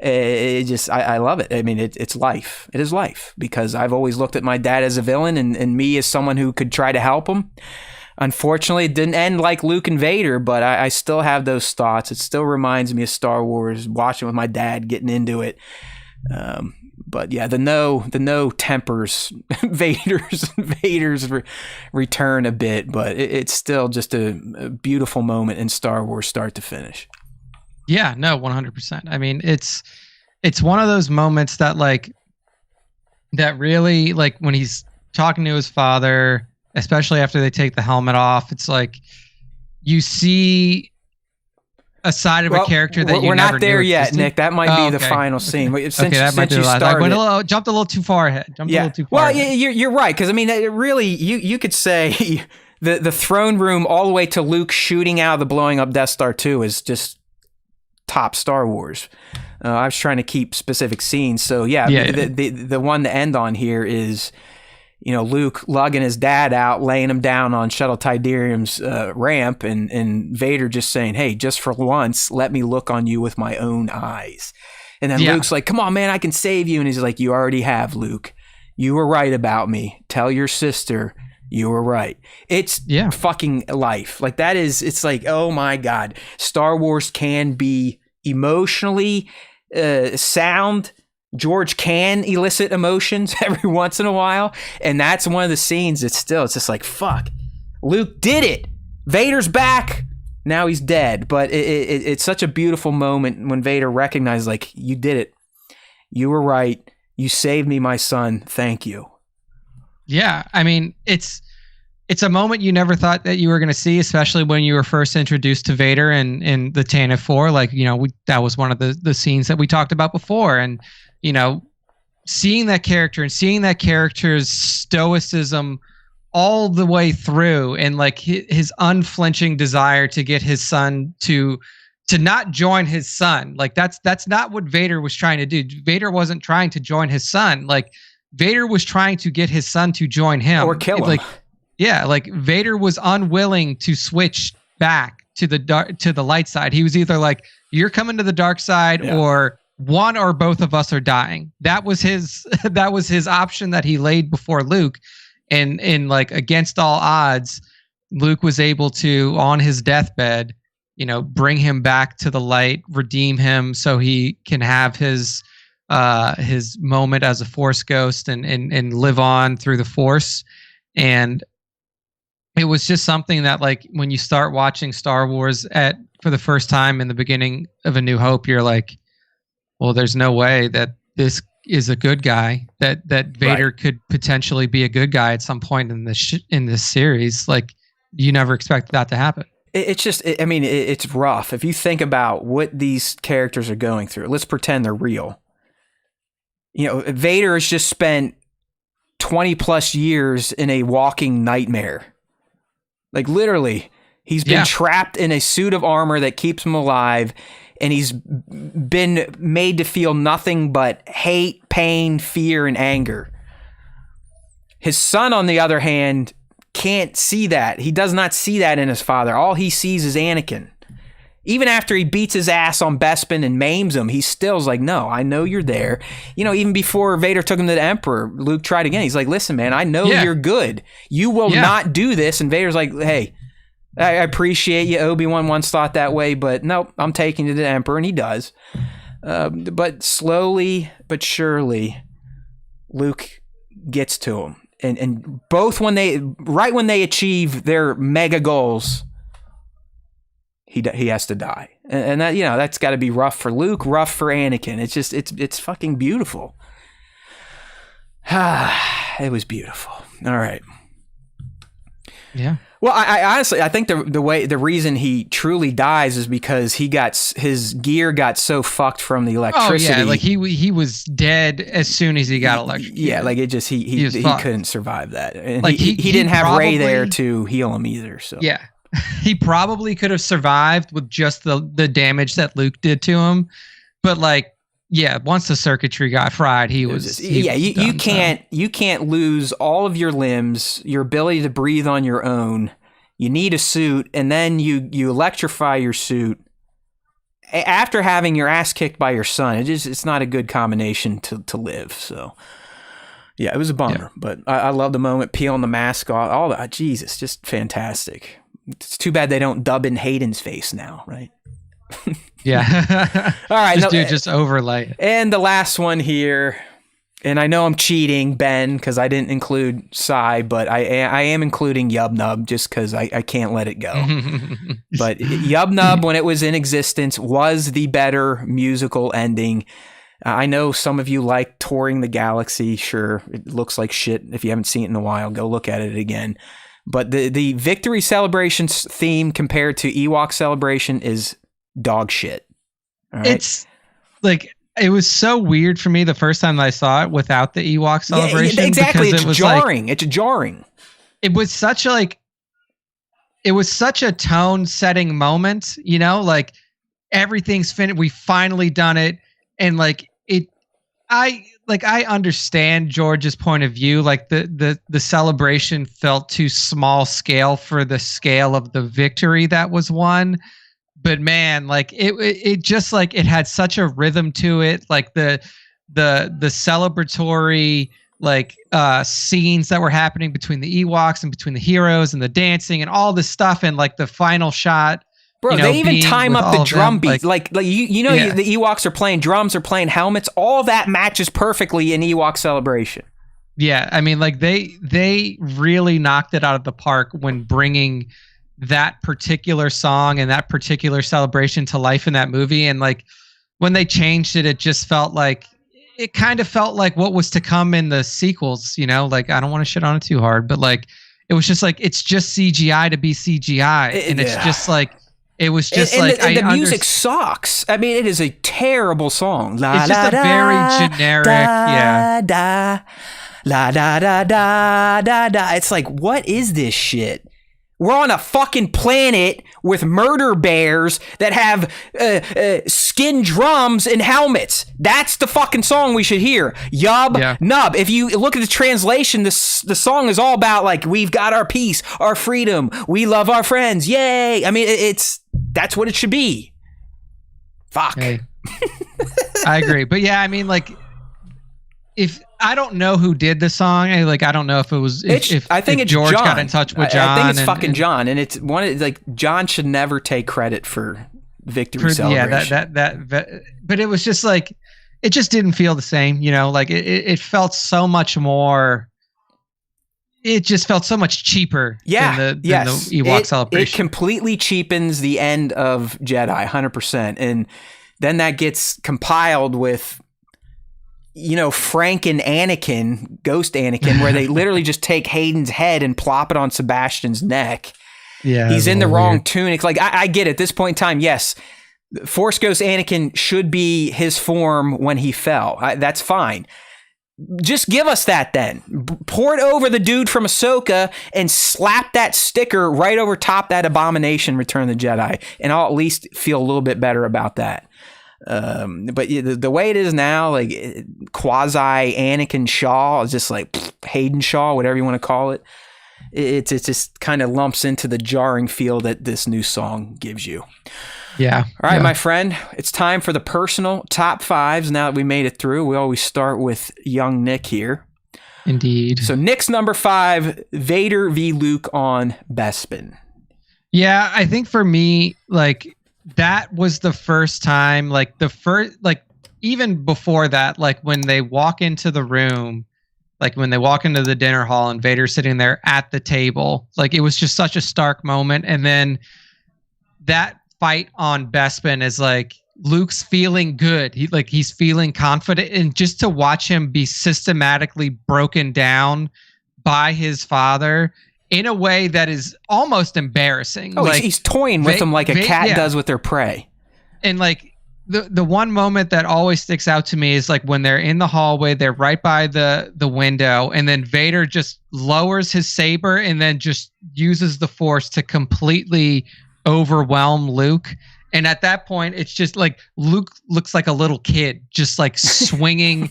S1: I love it. I mean, it's life. It is life, because I've always looked at my dad as a villain and me as someone who could try to help him. Unfortunately, it didn't end like Luke and Vader, but I still have those thoughts. It still reminds me of Star Wars, watching with my dad, getting into it. But yeah, the no tempers Vader's return a bit, but it's still just a beautiful moment in Star Wars, start to finish.
S2: Yeah, no, 100%. I mean, it's one of those moments that that really, when he's talking to his father, especially after they take the helmet off, it's like you see a side of a character that
S1: we're
S2: never
S1: not there
S2: knew
S1: yet,
S2: existed.
S1: Nick. That might be the final scene.
S2: That might be the last. I jumped a little too far ahead.
S1: Well, you're right, because I mean, it really, you could say the throne room all the way to Luke shooting out of the blowing up Death Star 2 is just top Star Wars. I was trying to keep specific scenes, so the one to end on here is, Luke lugging his dad out, laying him down on Shuttle Tydirium's ramp, and Vader just saying, "Hey, just for once, let me look on you with my own eyes." And then Luke's like, "Come on, man, I can save you." And he's like, "You already have, Luke. You were right about me. Tell your sister you were right." It's fucking life. That is, it's like, oh my God. Star Wars can be emotionally sound. George can elicit emotions every once in a while, and that's one of the scenes. It's just like, fuck, Luke did it. Vader's back. Now he's dead, but it's such a beautiful moment when Vader recognizes, you did it. You were right. You saved me, my son. Thank you.
S2: Yeah, I mean, it's a moment you never thought that you were going to see, especially when you were first introduced to Vader in the Tantive 4. That was one of the scenes that we talked about before, and seeing that character and seeing that character's stoicism all the way through, and his unflinching desire to get his son to not join his son. That's not what Vader was trying to do. Vader wasn't trying to join his son. Vader was trying to get his son to join him
S1: or kill him.
S2: Vader was unwilling to switch back to the light side. He was either you're coming to the dark side, or one or both of us are dying. That was his option that he laid before Luke. And against all odds, Luke was able to, on his deathbed, bring him back to the light, redeem him so he can have his moment as a Force ghost and live on through the Force. And it was just something that, when you start watching Star Wars for the first time in the beginning of A New Hope, you're like, well, there's no way that this is a good guy, that Vader could potentially be a good guy at some point in this series. You never expect that to happen.
S1: It's just, it's rough. If you think about what these characters are going through, let's pretend they're real. Vader has just spent 20 plus years in a walking nightmare. Literally, he's been trapped in a suit of armor that keeps him alive, and he's been made to feel nothing but hate, pain, fear, and anger. His son, on the other hand, can't see that. He does not see that in his father. All he sees is Anakin. Even after he beats his ass on Bespin and maims him, he still's like, no, I know you're there. Even before Vader took him to the Emperor, Luke tried again. He's like, listen, man, I know you're good. You will not do this. And Vader's like, hey, I appreciate you. Obi-Wan once thought that way, but nope, I'm taking you to the Emperor, and he does. But slowly but surely, Luke gets to him. And both when they achieve their mega goals, he has to die. And that, that's got to be rough for Luke, rough for Anakin. It's just, it's fucking beautiful. It was beautiful. All right.
S2: Yeah.
S1: Well, I honestly, I think the reason he truly dies is because his gear got so fucked from the electricity.
S2: Oh yeah, he was dead as soon as he got electrocuted.
S1: Yeah, it just he couldn't survive that, and he didn't have Rey there to heal him either. So
S2: yeah, he probably could have survived with just the damage that Luke did to him, but once the circuitry got fried, he was
S1: you can't lose all of your limbs, your ability to breathe on your own. You need a suit, and then you electrify your suit after having your ass kicked by your son. It's not a good combination to live. So yeah, it was a bummer, but I love the moment, peeling the mask off, all that. Jesus, just fantastic. It's too bad they don't dub in Hayden's face now, right?
S2: Yeah.
S1: All right.
S2: Just overlay it.
S1: And the last one here, and I know I'm cheating, Ben, because I didn't include Psy, but I am including Yub Nub just because I can't let it go. But Yub Nub, when it was in existence, was the better musical ending. I know some of you like Touring the Galaxy. Sure, it looks like shit. If you haven't seen it in a while, go look at it again. But the Victory Celebrations theme compared to Ewok Celebration is dog shit. All right?
S2: It's like, it was so weird for me the first time I saw it without the Ewok Celebration.
S1: Yeah, exactly. It's jarring.
S2: It was such a tone setting moment, like everything's finished. We finally done it. And I understand George's point of view. Like the celebration felt too small scale for the scale of the victory that was won. But man, like it just like it had such a rhythm to it. Like the celebratory scenes that were happening between the Ewoks and between the heroes and the dancing and all this stuff, and like the final shot.
S1: Bro, they even time up the drum beats. The Ewoks are playing drums or playing helmets. All that matches perfectly in Ewok Celebration.
S2: Yeah, I mean, like they really knocked it out of the park when bringing that particular song and that particular celebration to life in that movie. And like when they changed it, it kind of felt like what was to come in the sequels. Like I don't want to shit on it too hard, but like it was just like it's just CGI to be CGI, it's just like. It was just
S1: the music sucks. I mean, it is a terrible song.
S2: It's just a very generic,
S1: la da da da. It's like, what is this shit? We're on a fucking planet with murder bears that have skin drums and helmets. That's the fucking song we should hear. Yub Nub. If you look at the translation, the song is all about like, we've got our peace, our freedom, we love our friends, yay. I mean, that's what it should be. Fuck.
S2: Hey. I agree. But yeah, I mean, like, if I don't know who did the song, I don't know if it was
S1: I think it's
S2: George
S1: John.
S2: Got in touch with John.
S1: I think it's fucking John, and it's John should never take credit for Victory Celebration.
S2: But it was just like it just didn't feel the same, like it felt so much more. It just felt so much cheaper than the Ewok Celebration.
S1: It completely cheapens the end of Jedi, 100%, and then that gets compiled with. Frank and Anakin, Ghost Anakin, where they literally just take Hayden's head and plop it on Sebastian's neck. Yeah, he's in the wrong tunic. Like, I get it. At this point in time, yes, Force Ghost Anakin should be his form when he fell. That's fine. Just give us that then. Pour it over the dude from Ahsoka and slap that sticker right over top that abomination, Return of the Jedi, and I'll at least feel a little bit better about that. But the way it is now, like quasi Anakin Shaw is just like Hayden Shaw, whatever you want to call it. It just kind of lumps into the jarring feel that this new song gives you.
S2: Yeah.
S1: All right, my friend, it's time for the personal top fives. Now that we made it through, we always start with young Nick here.
S2: Indeed.
S1: So Nick's number 5, Vader v. Luke on Bespin.
S2: Yeah, I think for me, like, that was the first time, even before that, like when they walk into the room, like when they walk into the dinner hall and Vader's sitting there at the table, like it was just such a stark moment. And then that fight on Bespin is like Luke's feeling good. He's feeling confident, and just to watch him be systematically broken down by his father in a way that is almost embarrassing.
S1: Oh, like, he's toying with them like a cat does with their prey.
S2: And like the one moment that always sticks out to me is like when they're in the hallway, they're right by the window, and then Vader just lowers his saber and then just uses the Force to completely overwhelm Luke. And at that point, it's just like Luke looks like a little kid, just like swinging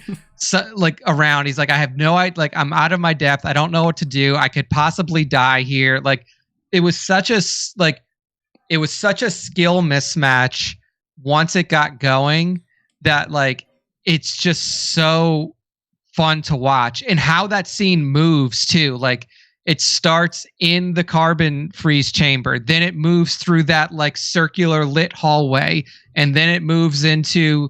S2: like around. He's like, I have no idea. Like, I'm out of my depth. I don't know what to do. I could possibly die here. Like, it was such a skill mismatch once it got going that like it's just so fun to watch. And how that scene moves too. Like, it starts in the carbon freeze chamber, then it moves through that like circular lit hallway, and then it moves into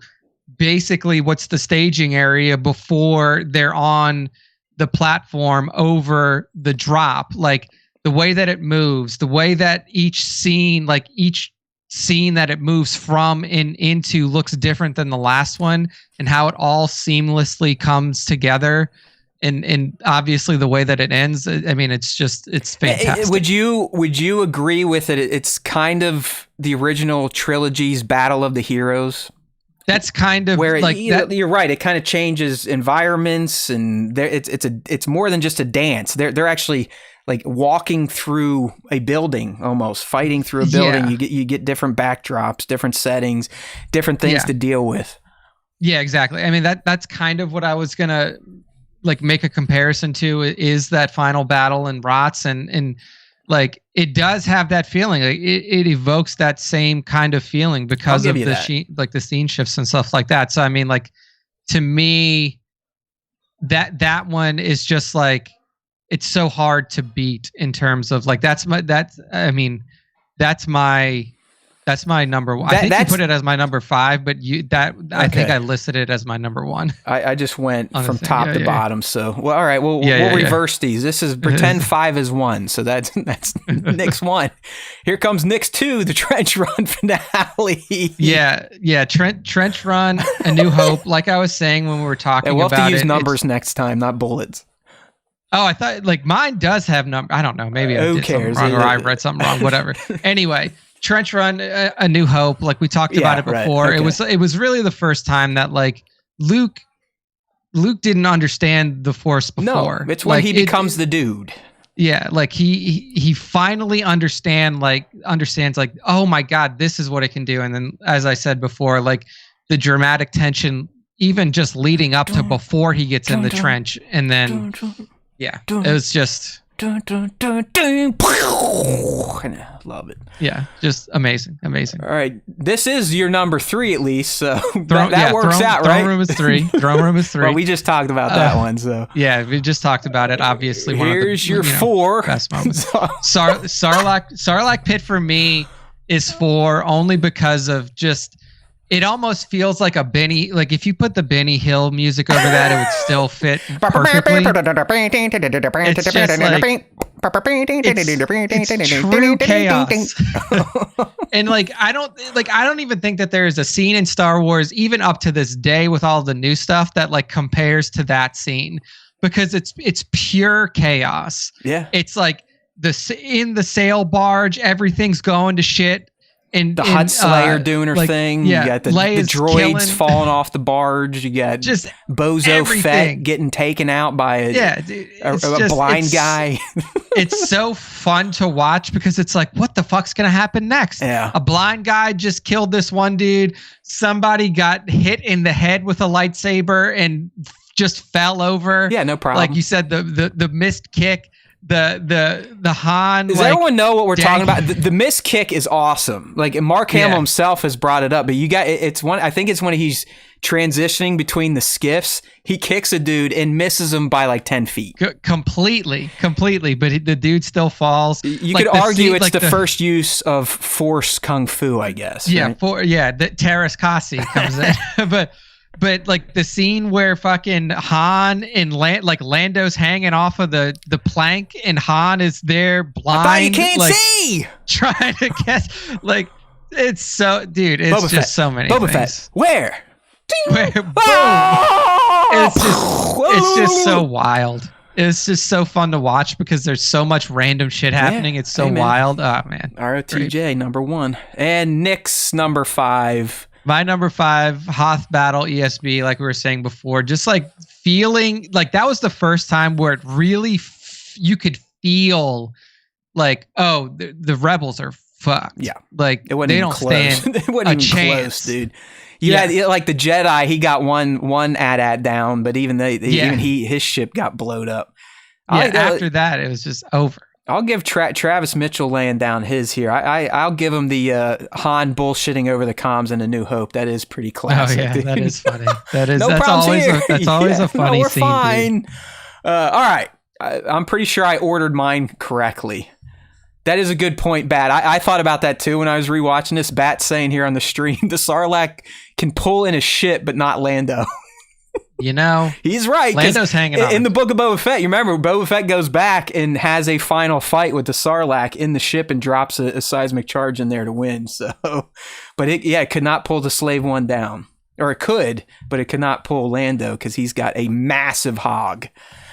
S2: basically what's the staging area before they're on the platform over the drop. Like, the way that it moves, the way that each scene that it moves from and into looks different than the last one, and how it all seamlessly comes together. And obviously the way that it ends, I mean, it's fantastic.
S1: Would you agree with it? It's kind of the original trilogy's Battle of the Heroes.
S2: That's kind of
S1: where
S2: like
S1: you're right. It kind of changes environments, and it's more than just a dance. They're actually like walking through a building, almost fighting through a building. Yeah. You get different backdrops, different settings, different things to deal with. Yeah,
S2: exactly. I mean, that's kind of what I was gonna like make a comparison to, is that final battle in Rots, and like it does have that feeling. Like it evokes that same kind of feeling because of the scene shifts and stuff like that. So I mean, like, to me, that one is just like, it's so hard to beat in terms of like that's my number one. I think you put it as my number 5, but I think I listed it as my number 1.
S1: I just went from top to bottom. So, well, all right, we'll reverse these. This is pretend 5 is 1. So that's Nick's 1. Here comes Nick's 2, the Trench Run finale.
S2: Yeah. Trench Run, A New Hope. Like I was saying when we were talking about it.
S1: We'll have to use numbers next time, not bullets.
S2: Oh, I thought like mine does have number. I don't know. Maybe I did something wrong, or I read something wrong. Whatever. Anyway. Trench Run, A New Hope, like we talked about it before. Right. Okay. It was really the first time that like Luke didn't understand the Force before.
S1: No, it's when he becomes the dude.
S2: Yeah, like he finally understands like, oh my God, this is what it can do. And then, as I said before, like the dramatic tension, even just leading up to before he gets in the trench, and then it was just.
S1: Love it.
S2: Yeah, just amazing.
S1: All right, this is your number 3 at least, so that works out, right?
S2: Throne Room is 3. Throne Room is 3.
S1: Well, we just talked about that one, so
S2: yeah, we just talked about it. Obviously,
S1: here's your 4
S2: best moments. Sarlacc Pit for me is 4 only because of just. It almost feels like a Benny, like if you put the Benny Hill music over that, it would still fit perfectly. It's just like, it's true chaos. And like, I don't even think that there is a scene in Star Wars, even up to this day with all the new stuff, that like compares to that scene, because it's pure chaos.
S1: Yeah.
S2: It's like in the sail barge, everything's going to shit. And
S1: the Hutt Slayer doing her thing.
S2: Yeah,
S1: you got the droids falling off the barge. You got
S2: just
S1: Bozo Fett getting taken out by a blind guy.
S2: It's so fun to watch because it's like, what the fuck's going to happen next?
S1: Yeah.
S2: A blind guy just killed this one dude. Somebody got hit in the head with a lightsaber and just fell over.
S1: Yeah, no problem.
S2: Like you said, the missed kick. The Han.
S1: Does everyone know what we're talking about? The miss kick is awesome. Like Mark Hamill himself has brought it up, but you got it's one. I think it's when he's transitioning between the skiffs. He kicks a dude and misses him by like 10 feet.
S2: Completely. But the dude still falls.
S1: You could argue it's the first use of Force Kung Fu, I guess.
S2: Yeah,
S1: right?
S2: The Terrace Kasi comes in, But like the scene where fucking Han and Lando's hanging off of the plank, and Han is there blind.
S1: I thought you can't see.
S2: Trying to guess. Like, it's so, dude. It's
S1: Boba
S2: just
S1: Fett.
S2: so many.
S1: Boba
S2: things.
S1: Fett. Where?
S2: Boom. It's just so wild. It's just so fun to watch because there's so much random shit happening. It's so wild. Oh man.
S1: ROTJ Great. Number 1, and Nick's number 5.
S2: My number 5, Hoth Battle ESB, like we were saying before, just like feeling like that was the first time where it really you could feel like, oh, the rebels are fucked.
S1: Yeah.
S2: Like,
S1: It wasn't
S2: they
S1: even
S2: don't
S1: close.
S2: stand
S1: It wasn't
S2: a
S1: even
S2: chance.
S1: close, dude. You had like the Jedi. He got one AT-AT down, but even his ship got blowed up.
S2: After that, it was just over.
S1: I'll give Travis Mitchell laying down his here. I'll give him the Han bullshitting over the comms in A New Hope. That is pretty classic.
S2: Oh yeah,
S1: dude.
S2: that is funny. That's
S1: That's
S2: always a funny
S1: we're
S2: scene.
S1: Fine. All right, I'm pretty sure I ordered mine correctly. That is a good point, Bat. I thought about that too when I was rewatching this. Bat saying here on the stream, the Sarlacc can pull in a ship, but not Lando.
S2: You know,
S1: he's right.
S2: Lando's hanging on.
S1: In the Book of Boba Fett, you remember Boba Fett goes back and has a final fight with the Sarlacc in the ship and drops a seismic charge in there to win. So, but it could not pull the Slave One down, or it could, but it could not pull Lando because he's got a massive hog.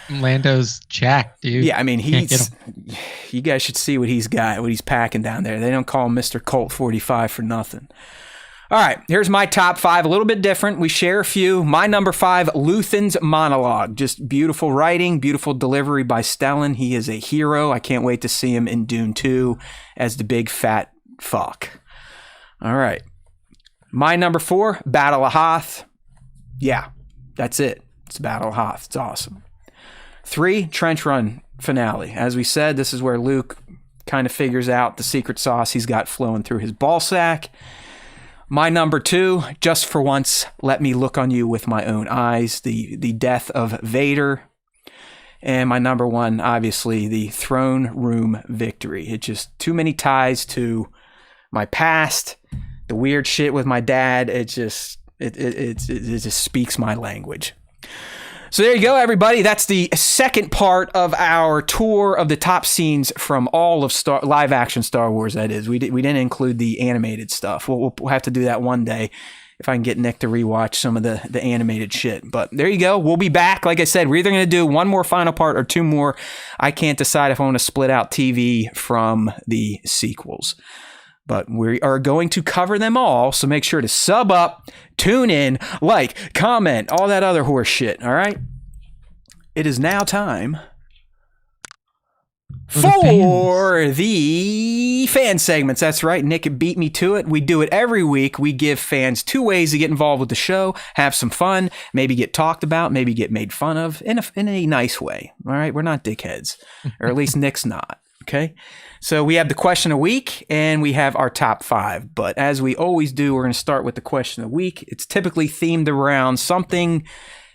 S2: Lando's jacked, dude.
S1: Yeah, I mean, you guys should see what he's got, what he's packing down there. They don't call him Mr. Colt 45 for nothing. All right, here's my top 5, a little bit different. We share a few. My number 5, Luthen's monologue. Just beautiful writing, beautiful delivery by Stellan. He is a hero. I can't wait to see him in Dune 2 as the big fat fuck. All right. My number 4, Battle of Hoth. Yeah, that's it. It's Battle of Hoth. It's awesome. 3, Trench Run finale. As we said, this is where Luke kind of figures out the secret sauce he's got flowing through his ball sack. My number 2, Just for Once, Let Me Look on You with My Own Eyes, the death of Vader. And my number 1, obviously, the throne room victory. It just too many ties to my past, the weird shit with my dad. It just speaks my language. So there you go, everybody. That's the second part of our tour of the top scenes from all of live action Star Wars. That is, we didn't include the animated stuff. We'll have to do that one day if I can get Nick to rewatch some of the animated shit. But there you go. We'll be back. Like I said, we're either going to do one more final part or 2 more. I can't decide if I want to split out TV from the sequels. But we are going to cover them all, so make sure to sub up, tune in, like, comment, all that other horse shit, all right? It is now time for the fan segments. That's right, Nick beat me to it. We do it every week. We give fans 2 ways to get involved with the show, have some fun, maybe get talked about, maybe get made fun of in a nice way, all right? We're not dickheads, or at least Nick's not, okay? So we have the question of the week, and we have our top 5. But as we always do, we're going to start with the question of the week. It's typically themed around something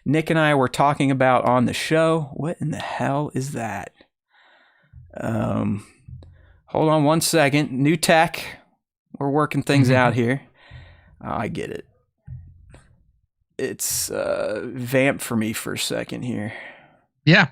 S1: Nick and I were talking about on the show. What in the hell is that? Hold on one second. New tech. We're working things out here. Oh, I get it. It's vamp for me for a second here.
S2: Yeah.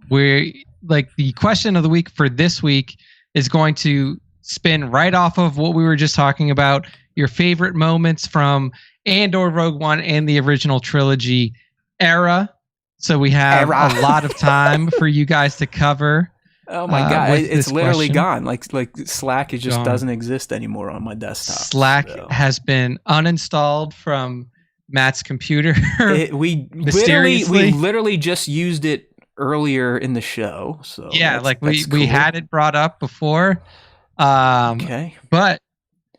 S2: The question of the week for this week is going to spin right off of what we were just talking about, your favorite moments from Andor, Rogue One, and the original trilogy era. So we have a lot of time for you guys to cover.
S1: Oh my God, it's literally gone. Like Slack just doesn't exist anymore on my desktop.
S2: Slack has been uninstalled from Matt's computer.
S1: We literally just used it earlier in the show. So
S2: yeah, that's cool. We had it brought up before. Okay. But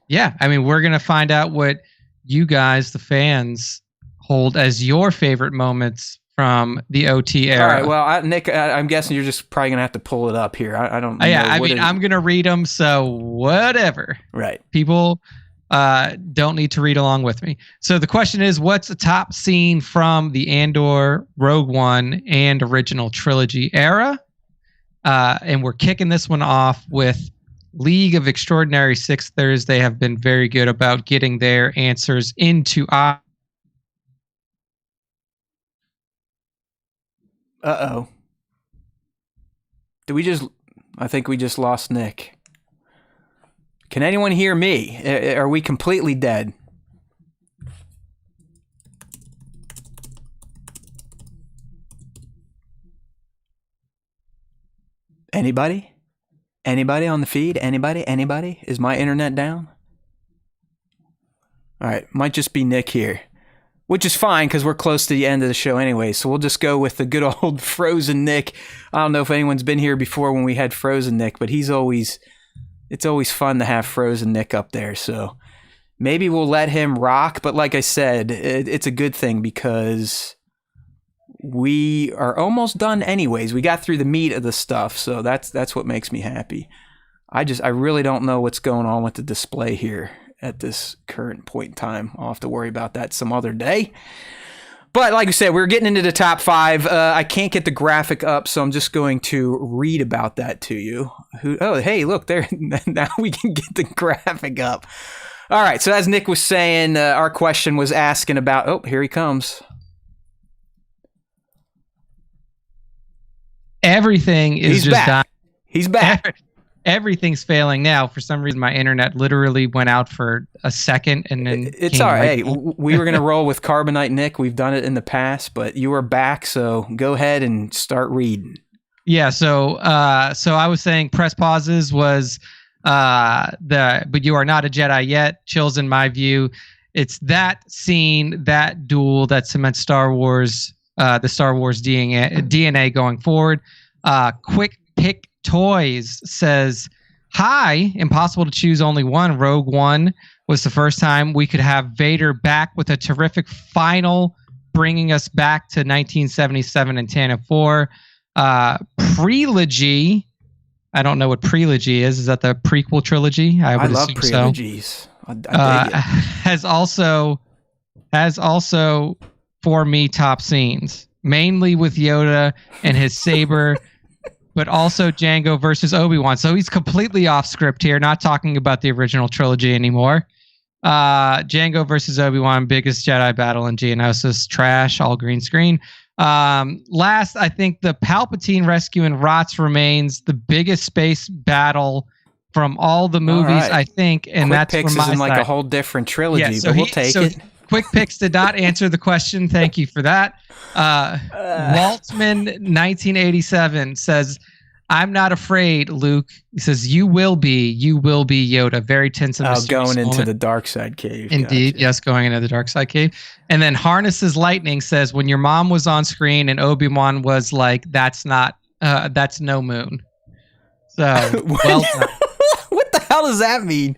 S2: yeah, I mean, we're going to find out what you guys, the fans, hold as your favorite moments from the OT era.
S1: All right. Well, Nick, I'm guessing you're just probably going to have to pull it up here. I don't know.
S2: Yeah, I mean, I'm going to read them. So whatever.
S1: Right.
S2: People don't need to read along with me. So the question is, what's the top scene from the Andor, Rogue One, and original trilogy era? And we're kicking this one off with League of Extraordinary Sixthers. They have been very good about getting their answers into our...
S1: Uh-oh. I think we just lost Nick. Can anyone hear me? Are we completely dead? Anybody? Anybody on the feed? Anybody? Is my internet down? All right, might just be Nick here. Which is fine because we're close to the end of the show anyway, so we'll just go with the good old Frozen Nick. I don't know if anyone's been here before when we had Frozen Nick, but he's always it's always fun to have Frozen Nick up there. So maybe we'll let him rock. But like I said, it's a good thing because we are almost done anyways. We got through the meat of the stuff. So that's what makes me happy. I really don't know what's going on with the display here at this current point in time. I'll have to worry about that some other day. But like I said, we're getting into the top 5. I can't get the graphic up, so I'm just going to read about that to you. Oh, hey, look, there. Now we can get the graphic up. All right, so as Nick was saying, our question was asking about... Oh, here he comes.
S2: Everything is
S1: He's
S2: just
S1: back.
S2: dying.
S1: He's back.
S2: Everything's failing now. For some reason, my internet literally went out for a second, and then
S1: it's all right. Hey, we were going to roll with Carbonite Nick. We've done it in the past, but you are back, so go ahead and start reading.
S2: Yeah. So I was saying press pauses was but you are not a Jedi yet. Chills in my view. It's that scene, that duel that cements Star Wars, the Star Wars DNA going forward. Quick Pick Toys says, hi, impossible to choose only one. Rogue One was the first time we could have Vader back with a terrific final, bringing us back to 1977 and Tantive 4. Prelogy, I don't know what Prelogy is. Is that the prequel trilogy? I
S1: love prelogies.
S2: So. Has also for me top scenes, mainly with Yoda and his saber. But also Jango versus Obi-Wan. So he's completely off script here, not talking about the original trilogy anymore. Jango versus Obi-Wan, biggest Jedi battle in Geonosis. Trash, all green screen. Last, I think the Palpatine rescue in Rots remains the biggest space battle from all the movies, I think. And
S1: Quick
S2: that's
S1: Picks
S2: from my
S1: is in like
S2: side.
S1: a whole different trilogy,
S2: Yeah, so
S1: but we'll take it.
S2: Quick Picks did not answer the question. Thank you for that. Waltman 1987 says, I'm not afraid, Luke. He says, you will be Yoda. Very tense and mysterious
S1: going into
S2: moment.
S1: the dark side cave.
S2: Indeed. Gotcha. Yes, going into the dark side cave. And then Harnesses Lightning says, when your mom was on screen and Obi-Wan was like, that's no moon. So, well done.
S1: What the hell does that mean?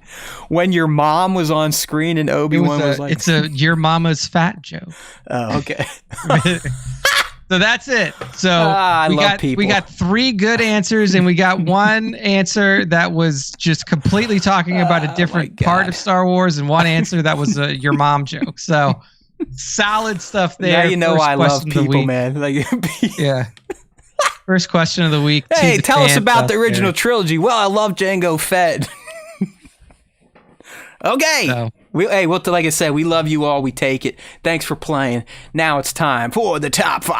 S1: When your mom was on screen and Obi-Wan was like...
S2: It's a your mama's fat joke.
S1: Oh, okay.
S2: So that's it. So we got 3 good answers, and we got one answer that was just completely talking about a different part of Star Wars, and one answer that was your mom joke. So solid stuff there.
S1: Now you know why I love people, man. Like,
S2: yeah. First question of the week.
S1: Hey, tell us about the original trilogy. Well, I love Jango Fett. Okay. So, like I said, we love you all. We take it. Thanks for playing. Now it's time for the top 5.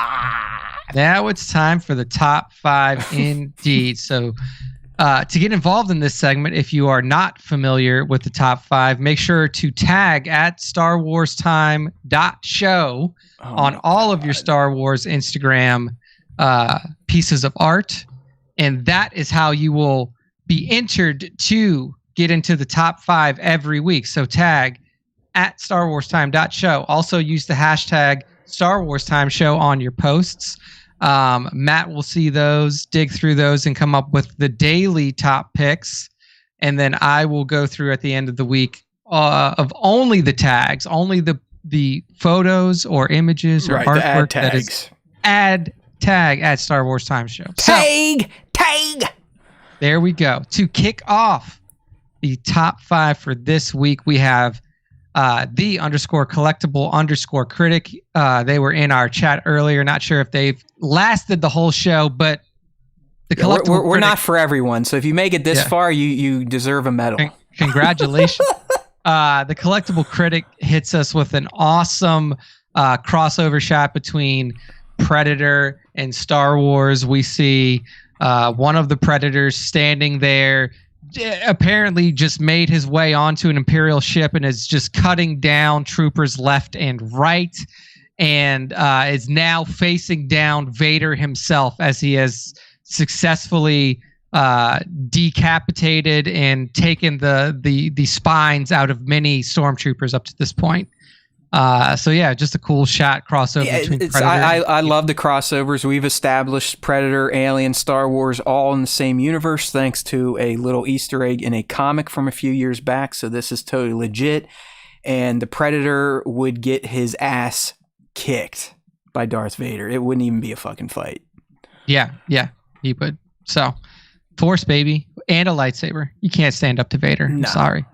S2: Now it's time for the top 5 indeed. So to get involved in this segment, if you are not familiar with the top 5, make sure to tag at StarWarsTime.show on all of your Star Wars Instagram pieces of art. And that is how you will be entered to get into the top 5 every week. So tag at StarWarsTime.show. Also use the hashtag StarWarsTimeShow on your posts. Matt will see those, dig through those, and come up with the daily top picks. And then I will go through at the end of the week of only the tags, only the photos or images or artwork that is add tag at Star Wars Time Show.
S1: Tag!
S2: There we go. To kick off the top 5 for this week, we have the _collectible_critic. They were in our chat earlier. Not sure if they've lasted the whole show, but the collectible
S1: we're not for everyone. So if you make it this far, you deserve a medal.
S2: Congratulations. The collectible critic hits us with an awesome crossover shot between Predator and Star Wars. We see one of the Predators standing there, apparently just made his way onto an Imperial ship and is just cutting down troopers left and right, and is now facing down Vader himself as he has successfully decapitated and taken the spines out of many stormtroopers up to this point. So yeah, just a cool shot crossover between Predator.
S1: I love the crossovers. We've established Predator, Alien, Star Wars all in the same universe thanks to a little Easter egg in a comic from a few years back. So this is totally legit. And the Predator would get his ass kicked by Darth Vader. It wouldn't even be a fucking fight.
S2: Yeah, he would. So, Force, baby, and a lightsaber. You can't stand up to Vader. No. I'm sorry.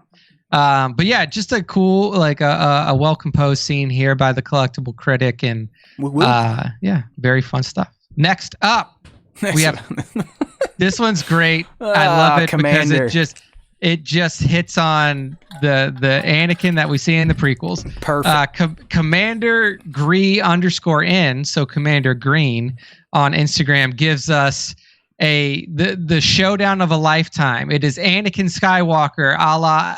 S2: But yeah, just a cool, like a well-composed scene here by the Collectible Critic, and yeah, very fun stuff. Next up, we have this one's great. I love it Commander. Because it just hits on the Anakin that we see in the prequels.
S1: Perfect.
S2: Commander Gree_N, so Commander Green on Instagram gives us the showdown of a lifetime. It is Anakin Skywalker a la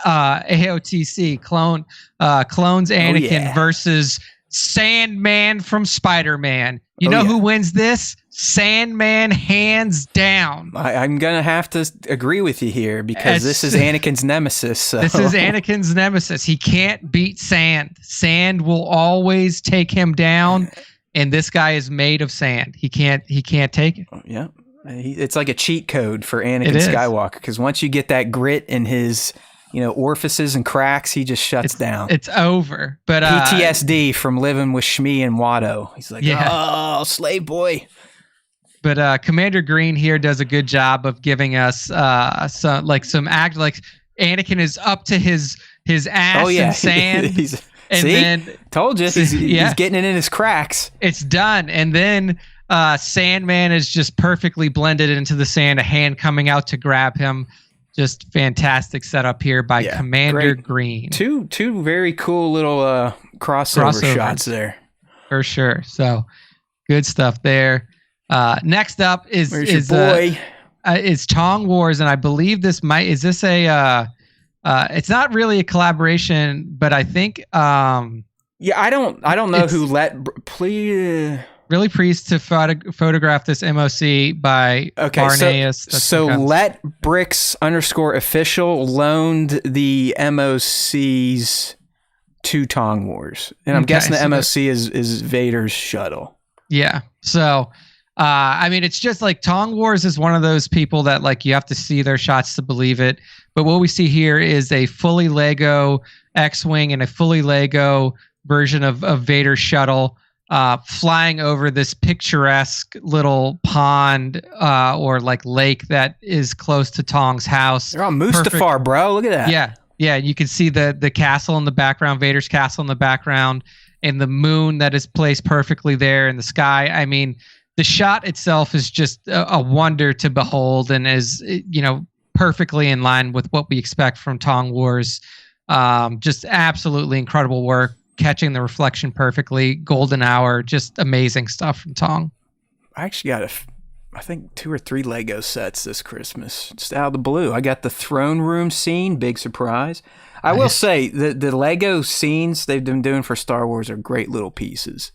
S2: AOTC clones Anakin versus Sandman from Spider-Man. You know who wins this? Sandman, hands down.
S1: I'm gonna have to agree with you here because this is Anakin's nemesis. So.
S2: This is Anakin's nemesis. He can't beat sand. Sand will always take him down, and this guy is made of sand. He can't take it.
S1: Yeah. It's like a cheat code for Anakin Skywalker because once you get that grit in his, orifices and cracks, he just shuts down.
S2: It's over. But
S1: PTSD from living with Shmi and Watto. He's like, oh, slave boy.
S2: But Commander Green here does a good job of giving us some act like Anakin is up to his ass in sand.
S1: Told you he's getting it in his cracks.
S2: It's done, and then. Sandman is just perfectly blended into the sand, a hand coming out to grab him. Just fantastic setup here by Commander Green.
S1: Two very cool little crossover shots there.
S2: For sure. So good stuff there. Next up is Tong Wars, and I believe it's not really a collaboration, but I think
S1: I don't know who
S2: really pleased to photograph this MOC by Barneas.
S1: So Let Bricks _official loaned the MOCs to Tong Wars. And I'm guessing the MOC is Vader's shuttle.
S2: Yeah. So, it's just like Tong Wars is one of those people that like you have to see their shots to believe it. But what we see here is a fully Lego X-Wing and a fully Lego version of Vader's shuttle. Flying over this picturesque little pond or like lake that is close to Tong's house.
S1: They're on Mustafar, bro. Look at that.
S2: Yeah. You can see the castle in the background, Vader's castle in the background, and the moon that is placed perfectly there in the sky. I mean, the shot itself is just a wonder to behold and is, perfectly in line with what we expect from Tong Wars. Just absolutely incredible work. Catching the reflection perfectly, golden hour, just amazing stuff from Tong.
S1: I actually got I think 2 or 3 Lego sets this Christmas, just out of the blue. I got the throne room scene, big surprise. I will say the Lego scenes they've been doing for Star Wars are great little pieces.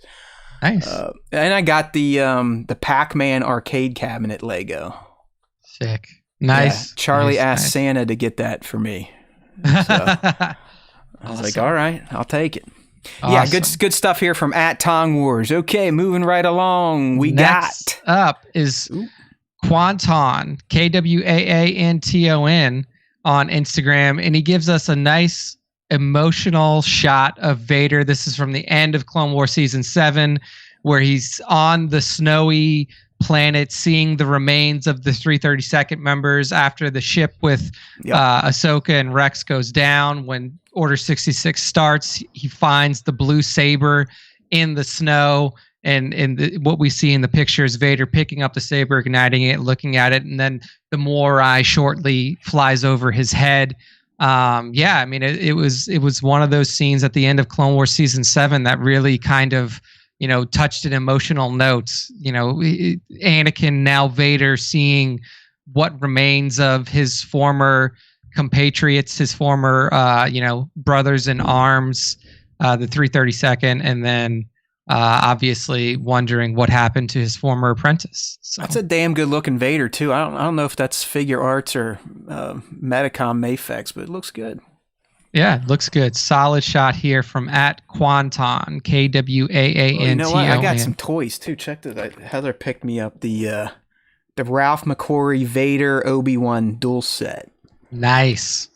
S2: Nice.
S1: And I got the Pac-Man arcade cabinet Lego.
S2: Sick. Nice.
S1: Yeah, Charlie asked Santa to get that for me. So I was like, all right, I'll take it. Awesome. Yeah, good stuff here from @TongWars. Okay, moving right along.
S2: Next up is Quanton, KWAANTON on Instagram, and he gives us a nice emotional shot of Vader. This is from the end of Clone Wars Season 7, where he's on the snowy planet seeing the remains of the 332nd members after the ship with Ahsoka and Rex goes down. When Order 66 starts, he finds the blue saber in the snow, and what we see in the picture is Vader picking up the saber, igniting it, looking at it, and then the Morai shortly flies over his head. It was one of those scenes at the end of Clone Wars Season 7 that really kind of touched an emotional notes. Anakin, now Vader, seeing what remains of his former compatriots, his former, brothers in arms, the 332nd, and then obviously wondering what happened to his former apprentice. So.
S1: That's a damn good looking Vader too. I don't know if that's figure arts or Metacom Mafex, but it looks good.
S2: Yeah, looks good. Solid shot here from @Quanton, KWAANTON.
S1: You know what? I got some toys too. Check this. Heather picked me up the Ralph McQuarrie Vader Obi-Wan dual set.
S2: Nice.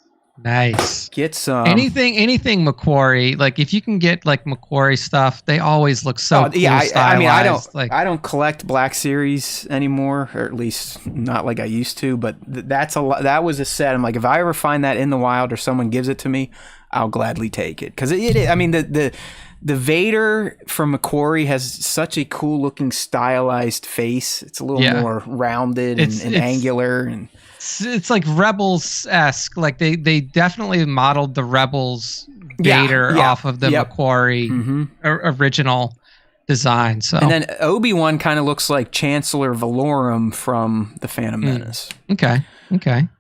S1: Get some
S2: anything McQuarrie. Like if you can get like McQuarrie stuff, they always look so cool.
S1: Yeah, I mean,
S2: I
S1: don't collect Black Series anymore, or at least not like I used to. But that was a set. I'm like, if I ever find that in the wild or someone gives it to me, I'll gladly take it because I mean, the Vader from McQuarrie has such a cool looking stylized face. It's a little more rounded and angular and.
S2: It's like Rebels-esque. Like they definitely modeled the Rebels Vader off of the McQuarrie original design. So
S1: and then Obi-Wan kind of looks like Chancellor Valorum from The Phantom Menace.
S2: Okay.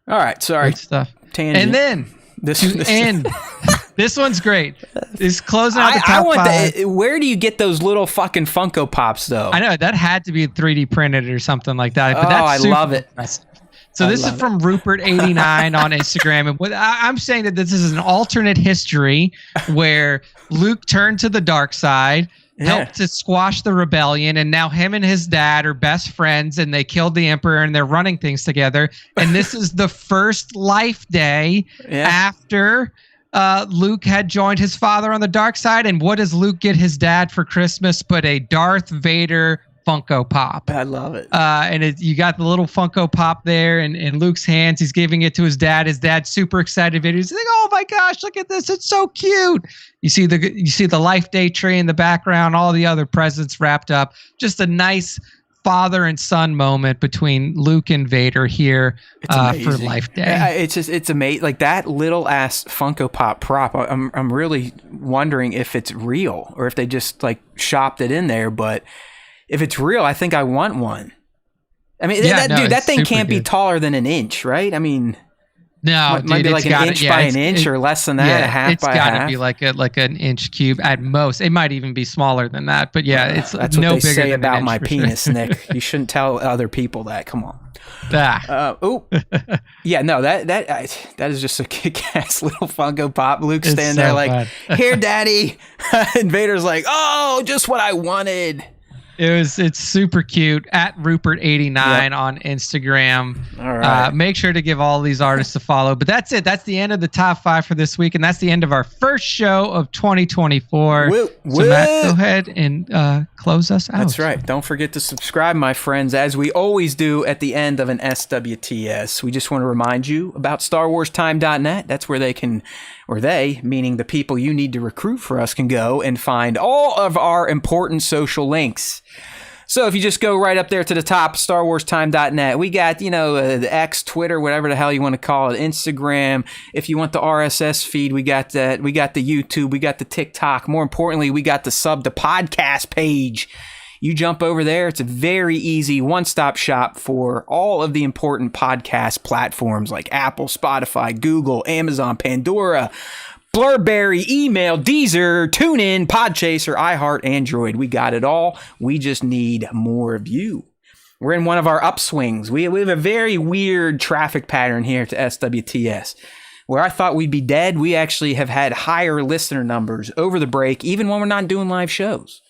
S1: All right, sorry.
S2: Great stuff.
S1: Tangent.
S2: And then this one's great. It's closing out the top 5.
S1: Where do you get those little fucking Funko Pops though?
S2: I know that had to be 3D printed or something like that. But
S1: I love it.
S2: Impressive. So this is from Rupert89 on Instagram. And what I'm saying that this is an alternate history where Luke turned to the dark side, helped to squash the rebellion, and now him and his dad are best friends, and they killed the Emperor, and they're running things together. And this is the first life day after Luke had joined his father on the dark side. And what does Luke get his dad for Christmas but a Darth Vader Funko Pop?
S1: I love it.
S2: And you got the little Funko Pop there in Luke's hands. He's giving it to his dad. His dad's super excited. He's like, "Oh my gosh, look at this! It's so cute." You see the Life Day tree in the background. All the other presents wrapped up. Just a nice father and son moment between Luke and Vader here for Life Day.
S1: It's amazing. Like that little ass Funko Pop prop. I'm really wondering if it's real or if they just like shopped it in there, but. If it's real, I think I want one. I mean, that thing can't be taller than an inch, right? I mean,
S2: no,
S1: it might be like an inch by an inch or less than that, a half by a half.
S2: It's got to be like an inch cube at most. It might even be smaller than that, but that's
S1: what
S2: no
S1: they
S2: bigger
S1: say
S2: than
S1: about my penis,
S2: sure.
S1: Nick. You shouldn't tell other people that. Come on.
S2: That
S1: is just a kick-ass little Funko Pop. Luke standing there like, "Here, Daddy," and Vader's like, "Oh, just what I wanted."
S2: It's super cute @Rupert89 on Instagram.
S1: All right.
S2: Make sure to give all these artists a follow. But that's it. That's the end of the top 5 for this week, and that's the end of our first show of 2024. So Matt, go ahead and close us out.
S1: That's right. Don't forget to subscribe, my friends, as we always do at the end of an SWTS. We just want to remind you about StarWarsTime.net. That's where they, meaning the people you need to recruit for us, can go and find all of our important social links. So if you just go right up there to the top, StarWarsTime.net, we got, the X, Twitter, whatever the hell you want to call it, Instagram. If you want the RSS feed, we got that. We got the YouTube, we got the TikTok. More importantly, we got the Sub to Podcast page. You jump over there. It's a very easy one-stop shop for all of the important podcast platforms like Apple, Spotify, Google, Amazon, Pandora, Blurberry, Email, Deezer, TuneIn, Podchaser, iHeart, Android. We got it all. We just need more of you. We're in one of our upswings. We have a very weird traffic pattern here to SWTS. Where I thought we'd be dead, we actually have had higher listener numbers over the break, even when we're not doing live shows.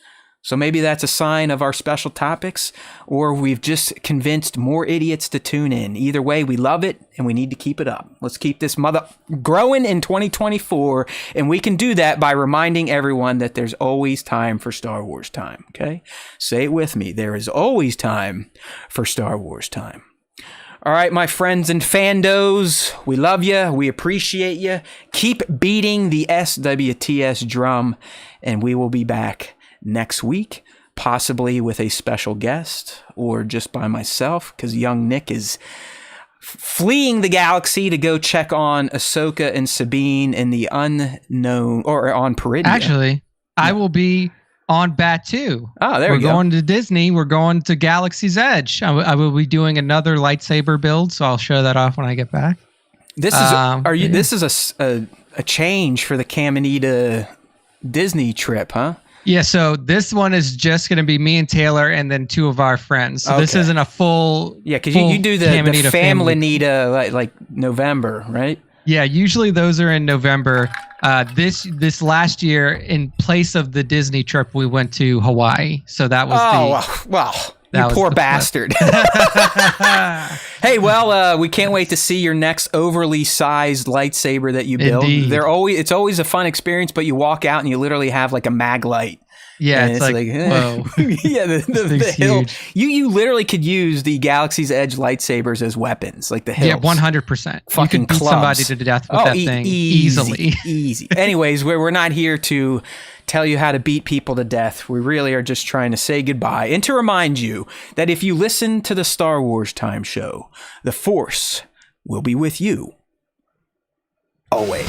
S1: So maybe that's a sign of our special topics, or we've just convinced more idiots to tune in. Either way, we love it, and we need to keep it up. Let's keep this mother growing in 2024, and we can do that by reminding everyone that there's always time for Star Wars time, okay? Say it with me. There is always time for Star Wars time. All right, my friends and fandos, we love you. We appreciate you. Keep beating the SWTS drum, and we will be back next week, possibly with a special guest or just by myself, because young Nick is fleeing the galaxy to go check on Ahsoka and Sabine in the unknown, or on Peridia.
S2: Actually, I will be on Batuu.
S1: Oh, there we go.
S2: We're going to Disney. We're going to Galaxy's Edge. I will be doing another lightsaber build, so I'll show that off when I get back.
S1: This is This is a change for the Caminita Disney trip, huh?
S2: Yeah, so this one is just going to be me and Taylor and then 2 of our friends. So this isn't a full...
S1: Yeah, because you do the Family Nita like November, right?
S2: Yeah, usually those are in November. This last year, in place of the Disney trip, we went to Hawaii. So that was
S1: you poor bastard. Hey, well, we can't wait to see your next overly sized lightsaber that you build.
S2: Indeed.
S1: It's always a fun experience, but you walk out and you literally have like a mag light.
S2: Yeah, it's like whoa.
S1: Yeah, the hill. You literally could use the Galaxy's Edge lightsabers as weapons, like the hills.
S2: Yeah, 100%.
S1: Fucking
S2: you could beat
S1: clubs.
S2: Somebody to death with that thing easily.
S1: Easy. Anyways, we're not here to tell you how to beat people to death. We really are just trying to say goodbye and to remind you that if you listen to the Star Wars Time Show, the Force will be with you always.